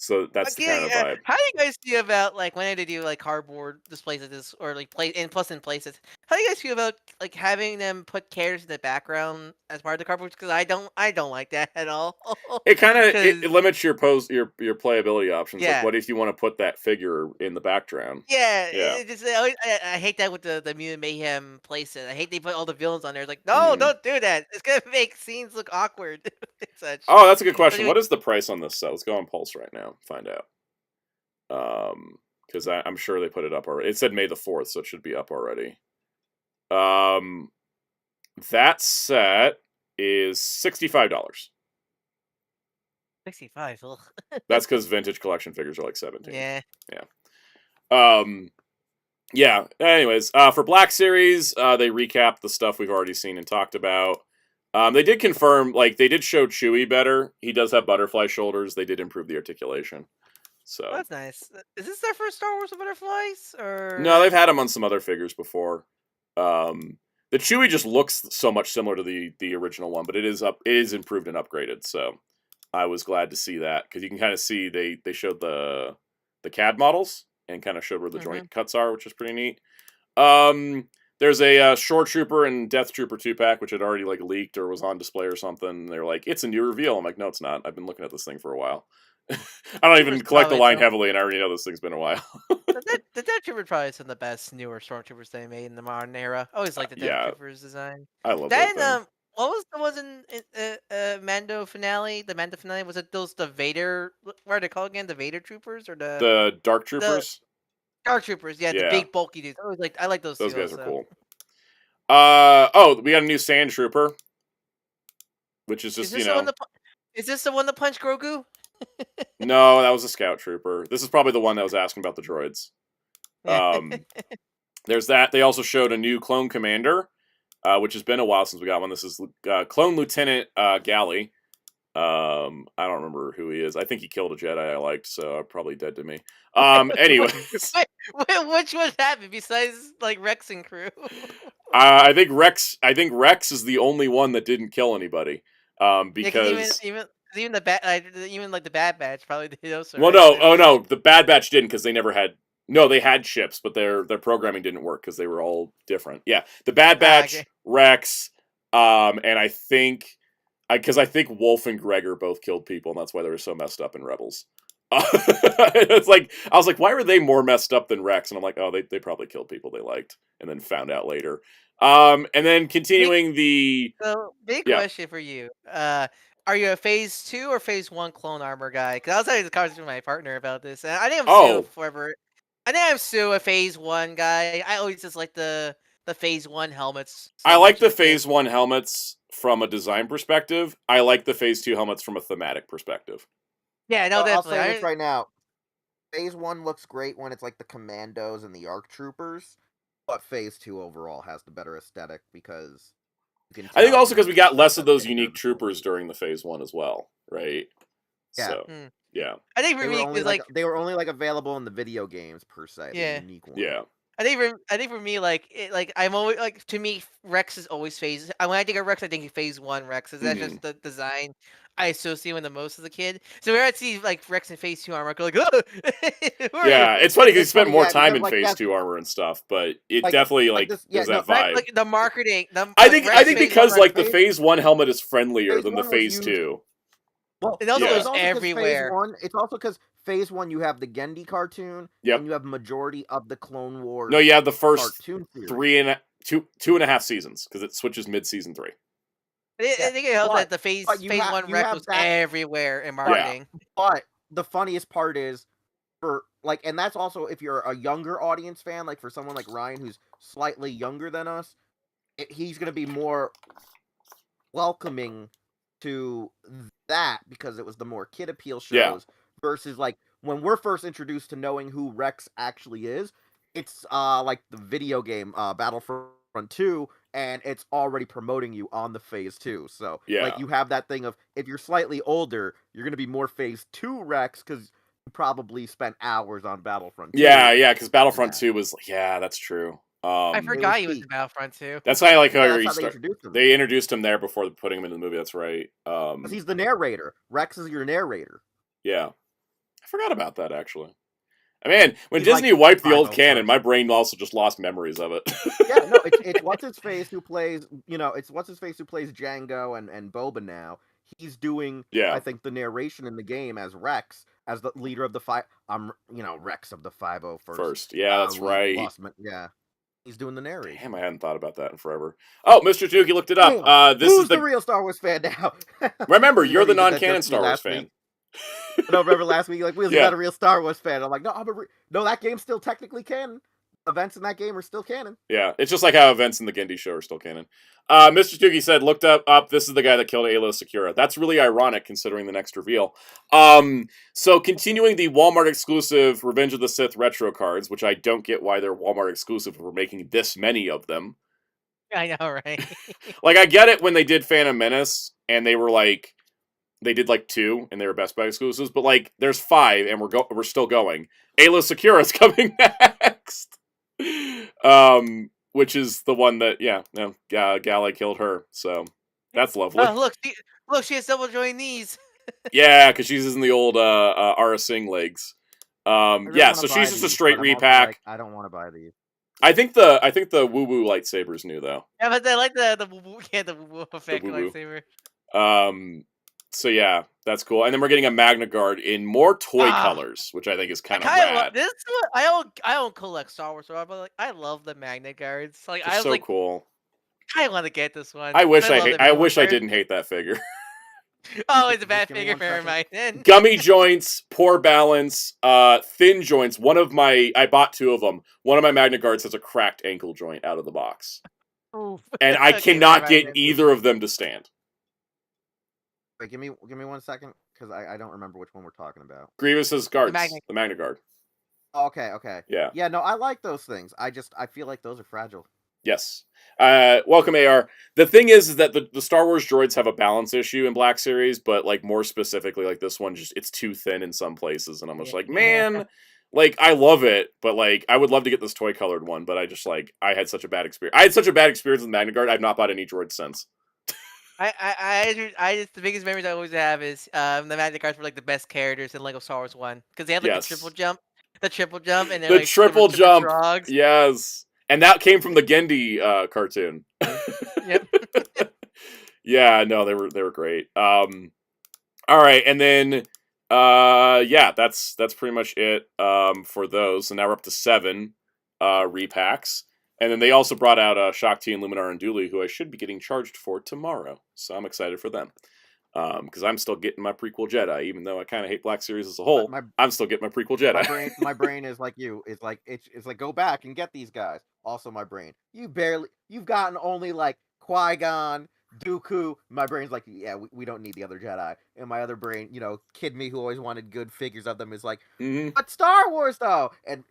So that's the kind Okay, of vibe. how do you guys feel about like when they do like cardboard displays of this or like play in places? How do you guys feel about like having them put characters in the background as part of the cardboard? Because I don't like that at all. It kind of Because it limits your your playability options. Like, yeah, what if you want to put that figure in the background? yeah, Yeah. I hate that with the Mutant Mayhem playset. I hate they put all the villains on there. It's like, no, Mhm. don't do that. It's gonna make scenes look awkward and such. Oh, that's a good question. Anyway, What is the price on this set? Let's go on Pulse right now. Find out. Because I'm sure they put it up already. It said May the 4th, so it should be up already. That set is $65. 65. Ugh. That's because vintage collection figures are like 17. Yeah. Yeah. Anyways, for Black Series, they recapped the stuff we've already seen and talked about. They did confirm, like, they did show Chewie better. He does have butterfly shoulders. They did improve the articulation. So Oh, that's nice. Is this their first Star Wars with butterflies, no, or they've had him on some other figures before. The Chewie just looks so much similar to the original one, but it is improved and upgraded. So I was glad to see that because you can kind of see they showed the CAD models and kind of showed where the joint cuts are, which is pretty neat. There's a Shore Trooper and Death Trooper 2-pack, which had already like leaked or was on display or something. They're like, it's a new reveal. I'm like, no, it's not. I've been looking at this thing for a while. I don't even collect the line heavily, and I already know this thing's been a while. the Death Trooper probably some of the best newer Stormtroopers they made in the modern era. I always like the Death Yeah. Troopers design. I love Then that thing. what was the ones in Mando finale? The Mando finale, was it the Vader? What are they called again? The Vader Troopers or The Dark Troopers? Dark Troopers? Yeah, the Yeah. big bulky dudes. I like those. Those too, guys are also. cool. We got a new Sand Trooper, which is just, Is this the one that punched Grogu? No, that was a Scout Trooper. This is probably the one that was asking about the droids. There's that. They also showed a new Clone Commander, which has been a while since we got one. This is Clone Lieutenant Galley. I don't remember who he is. I think he killed a Jedi I liked, so probably dead to me. Anyways, Which one happened besides like Rex and crew? I think Rex is the only one that didn't kill anybody. Because even the Bad Batch probably did also. Well, right? no, the Bad Batch didn't because they never had. No, they had ships, but their programming didn't work because they were all different. Yeah, the Bad Batch, okay. Rex, and I think Wolf and Gregor both killed people, and that's why they were so messed up in Rebels. It's like I was like, why were they more messed up than Rex? And I'm like, oh, they probably killed people they liked, and then found out later. And then continuing the big question for you. Are you a Phase 2 or Phase 1 clone armor guy? Because I was having a conversation with my partner about this, and I think I'm still a Phase 1 guy. I always just like the Phase 1 helmets. I like the Phase 1 helmets from a design perspective. I like the Phase 2 helmets from a thematic perspective. Yeah, no, definitely. I'll say this right now. Phase 1 looks great when it's like the Commandos and the ARC Troopers, but Phase 2 overall has the better aesthetic because I think also because we got less of those unique troopers during the Phase 1 as well, right? Yeah. So, yeah. I think for me, they were only available in the video games per se. Yeah. The unique ones. Yeah. I think for me, I'm always to me, Rex is always Phase. When I think of Rex, I think of Phase 1 Rex. That's just the design I associate with the most as a kid. So when I see like Rex in Phase 2 armor, I go like, oh! Yeah, it's funny because you spent more time in Phase 2 armor and stuff, but it definitely is that vibe. Like the marketing. I think because like the Phase 1 helmet is friendlier than the Phase 2. Well, it also goes everywhere. It's also because Phase 1 you have the Gendy cartoon, and you have majority of the Clone Wars. No, you have the first 2.5 seasons because it switches mid-season 3. I think it helps that the Phase 1 Rex was everywhere in marketing. Yeah. But the funniest part is and that's also if you're a younger audience fan, like for someone like Ryan who's slightly younger than us, he's gonna be more welcoming to that because it was the more kid appeal shows versus like when we're first introduced to knowing who Rex actually is, it's like the video game Battlefront 2, and it's already promoting you on the Phase 2. So like you have that thing of if you're slightly older, you're gonna be more Phase 2 Rex because you probably spent hours on Battlefront 2. Yeah, because Battlefront 2 was that's true. I forgot he was in Battlefront 2. That's how I like how they introduced him there before putting him in the movie. That's right. He's the narrator. Rex is your narrator. Yeah. I forgot about that actually. I mean, when He's Disney like wiped the old 5 canon, first. my brain also just lost memories of it. Yeah, no, it's what's his face who plays, it's what's his face who plays Django and Boba now. He's doing, Yeah. I think, the narration in the game as Rex, as the leader of the Rex of the 501st. First, yeah, that's right. Yeah, he's doing the narration. Damn, I hadn't thought about that in forever. Oh, Mr. Tuki looked it up. Damn, This who's is the real Star Wars fan now? Remember, you're the Remember you did that non-canon joke to me Star Wars last fan. week? No, remember last week, like, Wheels, Yeah. you're not a real Star Wars fan. I'm like, no, no, that game's still technically canon. Events in that game are still canon. Yeah, it's just like how events in the Gendy show are still canon. Mr. Tuki said, looked up, this is the guy that killed Aayla Secura. That's really ironic considering the next reveal. So continuing the Walmart exclusive Revenge of the Sith retro cards, which I don't get why they're Walmart exclusive if we're making this many of them. I know, right? Like, I get it when they did Phantom Menace, and they were like, they did like 2, and they were Best Buy exclusives, but like, there's 5, and we're still going. Aayla Secura's coming next. Which is the one that, Galley killed her, so that's lovely. Oh, look, she has double joined knees. Yeah, because she's in the old Ara Singh legs. Yeah, so she's just a straight repack. Like, I don't want to buy these. I think the woo woo lightsaber's new though. Yeah, but I like the woo effect woo-woo. lightsaber. So yeah, that's cool. And then we're getting a Magna Guard in more toy colors, which I think is kind of rad. This is what I don't collect Star Wars, but like I love the Magna Guards. Like They're so cool. I want to get this one. I wish I didn't hate that figure. Oh, it's a bad figure. Never mind. Gummy joints, poor balance, thin joints. I bought 2 of them. One of my Magna Guards has a cracked ankle joint out of the box, Oof. and I cannot get either of them to stand. Wait, give me 1 second, because I don't remember which one we're talking about. Grievous's guards, the Magna Guard. Okay. Yeah. Yeah, no, I like those things. I feel like those are fragile. Yes. Welcome, AR. The thing is that the Star Wars droids have a balance issue in Black Series, but like more specifically, like this one, it's too thin in some places, and I'm just like, man, like I love it, but like I would love to get this toy colored one, but I just I had such a bad experience. I had such a bad experience with Magna Guard. I've not bought any droids since. I just the biggest memories I always have is the Magna Guards were like the best characters in Lego Star Wars 1 because they had like the triple jump, and the triple jump, yes, and that came from the Gendy cartoon. Yep. Yeah, no, they were great. All right, and then that's pretty much it for those. So now we're up to 7 repacks. And then they also brought out Shakti and Luminar and Dooley, who I should be getting charged for tomorrow. So I'm excited for them. Because I'm still getting my prequel Jedi, even though I kind of hate Black Series as a whole. I'm still getting my prequel Jedi. My brain is like you. It's like go back and get these guys. Also, my brain. You've gotten only like Qui-Gon, Dooku. My brain's like, yeah, we don't need the other Jedi. And my other brain, kid me who always wanted good figures of them is like, but Star Wars though. And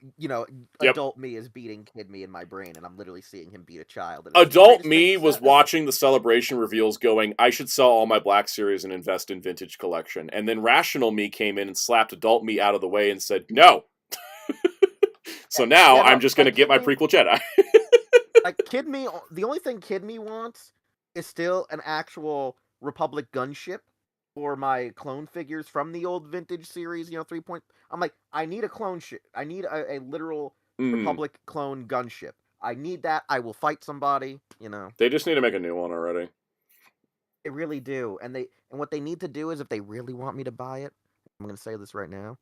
adult me is beating kid me in my brain, and I'm literally seeing him beat a child. Adult me was watching the celebration reveals going, I should sell all my Black Series and invest in vintage collection. And then rational me came in and slapped adult me out of the way and said, no. So now I'm just going to get my prequel Jedi. Like kid me, the only thing kid me wants is still an actual Republic gunship for my clone figures from the old vintage series, 3 point. I'm like, I need a clone ship. I need a literal Republic clone gunship. I need that. I will fight somebody, They just need to make a new one already. They really do. And what they need to do is, if they really want me to buy it, I'm going to say this right now,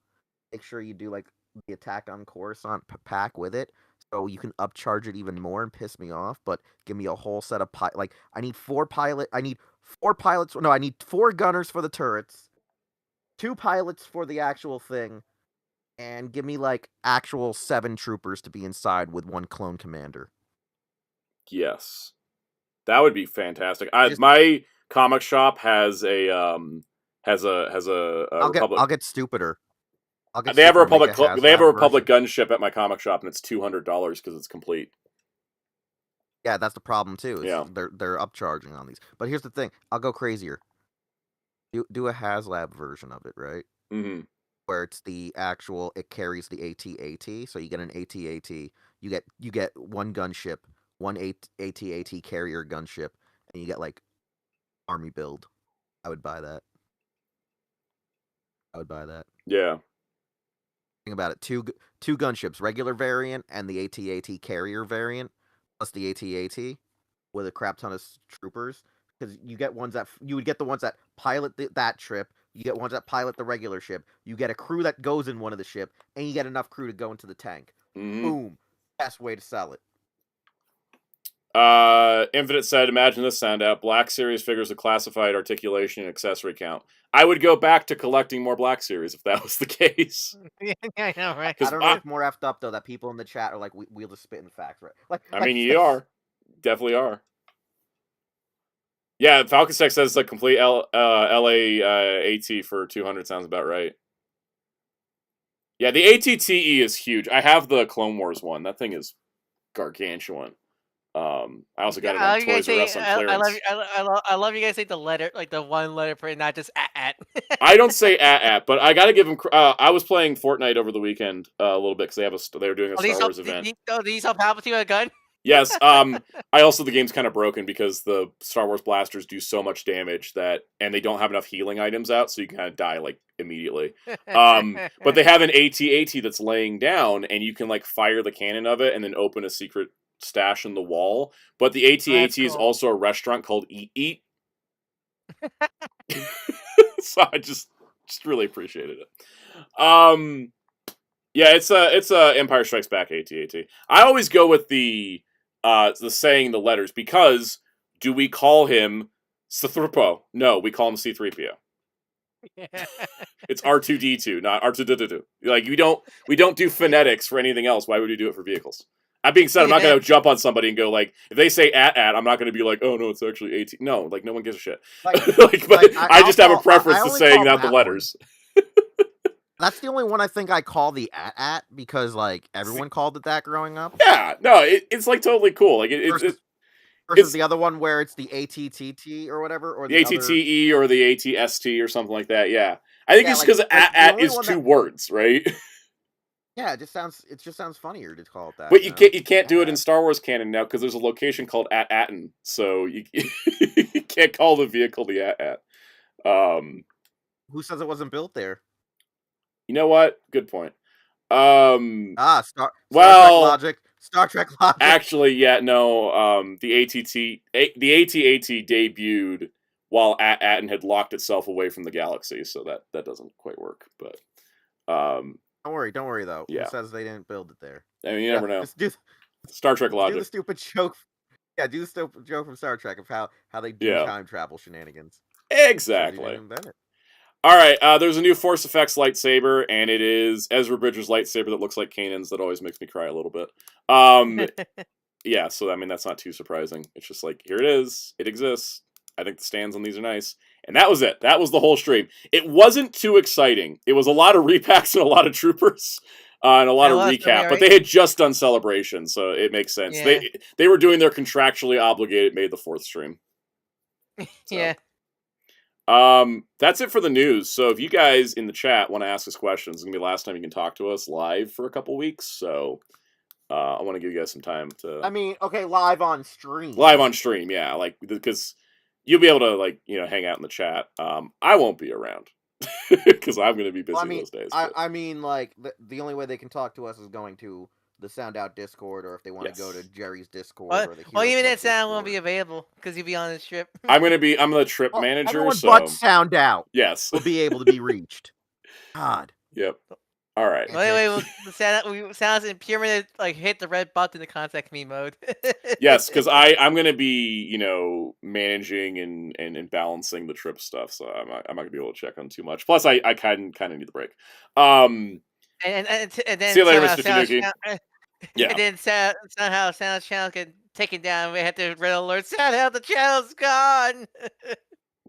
make sure you do like the Attack on Coruscant pack with it, so you can upcharge it even more and piss me off, but give me a whole set of I need 4 pilots. No, I need 4 gunners for the turrets, 2 pilots for the actual thing, and give me like actual 7 troopers to be inside with 1 clone commander. Yes. That would be fantastic. My comic shop has a Republic. I'll get stupider. They have a Republic gunship at my comic shop, and it's $200 because it's complete. Yeah, that's the problem too. Yeah. They're upcharging on these. But here's the thing: I'll go crazier. Do a Haslab version of it, right? Mm-hmm. Where it's the actual, it carries the AT-AT, so you get an AT-AT. You get 1 gunship, 1 AT-AT carrier gunship, and you get like army build. I would buy that. Yeah. Think about it. Two gunships, regular variant and the AT-AT carrier variant, plus the AT-AT with a crap ton of troopers. Because you would get the ones that pilot that trip. You get ones that pilot the regular ship. You get a crew that goes in one of the ship, and you get enough crew to go into the tank. Boom. Best way to sell it. Infinite said, imagine this sound out. Black Series figures a classified articulation and accessory count. I would go back to collecting more Black Series if that was the case. Yeah, I know, right? I don't know if it's more effed up, though, that people in the chat are like, we'll just spit in facts, right? I mean, you are. Definitely are. Yeah, Falcon Tech says it's a complete LA-AT for 200 sounds about right. Yeah, the ATTE is huge. I have the Clone Wars one. That thing is gargantuan. I also got it on Toys R Us on clearance. I love you guys say the letter, like the one letter print, not just at. I don't say at, but I gotta give them. I was playing Fortnite over the weekend a little bit because they were doing a Star Wars event. Did you help Palpatine with a gun? Yes. The game's kind of broken because the Star Wars blasters do so much damage and they don't have enough healing items out, so you kind of die like immediately. But they have an AT-AT that's laying down, and you can like fire the cannon of it and then open a secret stash in the wall. But the AT-AT is also a restaurant called Eat Eat. So I just really appreciated it. Yeah, it's a Empire Strikes Back AT-AT. I always go with the saying the letters because do we call him C-3PO? No, we call him C-3PO. It's R2D2, not R2D2. Like we don't do phonetics for anything else. Why would we do it for vehicles? That being said, I'm not going to jump on somebody and go like, if they say at, I'm not going to be like, oh no, it's actually AT. No, like no one gives a shit. I just have a preference to saying out the letters. That's the only one I think I call the at because like everyone called it that growing up. Yeah, no, it's like totally cool. Like versus the other one where it's the ATTT or whatever, or the ATTE or the ATST or something like that. Yeah, I think it's because at is two words, right? Yeah, it just sounds funnier to call it that. But you can't do it in Star Wars canon now because there's a location called Atten, so you can't call the vehicle the at. Who says it wasn't built there? You know what? Good point. Star Trek logic. Star Trek logic. Actually, yeah, no. The AT-AT debuted while Atten had locked itself away from the galaxy, so that doesn't quite work. But don't worry though. Yeah. Who says they didn't build it there? I mean, you never know. Just do Star Trek logic. Do the stupid joke. Yeah, do the stupid joke from Star Trek of how they do time travel shenanigans. Exactly. All right, there's a new Force Effects lightsaber, and it is Ezra Bridger's lightsaber that looks like Kanan's. That always makes me cry a little bit. Yeah, so I mean that's not too surprising. It's just like here it is. It exists. I think the stands on these are nice. And that was it. That was the whole stream. It wasn't too exciting. It was a lot of repacks and a lot of troopers and a lot of recap. But they had just done Celebration, so it makes sense. Yeah. They were doing their contractually obligated May the 4th stream. So. Yeah. That's it for the news. So if you guys in the chat want to ask us questions, it's going to be the last time you can talk to us live for a couple weeks. So I want to give you guys some time to... I mean, okay, live on stream. Live on stream, yeah. Like, because... You'll be able to, like, hang out in the chat. I won't be around because I'm going to be busy those days. I mean, like, the only way they can talk to us is going to the Soundout Discord, or if they want to go to Jerry's Discord. Well, even that Sound won't be available because you'll be on this trip. I'm the trip manager. Everyone so... but Soundout. Yes. Will be able to be reached. God. Yep. All right. Well, anyway, Sounds in permanent, like, hit the red button to contact me mode. Yes, because I'm going to be, managing and balancing the trip stuff, so I'm not going to be able to check on too much. Plus, I kind of need the break. And then see you later, Mr. Tanuki. Yeah. And then somehow Sound's channel get taken down. We had to red alert. Somehow the channel's gone.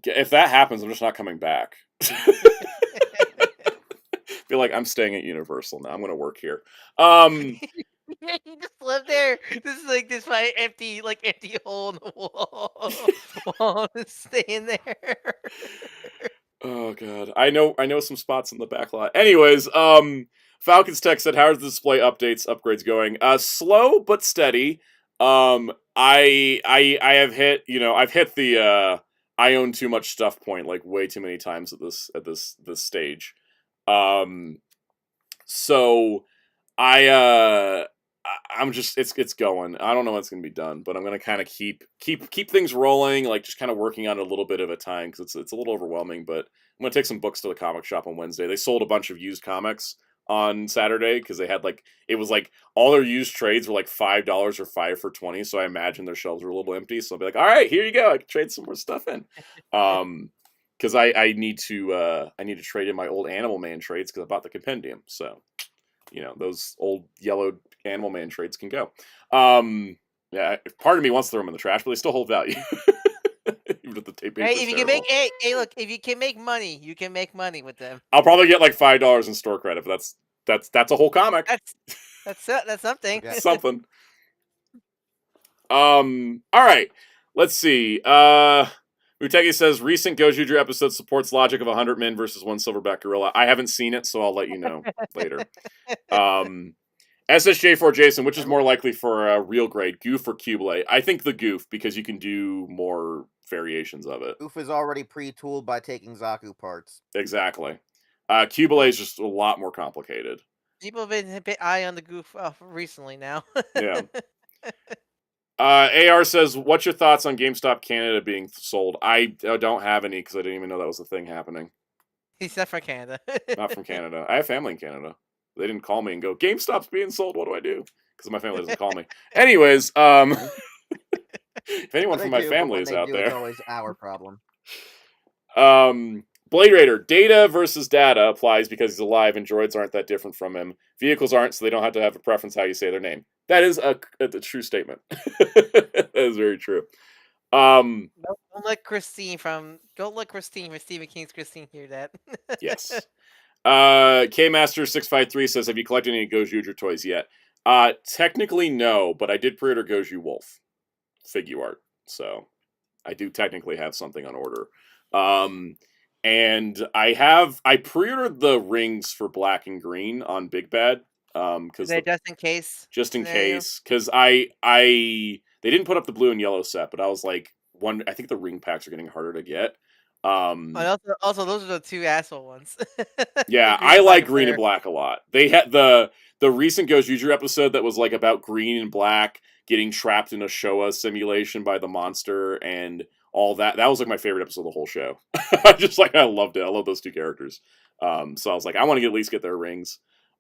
If that happens, I'm just not coming back. Feel like I'm staying at Universal now. I'm going to work here. You just live there. This is like this empty hole in the wall. Just staying there. Oh god, I know some spots in the back lot. Anyways, Falcons Tech said, "How are the display upgrades going? Slow but steady. I have hit, I've hit the I own too much stuff point like way too many times at this stage. So I'm just it's going. I don't know what's gonna be done, but I'm gonna kind of keep things rolling, like just kind of working on it a little bit at a time because it's a little overwhelming. But I'm gonna take some books to the comic shop on Wednesday. They sold a bunch of used comics on Saturday because they had it was like all their used trades were like $5 or 5 for 20. So I imagine their shelves were a little empty. So I'll be like, all right, here you go. I can trade some more stuff in. Because I need to trade in my old Animal Man trades because I bought the compendium. So those old yellowed Animal Man trades can go. Yeah, part of me wants to throw them in the trash, but they still hold value. Even if the tape Hey, is if you can terrible. hey, look, if you can make money, you can make money with them. I'll probably get like $5 in store credit, but that's a whole comic. That's something. Yeah. Something. All right. Let's see. Mutegi says recent Gojuju episode supports logic of 100 men versus one silverback gorilla. I haven't seen it, so I'll let you know later. SSJ4 Jason, which is more likely for a real grade, Goof or Cubelay? I think the Goof because you can do more variations of it. Goof is already pre-tooled by taking Zaku parts. Exactly. Cubelay is just a lot more complicated. People have been a bit eye on the Goof recently now. Yeah. AR says, what's your thoughts on GameStop Canada being sold? I don't have any because I didn't even know that was a thing happening. He's not from Canada. Not from Canada. I have family in Canada. They didn't call me and go, GameStop's being sold. What do I do? Because my family doesn't call me. Anyways, if anyone from my family is out there, it's always our problem. Blade Raider, data versus data applies because he's alive and droids aren't that different from him. Vehicles aren't, so they don't have to have a preference how you say their name. That is a true statement. That is very true. Don't let Christine from Stephen King's Christine hear that. Yes. Kmaster653 says, have you collected any Gojuju toys yet? Technically no, but I did pre-order Goju Wolf figure art, so I do technically have something on order. And I pre-ordered the rings for Black and Green on Big Bad. Because just in case, because they didn't put up the blue and yellow set, but I was like, I think the ring packs are getting harder to get. And also those are the two asshole ones. Yeah, I like Green and Black a lot. They had the recent Gojuju episode that was like about Green and Black getting trapped in a Showa simulation by the monster and all that. That was like my favorite episode of the whole show. I loved it. I love those two characters. So I was like, I want to at least get their rings.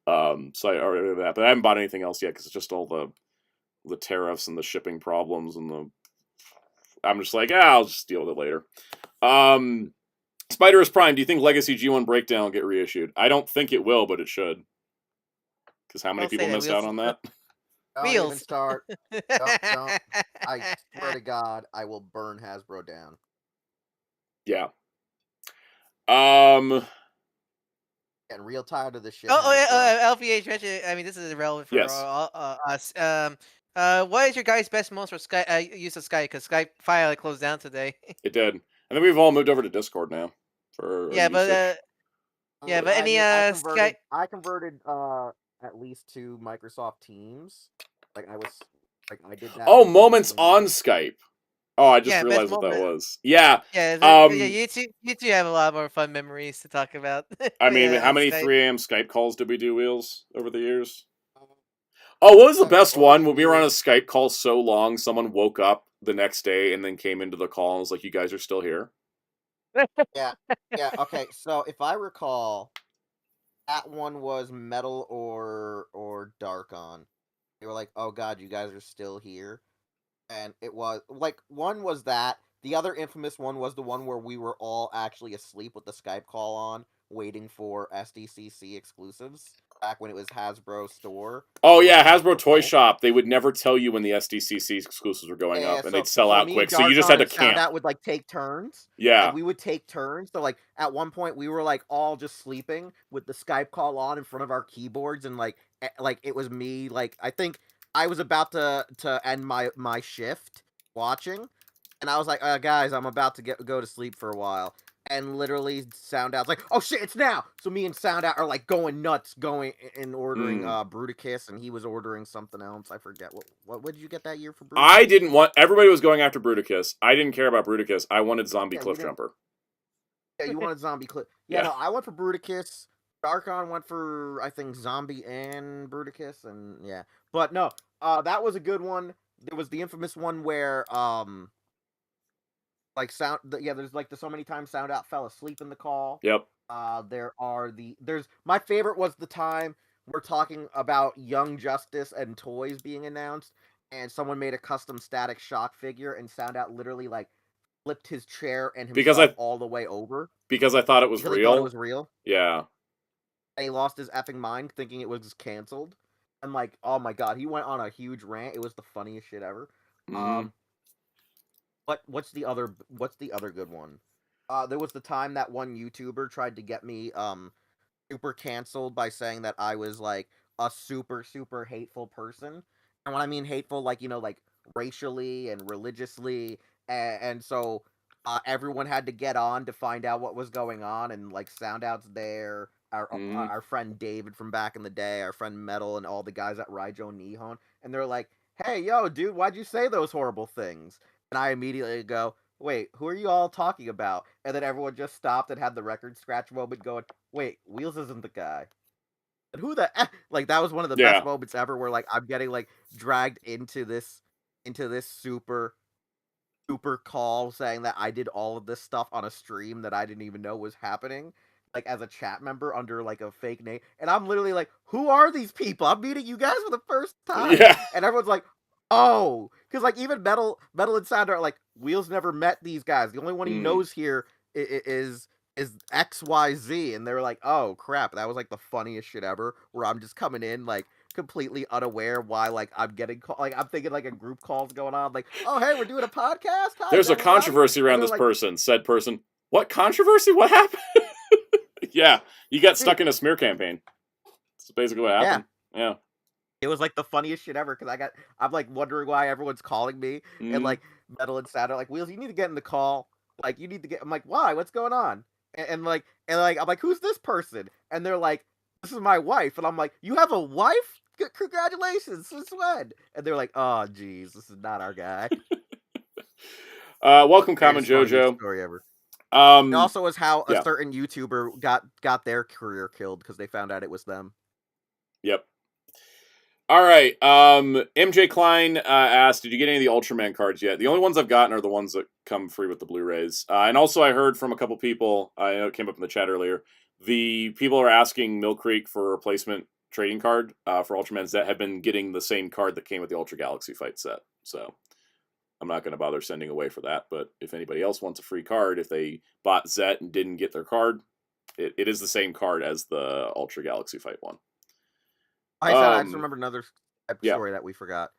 So I ordered that, but I haven't bought anything else yet because it's just all the tariffs and the shipping problems and I'm just like, I'll just deal with it later. Spider-Verse Prime, do you think Legacy G1 Breakdown will get reissued? I don't think it will, but it should. Because how many people missed out on that? Don't even start. Don't. I swear to God, I will burn Hasbro down. Yeah. Getting real tired of this shit. LVH mentioned. I mean, this is irrelevant for us. What is your guys' best most for Skype use of Skype? Because Skype finally closed down today. It did. I think we've all moved over to Discord now. But any Skype? I converted at least to Microsoft Teams. I did that. Oh, moments on Skype. Oh, I just realized what that was. Yeah. You two have a lot more fun memories to talk about. I mean, how many 3 a.m. Skype calls did we do, Wheels, over the years? Oh, what was the best one? When we were on a Skype call so long, someone woke up the next day and then came into the call and was like, you guys are still here? Yeah. Okay, so if I recall, that one was Metal or Darkon. They were like, oh god, you guys are still here. And it was, one was that. The other infamous one was the one where we were all actually asleep with the Skype call on, waiting for SDCC exclusives, back when it was Hasbro store. Oh yeah, Hasbro Toy Shop. They would never tell you when the SDCC exclusives were going up, and they'd sell out quick, so you just had to camp. Soundout would take turns. Yeah. And we would take turns, so at one point we were all just sleeping with the Skype call on in front of our keyboards, and it was me, I think I was about to end my shift watching, and I was like, guys, I'm about to go to sleep for a while. And literally, Soundout's like, oh shit, it's now! So me and Soundout are going nuts, ordering Bruticus, and he was ordering something else. I forget. What did you get that year for Bruticus? Everybody was going after Bruticus. I didn't care about Bruticus. I wanted Zombie Cliff Jumper. Yeah, you wanted Zombie Cliff. Yeah. No, I went for Bruticus. Darkon went for, I think, Zombie and Bruticus, and yeah. But no, that was a good one. There was the infamous one where, like there's like so many times Soundout fell asleep in the call. Yep. There's my favorite was the time we're talking about Young Justice and toys being announced, and someone made a custom Static Shock figure, and Soundout literally like flipped his chair and Because himself all the way over because I thought it was because he thought it real. was real. Yeah. And he lost his effing mind thinking it was canceled. And like, oh my god, he went on a huge rant. It was the funniest shit ever. Mhm. What's the other good one? There was the time that one YouTuber tried to get me super canceled by saying that I was like a super hateful person. And when I mean hateful, like, like racially and religiously, and so everyone had to get on to find out what was going on, and like Soundout's there, Mhm. our friend David from back in the day, our friend Metal, and all the guys at Raijo Nihon, and they're like, "Hey, yo, dude, why'd you say those horrible things?" And I immediately go, "Wait, who are you all talking about?" And then everyone just stopped and had the record scratch moment going, "Wait, Wheels isn't the guy." And who the like that was one of the best Yeah. moments ever where like I'm getting like dragged into this super call saying that I did all of this stuff on a stream that I didn't even know was happening, like as a chat member under like a fake name. And I'm literally like, who are these people? I'm meeting you guys for the first time. Yeah. And everyone's like, oh, because like even Metal and Sound are like, Wheels never met these guys. The only one he Mm. knows here is XYZ. And they were like, oh crap, that was like the funniest shit ever. Where I'm just coming in like completely unaware why like I'm getting like I'm thinking like a group call's going on, like, oh hey, we're doing a podcast. Hi There's a everybody. controversy And around they're this like, person. Said person. What controversy? What happened? Yeah, you got stuck in a smear campaign. That's basically what yeah, happened. Yeah. it was like the funniest shit ever because I'm like wondering why everyone's calling me, and Mm. like Metal and Sad are like, Wheels, you need to get in the call. Like you need to get. I'm like, why? What's going on? And I'm like, who's this person? And they're like, this is my wife. And I'm like, you have a wife? Congratulations. Since when? And they're like, oh geez, this is not our guy. Welcome, Common Greatest funniest JoJo. story ever. It also was how a Yeah. certain YouTuber got their career killed because they found out it was them. Yep. All right. MJ Klein asked, "Did you get any of the Ultraman cards yet?" The only ones I've gotten are the ones that come free with the Blu-rays. And also, I heard from a couple people. I know it came up in the chat earlier. The people are asking Mill Creek for a replacement trading card for Ultraman that have been getting the same card that came with the Ultra Galaxy Fight set. So I'm not going to bother sending away for that. But if anybody else wants a free card, if they bought Zet and didn't get their card, it is the same card as the Ultra Galaxy Fight one. I just remembered another Yeah. story that we forgot.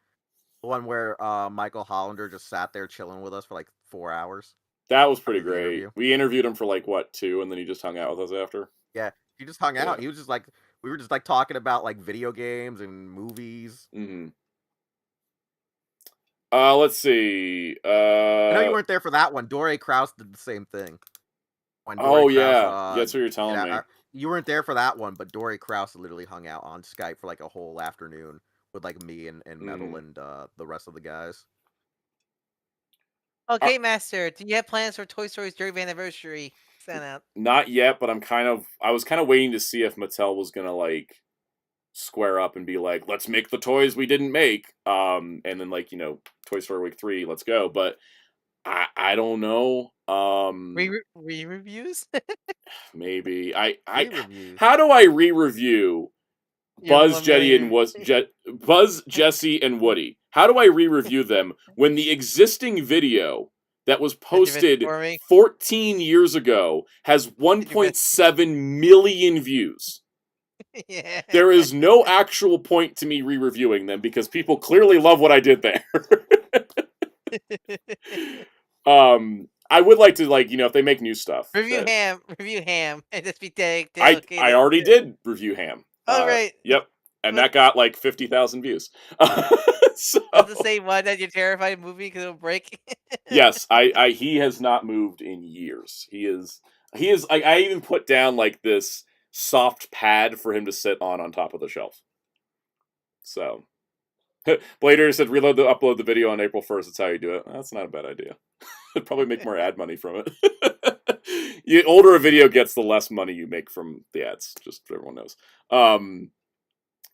The one where Michael Hollander just sat there chilling with us for like 4 hours. That was pretty after the great. interview. We interviewed him for like what, 2, and then he just hung out with us after. Yeah, he just hung out. Yeah. He was just like, we were just like talking about like video games and movies. Mm-hmm. Let's see. I know you weren't there for that one. Dore Kraus did the same thing. When Dore Oh Kraus, yeah, that's what you're telling me. You weren't there for that one, but Dore Kraus literally hung out on Skype for like a whole afternoon with like me and Metal and the rest of the guys. Okay, Master. Do you have plans for Toy Story's 30th anniversary? Send out. Not yet, but I was kind of waiting to see if Mattel was gonna like square up and be like, let's make the toys we didn't make, and then like Toy Story Week 3, let's go. But I don't know. Re-reviews? Maybe Re-reviews. how do I re-review Buzz, Ultraman. Buzz, Jesse, and Woody? How do I re-review them when the existing video that was posted 14 years ago has 1.7 million views? Yeah. There is no actual point to me re-reviewing them because people clearly love what I did there. I would like to, like, if they make new stuff. Review Ham, and just be I already did review Ham. Oh, right. Yep. And that got like 50,000 views. So, that's the same one that you're terrified movie because it'll break. Yes, he has not moved in years. He is. I even put down like this soft pad for him to sit on top of the shelf. So, Blader said upload the video on April 1st. That's how you do it. That's not a bad idea. Probably make more ad money from it. The older a video gets, the less money you make from the ads. Just so everyone knows.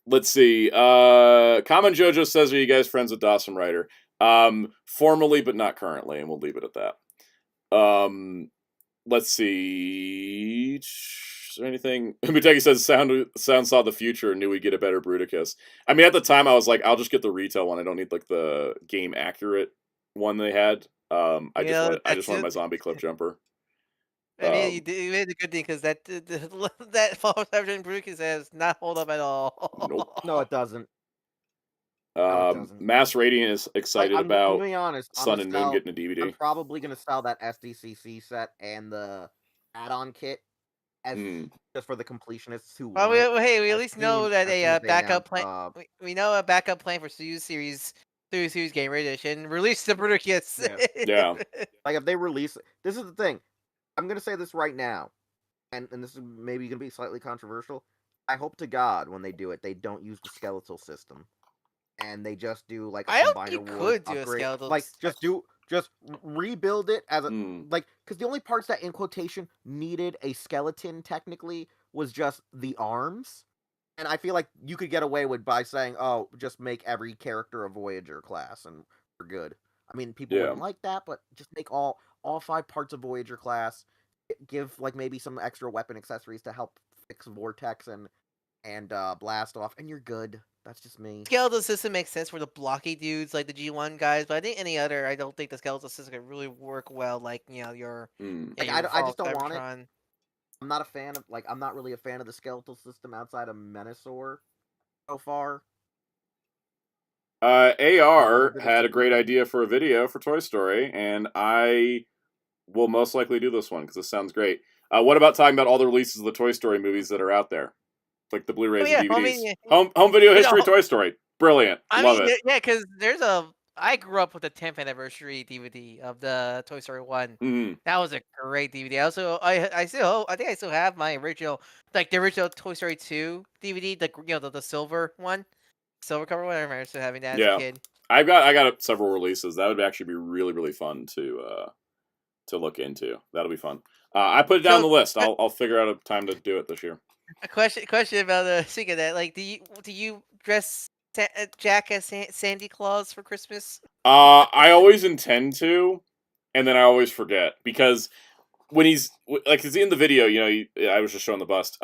Let's see. Common Jojo says, "Are you guys friends with Dawson Ryder?" Formally, but not currently, and we'll leave it at that. Let's see. Is there anything? Muteki says, "Sound saw the future and knew we'd get a better Bruticus." I mean, at the time, I was like, "I'll just get the retail one. I don't need like the game accurate one they had." I just wanted my zombie clip jumper. I mean, you made a good thing because that Fall Sergeant Bruticus does not hold up at all. Nope. No, it doesn't. No, it doesn't. Mass Radiant is excited I'm about to be honest, Sun and Moon getting a I'm DVD. probably gonna sell that SDCC set and the add-on kit as just for the completionists who. Well, want it, hey, we at as least soon- know that as soon a as they backup announce, plan. We know a backup plan for Series Gamer Edition. Release the Bruticus. Yeah. Like if they release, this is the thing. I'm gonna say this right now, and this is maybe gonna be slightly controversial. I hope to God when they do it, they don't use the skeletal system, and they just do like a I hope combiner you ward could do a upgrade. skeletal. Like just rebuild it as a like, because the only parts that in quotation needed a skeleton technically was just the arms, and I feel like you could get away with by saying, oh, just make every character a Voyager class and we're good. I mean, people wouldn't like that, but just make all 5 parts of Voyager class. Give like maybe some extra weapon accessories to help fix Vortex and Blast Off, and you're good. That's just me. Skeletal system makes sense for the blocky dudes like the G1 guys, but I think I don't think the skeletal system can really work well. Like your. Like, I just don't want it. I'm not a fan of I'm not really a fan of the skeletal system outside of Menasor so far. AR had a great idea for a video for Toy Story, and I will most likely do this one because this sounds great. What about talking about all the releases of the Toy Story movies that are out there? Like the Blu-rays and DVDs. Home video history Toy Story. Brilliant. Love it. Yeah, because I grew up with the 10th anniversary DVD of the Toy Story 1. That was a great DVD. I think I still have my original, like the original Toy Story 2 DVD, the silver one. Silver cover one. I remember still having that as a kid. I got several releases. That would actually be really, really fun to look into. That'll be fun. I put it down the list. I'll figure out a time to do it this year. A question about speaking of that. Like, do you dress Jack as Sandy Claus for Christmas? I always intend to, and then I always forget because when he's like, in the video, I was just showing the bust.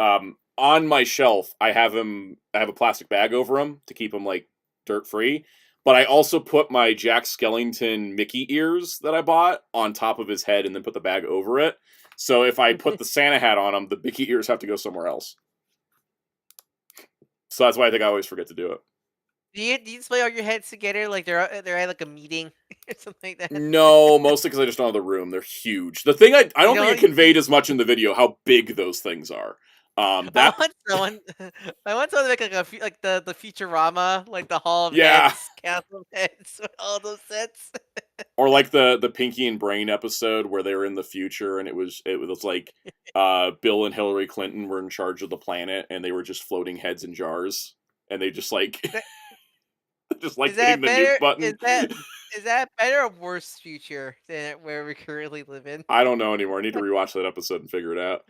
On my shelf, I have a plastic bag over him to keep him like dirt free. But I also put my Jack Skellington Mickey ears that I bought on top of his head and then put the bag over it. So if I put the Santa hat on him, the Mickey ears have to go somewhere else. So that's why I think I always forget to do it. Do you display all your heads together like they're at like a meeting or something like that? No, mostly because I just don't have the room. They're huge. The thing I don't think it conveyed as much in the video how big those things are. I want someone to make like the Futurama, like the Hall of Heads, Castle of Heads, with all those sets. Or like the Pinky and Brain episode where they were in the future and it was like Bill and Hillary Clinton were in charge of the planet and they were just floating heads in jars and they just like just like hitting the nuke button. Is that better or worse future than where we currently live in? I don't know anymore. I need to rewatch that episode and figure it out.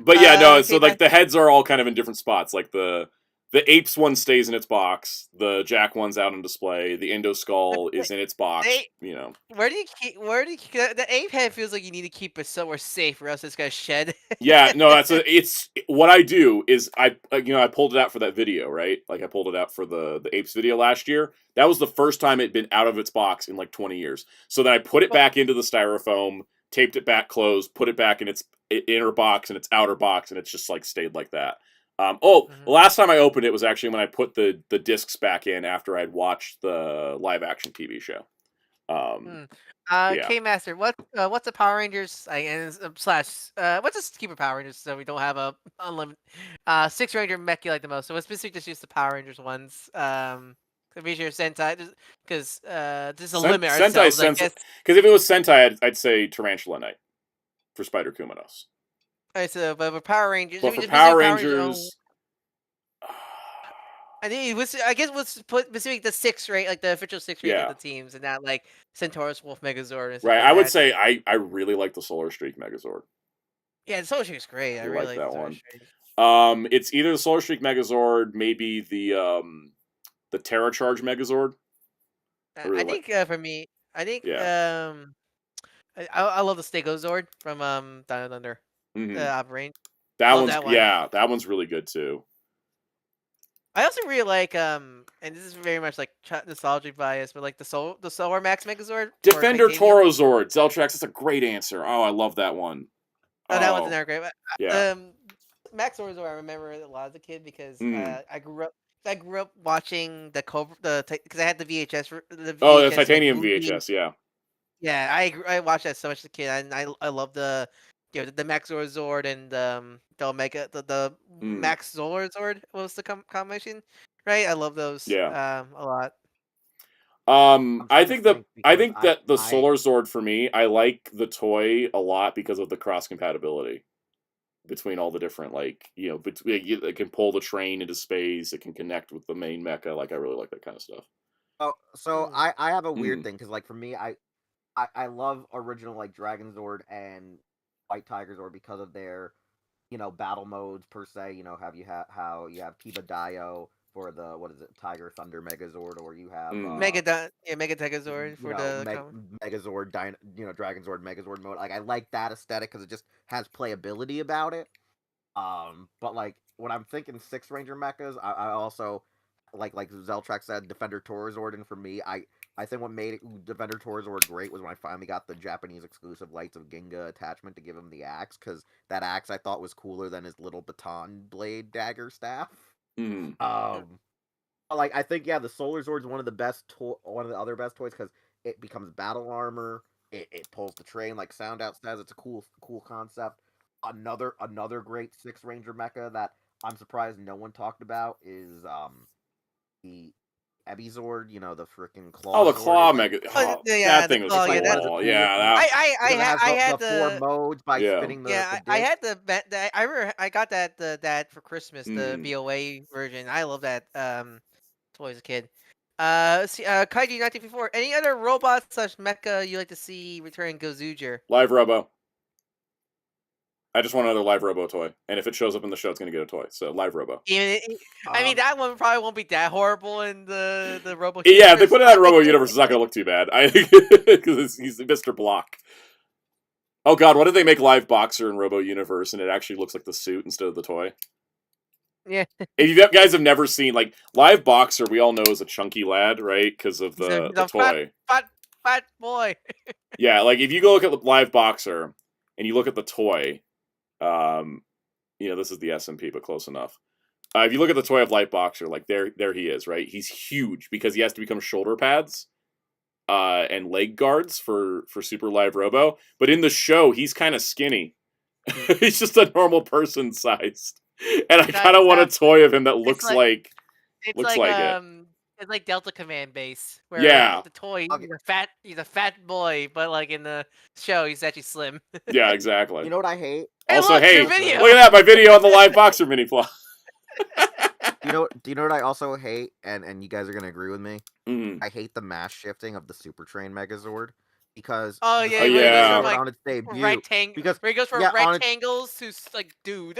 But yeah, no. So like the heads are all kind of in different spots. Like the apes one stays in its box. The Jack one's out on display. The Endo skull is in its box. Where do you keep the ape head? Feels like you need to keep it somewhere safe, or else it's gonna shed. Yeah, no. It's what I do is I pulled it out for that video, right? Like I pulled it out for the apes video last year. That was the first time it'd been out of its box in like 20 years. So then I put it back into the styrofoam, taped it back closed, put it back in its inner box and its outer box, and it's just like stayed like that. The last time I opened it was actually when I put the discs back in after I'd watched the live action TV show. K-Master, what's a Power Rangers? Let's just keep it Power Rangers so we don't have a unlimited 6 Ranger mech you like the most. So let's specifically just use the Power Rangers ones. Be sure Sentai, because there's a limit. Sentai, because if it was Sentai, I'd say Tarantula Knight for Spider Kumanos. Alright, so but for Power Rangers, but for Power Rangers, I think it was. I guess it was put specific the 6 rate, like the official 6 rate of Yeah. the teams, and not like Centaurus, Wolf, Megazord, and stuff Right. like I would that. say I really like the Solar Streak Megazord. Yeah, the Solar Streak is great. I You really like like the that Solar one? Streak. It's either the Solar Streak Megazord, maybe the Terra Charge Megazord. I I really like. think for me, I think Yeah. I love the Stegozord from Down and Under hmm Operate. That Love one's that one. yeah, that one's really good too. I also really like and this is very much like nostalgic bias, but like the Solar Max Megazord for Defender Titanium. Torozord, Zeltrax. That's a great answer. Oh, I love that one. Oh, that one's Oh, another great. yeah. Max Zorzor, I remember it a lot as a kid because Mm. I grew up watching the Cobra because I had the VHS the Oh, the VHS like Titanium movie. VHS. Yeah. Yeah, I watched that so much as a kid, and I love the the Max Zorzord and the Omega the Mm. Max Zorzord was the combination, right? I love those Yeah. a lot. I'm I trying to think the think I because think that the I Solar Zord for me, I like the toy a lot because of the cross compatibility between all the different it can pull the train into space, it can connect with the main mecha. Like I really like that kind of stuff. so Mm. I have a weird Mm. thing because like for me I love original like Dragon Zord and White Tiger Zord because of their battle modes per se. Have you how you have Kiba Dio for the what is it Tiger Thunder Megazord, or you have Mm. Mega Tegazord for the Megazord Dragon Zord Megazord mode. Like I like that aesthetic because it just has playability about it. But like when I'm thinking Six Ranger mechas, I also like Zeltrax said, Defender Torazord, and for me, I think what made Defender Torazord great was when I finally got the Japanese exclusive Lights of Ginga attachment to give him the axe, because that axe I thought was cooler than his little baton blade dagger staff. Mm. Like I think the Solar Zord's one of the one of the other best toys because it becomes battle armor. It pulls the train like Soundout says. It's a cool concept. Another great Six Ranger mecha that I'm surprised no one talked about is the Ebizord. The freaking Oh, Claw the Zord. claw It's like mega. Oh, Oh, yeah, that the thing was claw. it's Yeah, like one that of the cool. cooler Yeah, things that. because it has I the had four the modes by Yeah. spinning yeah, the I disc. had I remember I got that for Christmas, the Mm. BOA version. I love that toy as a kid. Kaiji 1954. Any other robots slash mecha you like to see return Gozuger? Live Robo. I just want another Live Robo toy, and if it shows up in the show, it's gonna get a toy. So Live Robo. I mean, Um, that one probably won't be that horrible in the Robo Yeah, if they universe. put it out in Robo Universe, it's not gonna look too bad. I because he's Mr. Block. Oh God, what did they make Live Boxer in Robo Universe, and it actually looks like the suit instead of the toy? Yeah, If you guys have never seen like Live Boxer, we all know is a chunky lad, right? Because of he's a, the toy. fat boy. Yeah, like if you go look at Live Boxer and you look at the toy, um, this is the SMP, but close enough. If you look at the toy of Light Boxer, like there he is, right? He's huge because he has to become shoulder pads and leg guards for Super Live Robo. But in the show, he's kind of skinny. He's just a normal person sized, and I kind of want a toy of him that It's looks like like it's looks like like it. it's like Delta Command base where Yeah, the toy okay, he's a fat boy, but like in the show he's actually slim. yeah, exactly. you know what I hate? Hey, Also, look, your hey, Also video. hate. look at that! My video on the Live Boxer mini plot. Do you know what I also hate? And you guys are gonna agree with me. Mm. I hate the mass shifting of the Super Train Megazord because Oh the yeah, Oh Super where he goes from yeah, Megazord like on its debut, rectangle, because where he goes from yeah, on its rectangles to like dude.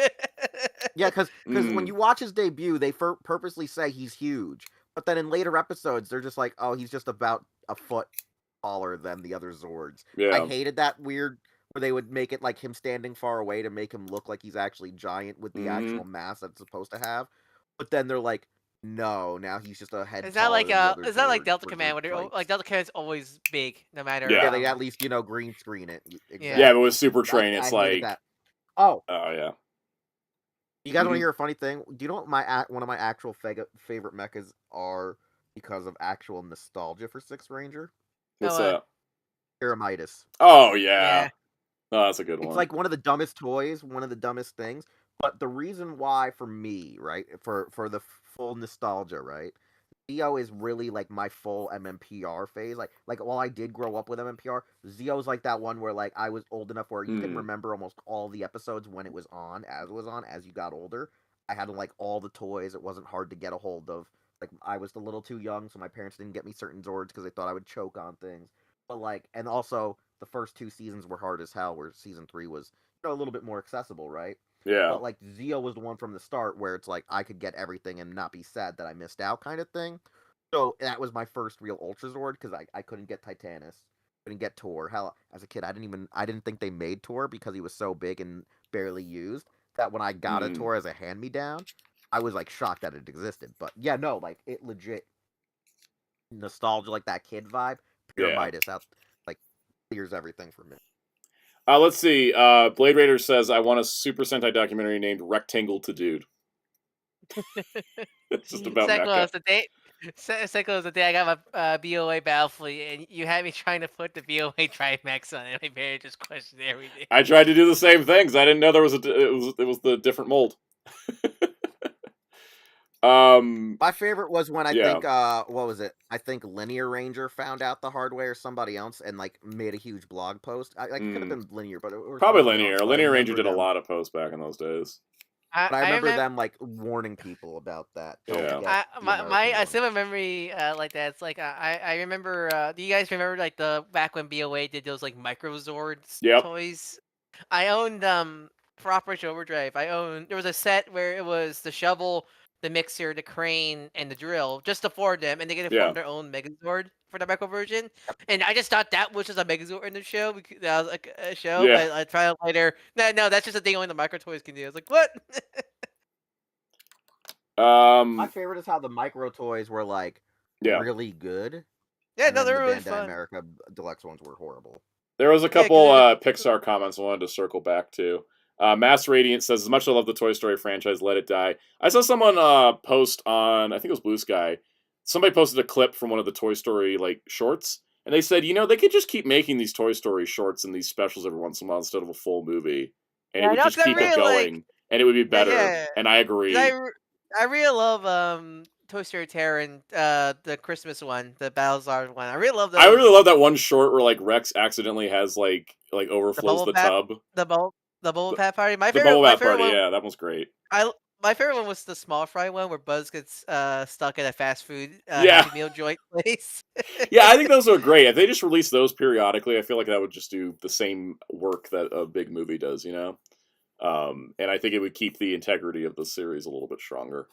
yeah, because when mm. you watch his debut, they purposely say he's huge, but then in later episodes, they're just like, oh, he's just about a foot taller than the other Zords. I Yeah. hated that weird where they would make it like him standing far away to make him look like he's actually giant with the Mm-hmm. actual mass that's supposed to have, but then they're like, no, now he's just a head It's not taller like than the other it's not like Zords Delta for Command group where like fights. Delta Command's always big no matter Yeah. Yeah, they at least green screen it Yeah. Yeah, exactly. but with Super That Train, I it's hated like, that. Oh, oh yeah. you guys want to Mm-hmm. hear a funny thing? Do you know what one of my actual favorite mechas are because of actual nostalgia for Six Ranger? What's No, that? Pyramidas. Oh yeah. yeah. Oh, that's a good It's one. like one of the dumbest toys, one of the dumbest things. But the reason why, for me, right, for the full nostalgia, right, Zeo is really like my full MMPR phase. Like while I did grow up with MMPR, Zeo's like that one where like I was old enough where you can Mm. remember almost all the episodes when it was on, as you got older. I had like all the toys. It wasn't hard to get a hold of. Like I was a little too young, so my parents didn't get me certain Zords because they thought I would choke on things. But like, and also the first 2 seasons were hard as hell. Where season 3 was a little bit more accessible, right? Yeah. But like Zeo was the one from the start where it's like I could get everything and not be sad that I missed out, kind of thing. So that was my first real Ultra Zord because I couldn't get Titanus, couldn't get Tor. Hell, as a kid, I didn't think they made Tor because he was so big and barely used. That when I got a Tor as a hand me down, I was like shocked that it existed. But yeah, no, like it legit nostalgia, like that kid vibe. Pure Yeah. Midas out, like clears everything for me. Let's see. Blade Raider says, I want a Super Sentai documentary named Rectangle to Dude. It's just about Second mecha. was the day. Second was the day I got my BOA Battle Fleet, and you had me trying to put the BOA Trimax on it. My parents just questioned everything. I tried to do the same thing because I didn't know there was it was the different mold. My favorite was when I think what was it? I think Linear Ranger found out the hard way or somebody else and like made a huge blog post. It could have been Linear, but it was probably somebody Linear. else, but I Linear Ranger remember did a them- lot of posts back in those days. But I remember remember them like warning people about that. Don't Yeah. get the I American still one. have memory like that. It's like I remember. Do you guys remember like the back when BOA did those like Micro Zords Yep. toys? I owned for Operation Overdrive. There was a set where it was the shovel, the mixer, the crane, and the drill, just the four of them, and they get to Yeah. form their own Megazord for the Micro version. And I just thought that was just a Megazord in the show. That was like a show. Yeah. But I tried out later. No, that's just a thing only the Micro toys can do. I was like, what? My favorite is how the Micro toys were like Yeah. really good. Yeah, and no, then they the were really Bandai fun. America Deluxe ones were horrible. There was a Yeah, 'cause couple it- Pixar comments I wanted to circle back to. Mass Radiant says, as much as I love the Toy Story franchise, let it die. I saw someone post on, I think it was Blue Sky. Somebody posted a clip from one of the Toy Story like shorts, and they said, they could just keep making these Toy Story shorts and these specials every once in a while instead of a full movie, and Yeah, it would no, just 'cause I keep it really going, and it would be better. yeah. And I 'Cause agree. I really love Toy Story Terror and the Christmas one, the Battlezard one. I really love those. I really love that one short where like Rex accidentally has like overflows Bubble the Pap- tub. the Bubble Pat Party. The Bubble Bath Party, yeah, that was great. My favorite one was the small fry one where Buzz gets stuck at a fast food Yeah. Happy Meal joint place. Yeah, I think those are great. If they just release those periodically, I feel like that would just do the same work that a big movie does, And I think it would keep the integrity of the series a little bit stronger.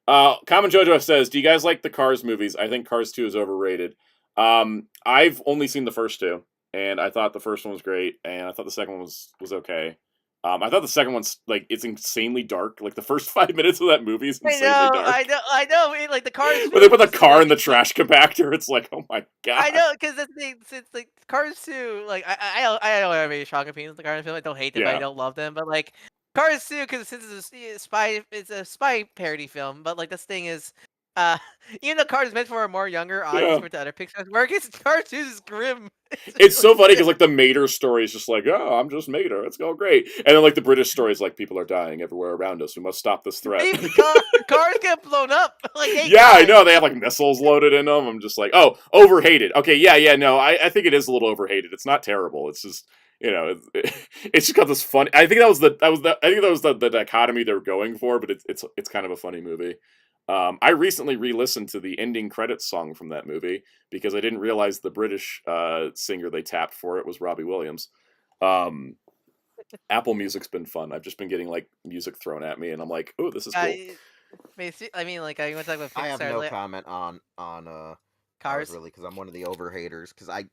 Common Jojo says, do you guys like the Cars movies? I think Cars 2 is overrated. I've only seen the first two, and I thought the first one was great, and I thought the second one was okay. I thought the second one's like it's insanely dark. Like the first 5 minutes of that movie is insanely dark. I know. Like the Cars. When they put the car in the trash compactor, it's like, oh my god. I know, because the thing, since like Cars 2, like I don't have any strong opinions of the Cars film. I don't hate them, but I don't love them. But like Cars 2, because since it's a spy parody film. But like this thing is, even though Cars is meant for a more younger audience compared to other Pixar works, Cars 2 is grim. It's so funny because like the Mater story is just like, oh, I'm just Mater, it's all great, and then like the British story is like, people are dying everywhere around us, we must stop this threat. Cars get blown up. Like, hey, yeah, guys. I know, they have like missiles loaded in them. I'm just like, oh, overhated. Okay, yeah, no, I think it is a little overhated. It's not terrible. It's just it's just got this fun. I think that was the dichotomy they were going for, but it's kind of a funny movie. I recently re-listened to the ending credits song from that movie because I didn't realize the British singer they tapped for it was Robbie Williams. Apple Music's been fun. I've just been getting like music thrown at me, and I'm like, oh, this is cool. I mean, like, I want to talk about Pixar. I have no comment on Cars really because I'm one of the overhaters because I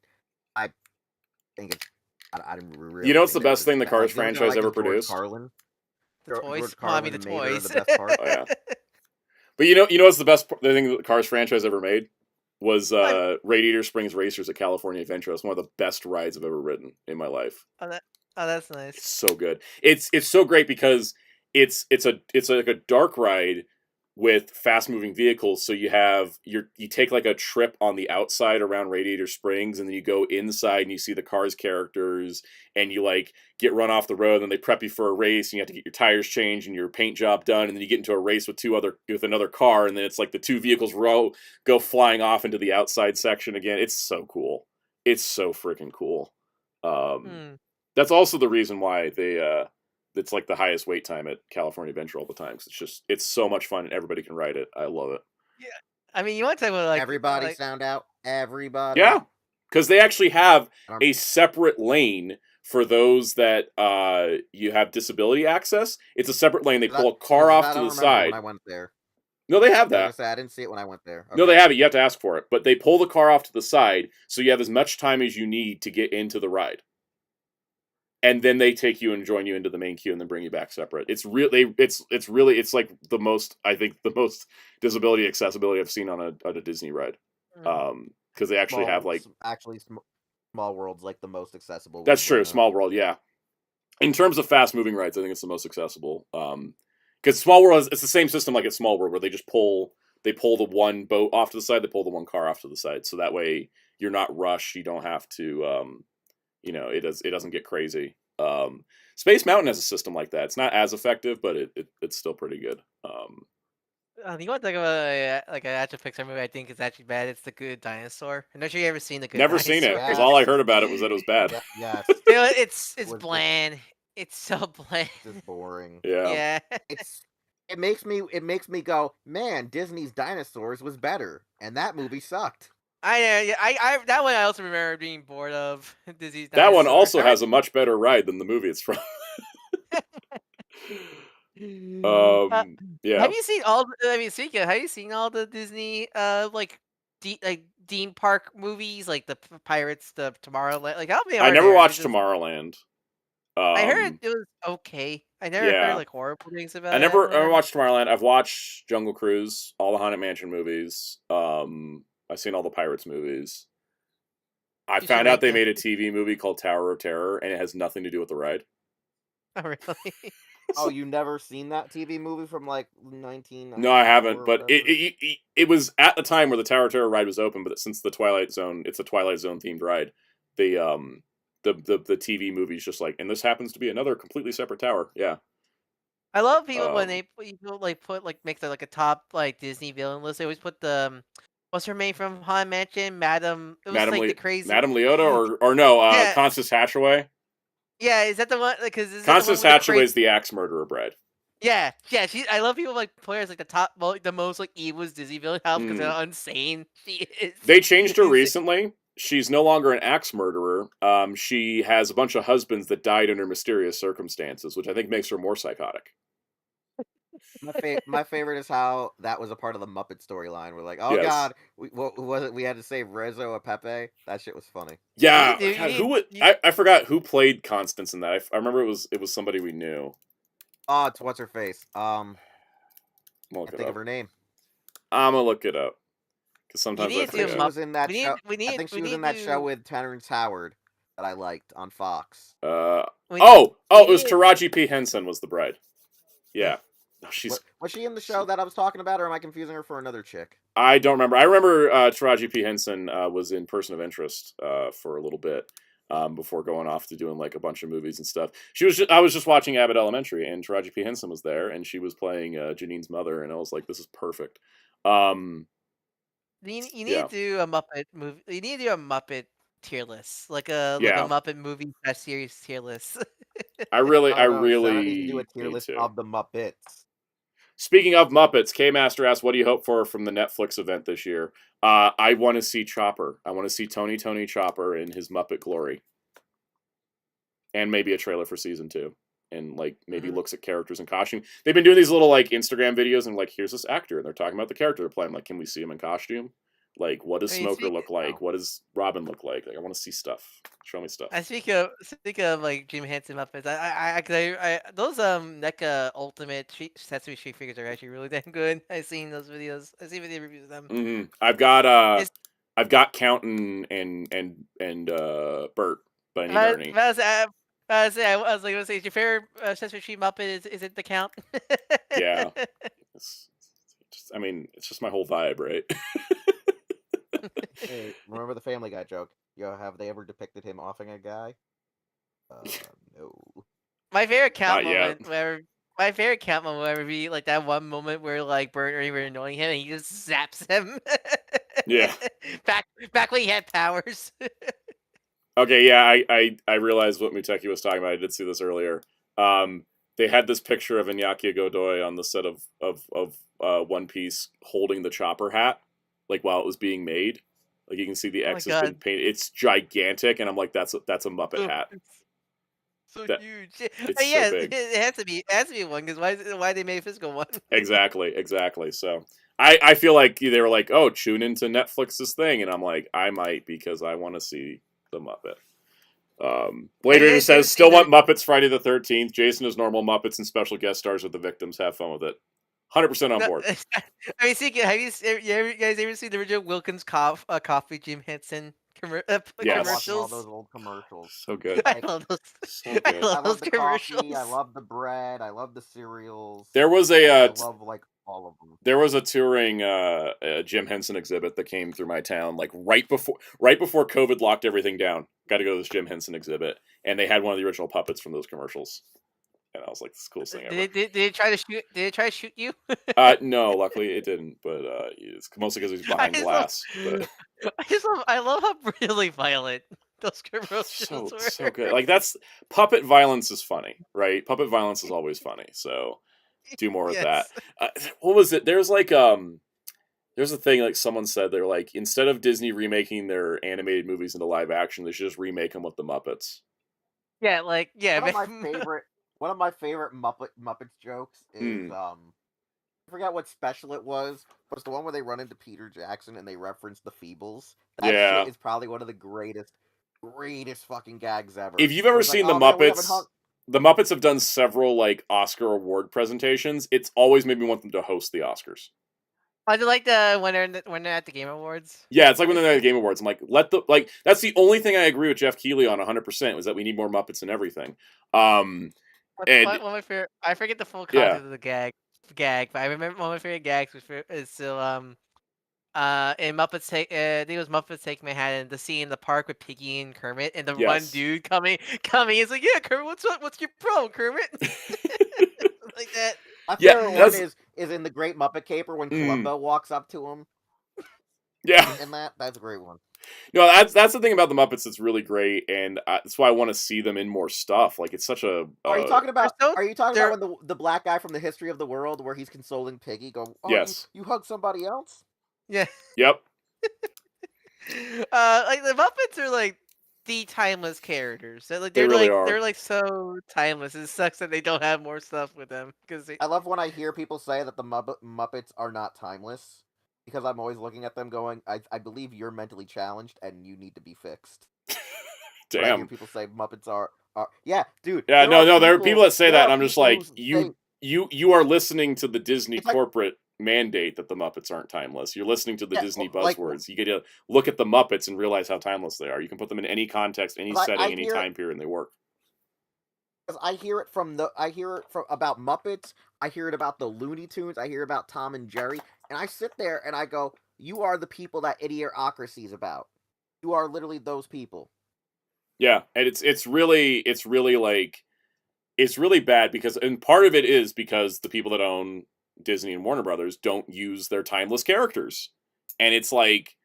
think it's I didn't really. You know what's the best thing the Cars franchise ever produced? Carlin. The toys. Carlin I mean, the and Mater are toys. the best part. Oh, yeah. But you know what's the best thing the Cars franchise ever made? Was Radiator Springs Racers at California Adventure. It's one of the best rides I've ever ridden in my life. Oh, that's nice. It's so good. It's so great because it's like a dark ride with fast moving vehicles. So you take like a trip on the outside around Radiator Springs, and then you go inside and you see the Cars characters, and you like get run off the road, and then they prep you for a race, and you have to get your tires changed and your paint job done, and then you get into a race with another car, and then it's like the two vehicles go flying off into the outside section again. It's so cool. It's so freaking cool. That's also the reason why it's like the highest wait time at California Adventure all the time. 'Cause it's so much fun and everybody can ride it. I love it. Yeah. I mean, you want to talk about Everybody sound out. Everybody. Yeah, because they actually have Um, a separate lane for those that you have disability access. It's a separate lane. They pull a car off I to don't the remember side. when I went there. No, they have I was gonna that. say, I didn't see it when I went there. No, Okay. they have it. You have to ask for it. But they pull the car off to the side, so you have as much time as you need to get into the ride. And then they take you and join you into the main queue and then bring you back separate. It's really, it's like the most, I think, the most disability accessibility I've seen on a Disney ride. Because they actually have like Small World's like the most accessible. That's true. Small World, yeah. In terms of fast moving rides, I think it's the most accessible. Because Small World, it's the same system like at Small World, where they just pull the one boat off to the side, they pull the one car off to the side, so that way you're not rushed. You don't have to, it doesn't get crazy. Space Mountain has a system like that. It's not as effective, but it's still pretty good. You want to talk about like an actual Pixar movie I think is actually bad? It's The Good Dinosaur. I'm not sure you ever seen The Good Never Dinosaur. seen it, because all I heard about it was that it was bad. Yes. It's Was bland. It's so bland. just boring. Yeah. Yeah. It makes me go, man, Disney's Dinosaurs was better, and that movie sucked. I that one I also remember being bored of. Disney's That one Dinosaur. also has a much better ride than the movie it's from. Yeah. Have you seen all? I mean, Sika, have you seen all the Disney like theme park movies, like the Pirates, the Tomorrowland? Like, how many? I are never there? watched Because Tomorrowland. I heard it was okay. I never yeah. heard like horrible things about I it. never watched Tomorrowland. I've watched Jungle Cruise, all the Haunted Mansion movies. I've seen all the Pirates movies. I You found should out they make made a TV movie called Tower of Terror, and it has nothing to do with the ride. Oh, really? Oh, you never seen that TV movie from like 1994? No, I haven't. or But whatever? it was at the time where the Tower of Terror ride was open. But since the Twilight Zone, it's a Twilight Zone themed ride. The TV movie is just like, and this happens to be another completely separate tower. Yeah. I love people when people put make the like a top like Disney villain list. They always put the what's her name from Haunted Mansion, Madam. It was Madam like the crazy Madam Leota or no, Yeah. Constance Hatchaway. Yeah, is that the one? Because Constance Hatchaway is the axe murderer bride. Yeah. I love people like players like the top, the most like evil Disney villain because how insane she is. They changed her recently. She's no longer an axe murderer. She has a bunch of husbands that died under mysterious circumstances, which I think makes her more psychotic. My favorite is how that was a part of the Muppet storyline. We're like, oh Yes. god, what was it? We had to save Rizzo or Pepe. That shit was funny. Yeah, Dude, God, who would? I forgot who played Constance in that. I remember it was somebody we knew. Oh, it's what's her face. I'm I gonna think of her name. I'm gonna look it up because sometimes I need to do She forget. was in that show. we need- I think she we was need in that to- show with Terrence Howard that I liked on Fox. We It need- was Taraji P. Henson was the bride. Yeah, no, she's. Was she in the show that I was talking about, or am I confusing her for another chick? I don't remember. I remember Taraji P. Henson was in Person of Interest for a little bit before going off to doing like a bunch of movies and stuff. I was just watching Abbott Elementary, and Taraji P. Henson was there, and she was playing Janine's mother, and I was like, this is perfect. You need Yeah. to do a Muppet movie. You need to do a Muppet tier list, like a Yeah. Muppet movie series tier list. I really Santa needs to do a tier need list to. of the Muppets. Speaking of Muppets, K Master asked, "What do you hope for from the Netflix event this year?" I want to see Chopper. I want to see Tony Chopper in his Muppet glory, and maybe a trailer for season 2, and like maybe looks at characters in costume. They've been doing these little like Instagram videos, and like here's this actor, and they're talking about the character they're playing. Like, can we see him in costume? Like, what does I mean, Smoker look like? What does Robin look like? Like, I want to see stuff. Show me stuff. I speak of like Jim Henson Muppets. I those NECA Ultimate Sesame Street figures are actually really damn good. I've seen those videos. I've seen video reviews of them. I've got Count and Bert, but I need Ernie. I was like, gonna say, is your favorite Sesame Street Muppet? Is it the Count? Yeah. It's just my whole vibe, right? Hey, remember the Family Guy joke? Have they ever depicted him offing a guy? No. My favorite Count Not yet. moment. My favorite Count moment will ever be like that one moment where like Bert and Ernie were annoying him and he just zaps him. Yeah. Back when he had powers. Okay, yeah, I realized what Muteki was talking about. I did see this earlier. they had this picture of Iñaki Godoy on the set of One Piece holding the chopper hat, like while it was being made. Like you can see the Oh my X has been god. painted. It's gigantic, and I'm like, that's a Muppet hat. So That huge. it's so Yeah, big. it has to be. It has to be one because why they made a physical one? Exactly. So I feel like they were like, oh, tune into Netflix's thing, and I'm like, I might because I want to see the Muppet. Blade Have you Raider guys ever says, seen still want Muppets Friday the 13th. Jason is normal Muppets and special guest stars with the victims. Have fun with it. 100% on No, board. I mean, see, have you guys ever seen the original Wilkins coffee Jim Henson Yes. Watching all commercials? those old commercials. So good. I Like, love those. So I good. love I those love the coffee. commercials. I love the bread. I love the cereals. There was I a love like all of them. there was a touring Jim Henson exhibit that came through my town like right before COVID locked everything down. Got to go to this Jim Henson exhibit, and they had one of the original puppets from those commercials, and I was like, "This is the coolest thing ever." Did they try to shoot? Did they try to shoot you? No, luckily it didn't, but it's mostly because he's behind just love- glass. But I love how really violent those commercials so were. good. Like that's puppet violence is funny, right? Puppet violence is always funny. So do more with that. Yes. What was it? There's like there's a thing like someone said they're like instead of Disney remaking their animated movies into live action, they should just remake them with the Muppets. Yeah, like yeah. One of my favorite Muppets jokes is I forget what special it was, but it's the one where they run into Peter Jackson and they reference the Feebles. That Yeah. shit is probably one of the greatest fucking gags ever. If you've ever It's like, seen the "Oh, man, we haven't Muppets, hung-" the Muppets have done several like Oscar award presentations. It's always made me want them to host the Oscars. I do like when they're at the Game Awards. Yeah, it's like when they're at the Game Awards. I'm like, that's the only thing I agree with Jeff Keighley on 100% was that we need more Muppets in everything. And One of my favorite, I forget the full Yeah. content of the gag, but I remember one of my favorite gags is still in Muppets Take I think it was Muppets Take Manhattan, the scene in the park with Piggy and Kermit, and the one Yes. dude coming, is like, yeah, Kermit, what's your problem, Kermit? Like that. My Yeah, favorite one that's- is in the Great Muppet Caper when Mm. Columbo walks up to him, yeah. and that's a great one. No, that's the thing about the Muppets that's really great, and that's why I want to see them in more stuff. Like it's such a. Are you talking about? so- Are you talking they're- about when the black guy from the History of the World, where he's consoling Piggy, go, "Oh, Yes. you hug somebody else?" Yeah. Yep. Like the Muppets are like the timeless characters. Like They they're really like are. they're like so timeless. It sucks that they don't have more stuff with them because I love when I hear people say that the Muppets are not timeless, because I'm always looking at them going, I believe you're mentally challenged and you need to be fixed. When I hear Damn. people say Muppets are yeah, dude. Yeah, there are people that say there that, are and I'm just people like, who say- you are listening to the Disney It's like- corporate mandate that the Muppets aren't timeless. You're listening to the Yeah, Disney like- buzzwords. You get to look at the Muppets and realize how timeless they are. You can put them in any context, any But I setting, any hear- time period, and they work. Because I hear it from about Muppets, I hear it about the Looney Tunes, I hear about Tom and Jerry, and I sit there and I go, you are the people that Idiocracy is about. You are literally those people. Yeah, and it's really like it's really bad because, and part of it is because the people that own Disney and Warner Brothers don't use their timeless characters, and it's like,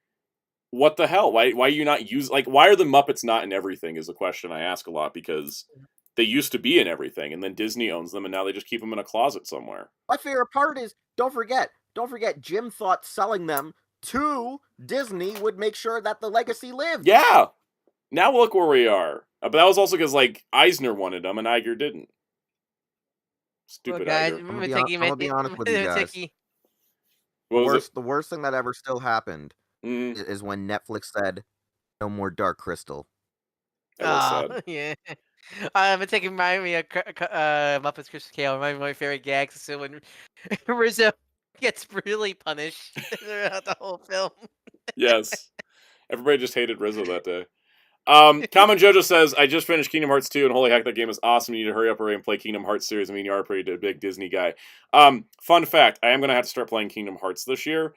what the hell? Why are you not use why are the Muppets not in everything? Is a question I ask a lot, because they used to be in everything, and then Disney owns them, and now they just keep them in a closet somewhere. My favorite part is, don't forget, Jim thought selling them to Disney would make sure that the legacy lived. Yeah. Now look where we are. But that was also because Eisner wanted them and Iger didn't. Stupid Look, guys, Iger. remember I'm Tiki? gonna be honest with you guys. Tiki. What was it? The worst thing that ever still happened Mm, is when Netflix said, "No more Dark Crystal." that was Oh, sad. yeah. But taking remind me of Muppets Christmas Carol. One of my favorite gags is still when Rizzo gets really punished throughout the whole film. Yes. Everybody just hated Rizzo that day. Common Jojo says, I just finished Kingdom Hearts 2, and holy heck, that game is awesome. You need to hurry up and play Kingdom Hearts series. I mean, you are a pretty big Disney guy. Fun fact, I am going to have to start playing Kingdom Hearts this year,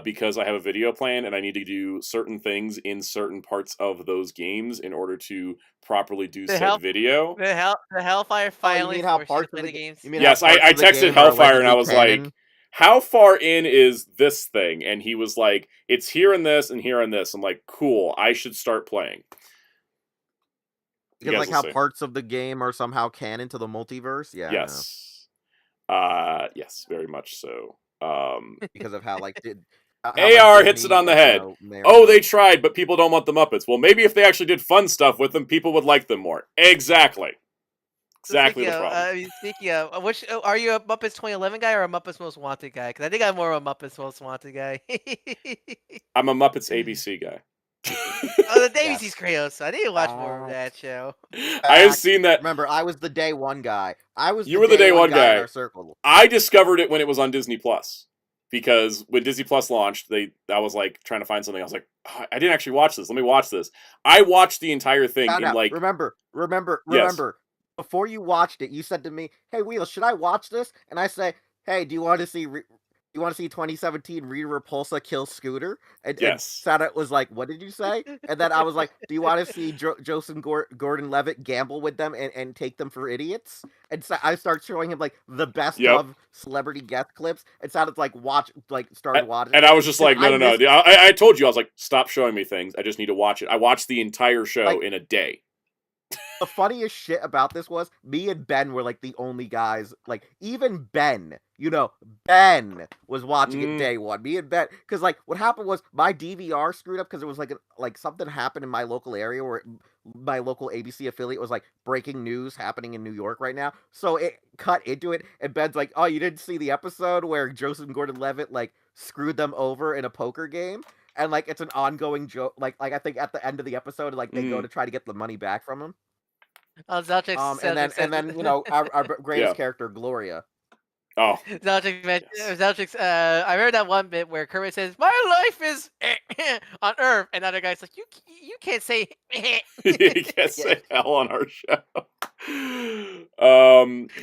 because I have a video plan, and I need to do certain things in certain parts of those games in order to properly do said video. The Hellfire finally mean how forced you to parts play of the the- games. you mean Yes, how parts I of the texted game are Hellfire, and I was allegedly like, canon? how far in is this thing? And he was like, it's here and this and here and this. I'm like, cool, I should start playing. You Because guys like will how see. parts of the game are somehow canon to the multiverse. Yeah, I know. Yes. Yes, very much so. Because of how how AR hits it Disney, on the head. may or may Oh, they not. tried, but people don't want the Muppets. Well, maybe if they actually did fun stuff with them, people would like them more. Exactly. So Exactly the problem. speaking of, which are you a Muppets 2011 guy or a Muppets Most Wanted guy? Because I think I'm more of a Muppets Most Wanted guy. I'm a Muppets ABC guy. Oh, the Yes. Davies Creosa. I need to watch more of that show. I have seen that. Remember, I was the day one guy. You were the day one guy in guy. our circle. I discovered it when it was on Disney Plus. Because when Disney Plus launched, I was like trying to find something. I was like, oh, I didn't actually watch this. Let me watch this. I watched the entire thing in like. Remember. Yes. Before you watched it, you said to me, "Hey, Wheel, should I watch this?" And I say, "Hey, do you want to see 2017 Rita Repulsa kill Scooter?" And Yes. Sada was like, "What did you say?" And then I was like, "Do you want to see Joseph Gordon-Levitt gamble with them and take them for idiots?" And so I started showing him like the best of celebrity guest clips. And Sada's like, started watching. And I was just like, no. missed- I told you, I was like, stop showing me things. I just need to watch it. I watched the entire show in a day. The funniest shit about this was me and Ben were like the only guys, like even Ben was watching it day one. Me and Ben, because like what happened was my DVR screwed up because it was like something happened in my local area where my local ABC affiliate was like breaking news happening in New York right now. So it cut into it, and Ben's like, "Oh, you didn't see the episode where Joseph Gordon-Levitt like screwed them over in a poker game?" And like it's an ongoing joke. Like I think at the end of the episode, like they go to try to get the money back from him. And then our greatest character, Gloria. Oh, Zelchik, I remember that one bit where Kermit says, "My life is on Earth," and the other guy's like, "You can't say." You can't say hell on our show.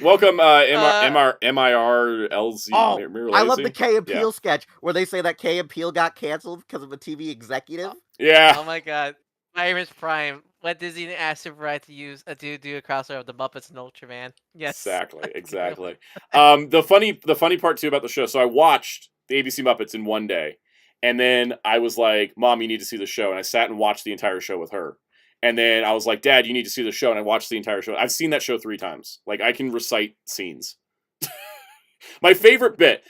Welcome, MIRLZ. I love the Key and Peele sketch where they say that Key and Peele got canceled because of a TV executive. Yeah. Oh my god. Irish Prime. What Disney asked Brian to use to do a crossover of the Muppets and Ultraman. Yes. Exactly. The funny part too about the show. So I watched the ABC Muppets in one day, and then I was like, "Mom, you need to see the show." And I sat and watched the entire show with her. And then I was like, "Dad, you need to see the show." And I watched the entire show. I've seen that show 3 times. Like I can recite scenes. My favorite bit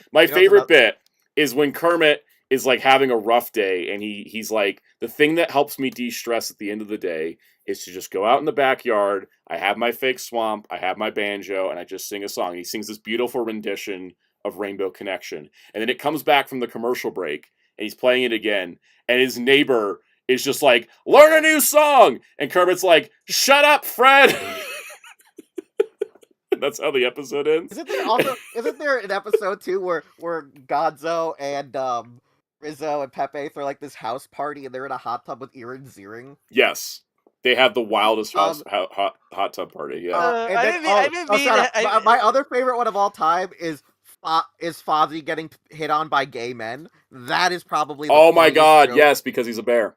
is when Kermit is like having a rough day, and he's like, the thing that helps me de-stress at the end of the day is to just go out in the backyard. I have my fake swamp, I have my banjo, and I just sing a song. And he sings this beautiful rendition of Rainbow Connection. And then it comes back from the commercial break, and he's playing it again, and his neighbor is just like, "Learn a new song!" And Kermit's like, "Shut up, Fred!" That's how the episode ends. Isn't there an episode too where Gonzo and Rizzo and Pepe throw like this house party and they're in a hot tub with Irin Ziering? Yes. They have the wildest hot tub party. Yeah. My other favorite one of all time is Fozzie getting hit on by gay men. That is probably oh my god, joke. Yes, because he's a bear.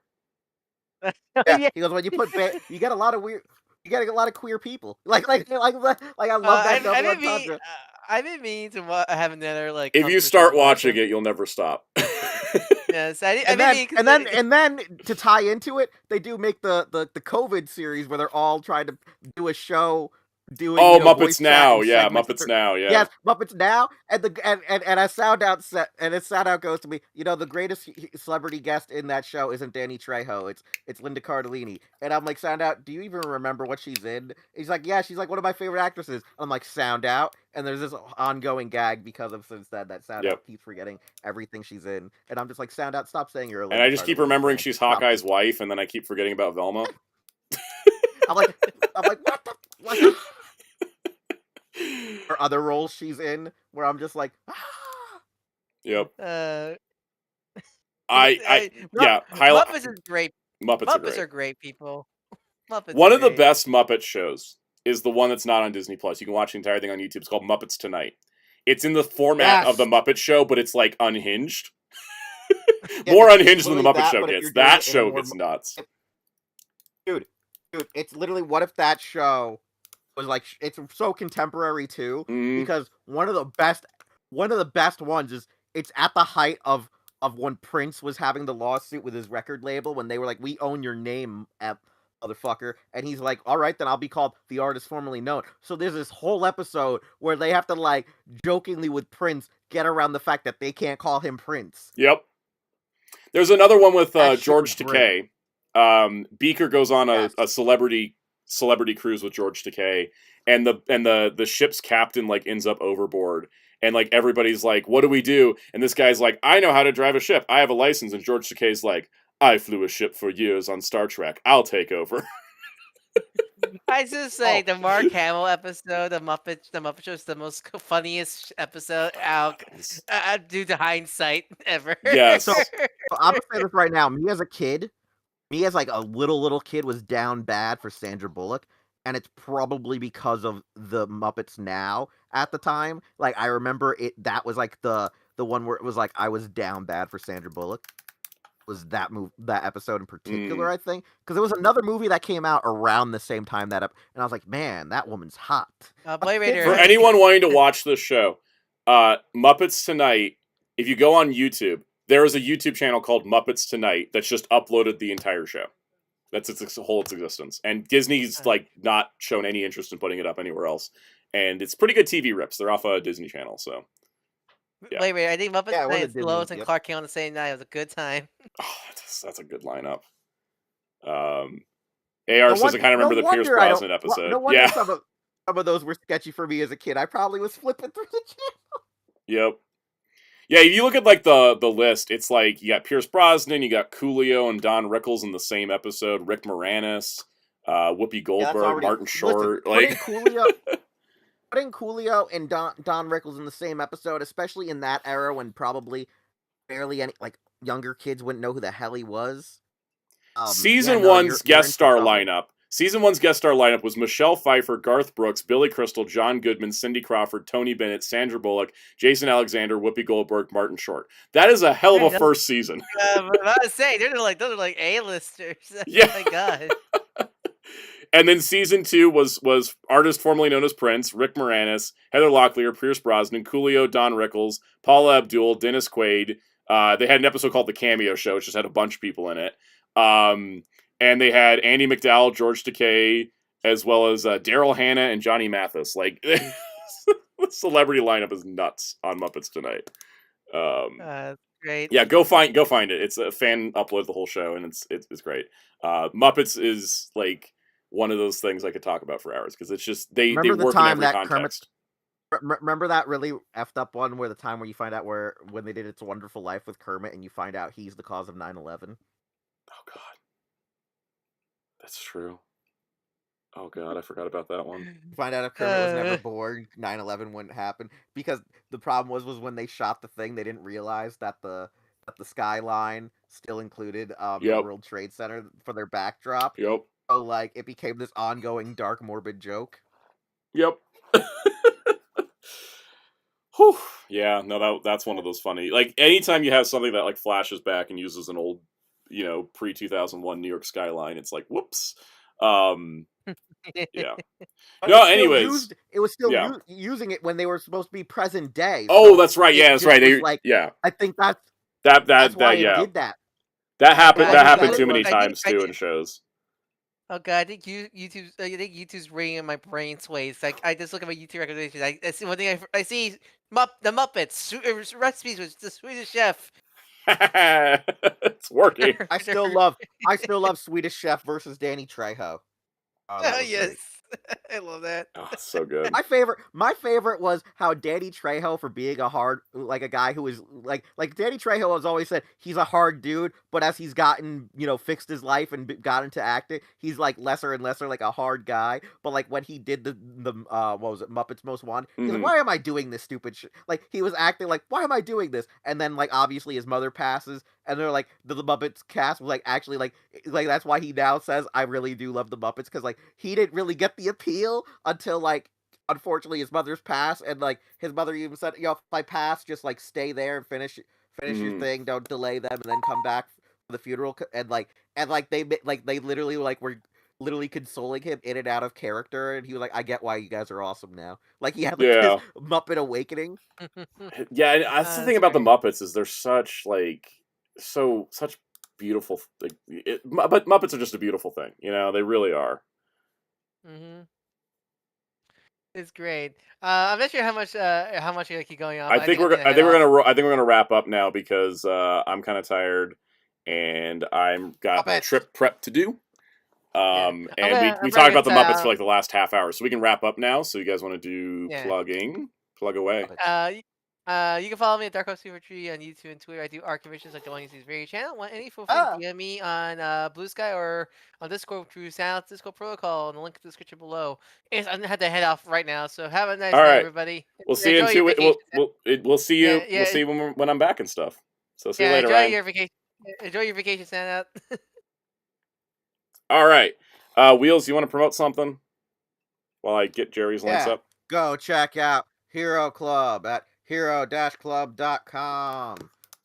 Yeah. He goes, when you put you get a lot of weird. You get a lot of queer people. Like I love that. I've been meaning to have another like. If you start watching it, you'll never stop. Yes, and then to tie into it, they do make the COVID series where they're all trying to do a show. Muppets Now, yeah, Muppets Now, yeah. Yes, Muppets Now, and as Soundout goes to me, the greatest celebrity guest in that show isn't Danny Trejo, it's Linda Cardellini, and I'm like, Soundout, do you even remember what she's in? He's like, yeah, she's like one of my favorite actresses. I'm like, Soundout, and there's this ongoing gag because of since then that Soundout keeps forgetting everything she's in, and I'm just like, Soundout, stop saying you're a Linda and I just Cardellini keep remembering fan. she's Hawkeye's wife, and then I keep forgetting about Velma. I'm like, what the? Or other roles she's in, where I'm just like, ah! Yep. Muppets is great. Muppets are great people. One of the best Muppet shows is the one that's not on Disney Plus. You can watch the entire thing on YouTube. It's called Muppets Tonight. It's in the format of the Muppet Show, but it's like unhinged. More unhinged than the Muppet Show gets. That show gets nuts. Dude, it's literally what if that show was like, it's so contemporary too, because one of the best ones is it's at the height of when Prince was having the lawsuit with his record label, when they were like, we own your name, motherfucker. And he's like, all right, then I'll be called the artist formerly known. So there's this whole episode where they have to, like, jokingly with Prince get around the fact that they can't call him Prince. Yep. There's another one with That shit George was great. Takei. Beaker goes on Yes. a celebrity cruise with George Takei, and the ship's captain like ends up overboard, and like everybody's like, "What do we do?" And this guy's like, "I know how to drive a ship. I have a license." And George Takei's like, "I flew a ship for years on Star Trek. I'll take over." I just say the Mark Hamill episode, the Muppet Show is the most funniest episode out due to hindsight ever. Yes. So I'm gonna say this right now. Me as a kid, me as like a little kid was down bad for Sandra Bullock, and it's probably because of the Muppets Now at the time. Like I remember it. That was like the one where it was like I was down bad for Sandra Bullock. Was that episode in particular? I think because there was another movie that came out around the same time and I was like, man, that woman's hot. Boy Raider. For anyone wanting to watch this show, Muppets Tonight. If you go on YouTube, there is a YouTube channel called Muppets Tonight that's just uploaded the entire show. That's its whole existence, and Disney's like not shown any interest in putting it up anywhere else. And it's pretty good TV rips. They're off a Disney Channel, so. Yeah. Wait, I think Muppets Yeah, it was a Tonight, Disney, Lois and yep. Clark came on the same night. It was a good time. Oh, that's a good lineup. AR says I kind of remember the Pierce Brosnan episode. No wonder Yeah. some of those were sketchy for me as a kid. I probably was flipping through the channel. Yep. Yeah, if you look at like the list, it's like you got Pierce Brosnan, you got Coolio and Don Rickles in the same episode, Rick Moranis, Whoopi Goldberg, Martin Short. Listen, Like putting Coolio and Don Rickles in the same episode, especially in that era when probably barely any like younger kids wouldn't know who the hell he was. Season you're one's in guest for star trouble. lineup. Season one's guest star lineup was Michelle Pfeiffer, Garth Brooks, Billy Crystal, John Goodman, Cindy Crawford, Tony Bennett, Sandra Bullock, Jason Alexander, Whoopi Goldberg, Martin Short. That is a hell of a first season. I was about to say those are like A-listers. Yeah. Oh my god. And then season two was artist formerly known as Prince, Rick Moranis, Heather Locklear, Pierce Brosnan, Coolio, Don Rickles, Paula Abdul, Dennis Quaid. They had an episode called The Cameo Show, which just had a bunch of people in it. And they had Andy McDowell, George Takei, as well as Daryl Hannah and Johnny Mathis. Like, the celebrity lineup is nuts on Muppets Tonight. Great. Yeah, go find it. It's a fan upload the whole show, and it's great. Muppets is like one of those things I could talk about for hours because it's just they work in every context. Remember that really effed up one where the time where you find out when they did It's a Wonderful Life with Kermit and you find out he's the cause of 9/11? Oh god. That's true. Oh god, I forgot about that one. You find out if Kermit was never born, 9/11 wouldn't happen. Because the problem was when they shot the thing, they didn't realize that the skyline still included the World Trade Center for their backdrop. Yep. So like it became this ongoing dark morbid joke. Yep. Whew. Yeah, no, that's one of those funny. Like anytime you have something that like flashes back and uses an old, pre-2001 New York skyline, it's like whoops. Yeah. But No, anyways, it was still using it when they were supposed to be present day. Oh, so that's right. Yeah, that's right. I think that's yeah. why it did that. That happened. Yeah, That happened too I many think- times I too think- in shows. Oh god, I think YouTube's ringing my brain sways. Like I just look at my YouTube recommendations. I see one thing. I see the Muppets recipes with the Swedish Chef. It's working. I still love Swedish Chef versus Danny Trejo. Oh, that was yes, great. I love that. Oh, it's so good. My favorite was how Danny Trejo, for being a guy who is like Danny Trejo has always said he's a hard dude, but as he's gotten, fixed his life and got into acting, he's like lesser and lesser like a hard guy. But like when he did the what was it, Muppets Most Wanted, he's like, why am I doing this stupid shit? Like he was acting like, why am I doing this? And then like obviously his mother passes, and they're like the Muppets cast was like actually like that's why he now says I really do love the Muppets, because like he didn't really get the appeal until like unfortunately his mother's passed, and like his mother even said, if I pass, just like stay there and finish your thing, don't delay them, and then come back for the funeral. And they literally like were literally consoling him in and out of character, and he was like, I get why you guys are awesome now. Like he had like this Muppet awakening. Yeah, and that's the thing about the Muppets is they're such beautiful. But Muppets are just a beautiful thing. You know, they really are. Mm-hmm. It's great. I'm not sure how much I gotta keep going on. I But think I'm we're gonna I head think we're off. gonna I think we're gonna wrap up now because I'm kind of tired and I'm got a Muppets. trip prep to do. Yeah. And I'm we probably talked about the gonna Muppets for like the last half hour, so we can wrap up now. So you guys want to do Yeah. plug away. Muppets. You can follow me at Dark Horse Fever Tree on YouTube and Twitter. I do art commissions like the one you see very channel. Want any? Feel free to DM me on Blue Sky or on Discord through Sound Discord Protocol, and the link in the description below. I had to head off right now, so have a nice All night, right, everybody. we'll see you in Enjoy your 2 weeks. vacation. We'll see you. Yeah, We'll yeah, see you when I'm back and stuff. So see you yeah. later, Enjoy Ryan. your vacation. Enjoy your vacation, Soundout. All right, Wheels, you want to promote something while I get Jerry's links Yeah. up? Go check out Hero Club at hero-club.com.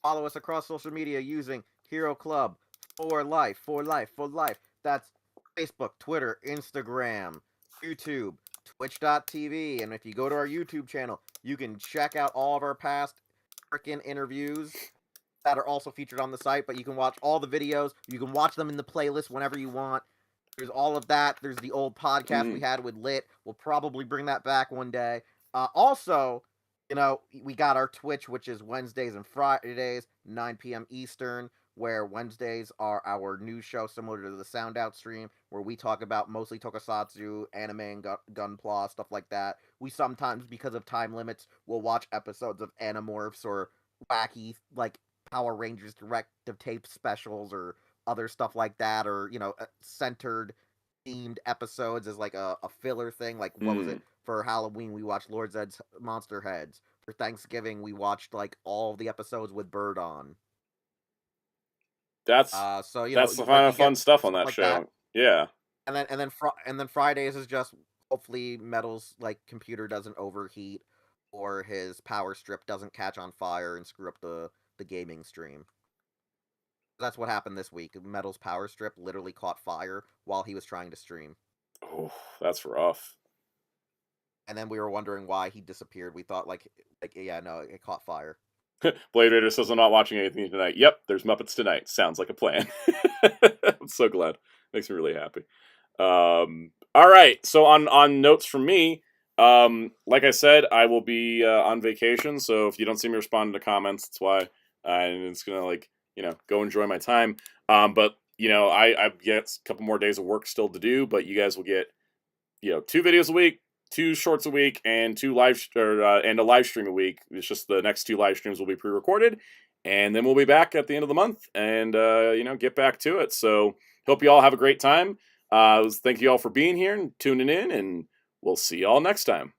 Follow us across social media using Hero Club for life. That's Facebook, Twitter, Instagram, YouTube, Twitch.tv. And if you go to our YouTube channel, you can check out all of our past freaking interviews that are also featured on the site. But you can watch all the videos. You can watch them in the playlist whenever you want. There's all of that. There's the old podcast we had with Lit. We'll probably bring that back one day. Also, you know, we got our Twitch, which is Wednesdays and Fridays, 9 p.m. Eastern, where Wednesdays are our news show similar to the Soundout stream, where we talk about mostly Tokusatsu, anime, and Gunpla, stuff like that. We sometimes, because of time limits, will watch episodes of Animorphs or wacky, like, Power Rangers directive tape specials or other stuff like that, or, you know, centered themed episodes as like a filler thing. Like, what was it? For Halloween, we watched Lord Zed's Monster Heads. For Thanksgiving, we watched like all of the episodes with Bird on. That's so you that's know, the kind like, of fun stuff on that like show. that. Yeah. And then Fridays is just hopefully Metal's like computer doesn't overheat or his power strip doesn't catch on fire and screw up the gaming stream. That's what happened this week. Metal's power strip literally caught fire while he was trying to stream. Oh, that's rough. And then we were wondering why he disappeared. We thought like yeah, no, it caught fire. Blade Raider says I'm not watching anything tonight. Yep, there's Muppets tonight. Sounds like a plan. I'm so glad. Makes me really happy. All right. So on notes from me, like I said, I will be on vacation. So if you don't see me responding to comments, that's why. And it's gonna go enjoy my time. But I get a couple more days of work still to do. But you guys will get 2 videos a week, 2 shorts a week, and and a live stream a week. It's just the next 2 live streams will be pre-recorded, and then we'll be back at the end of the month and get back to it. So hope you all have a great time. Thank you all for being here and tuning in, and we'll see you all next time.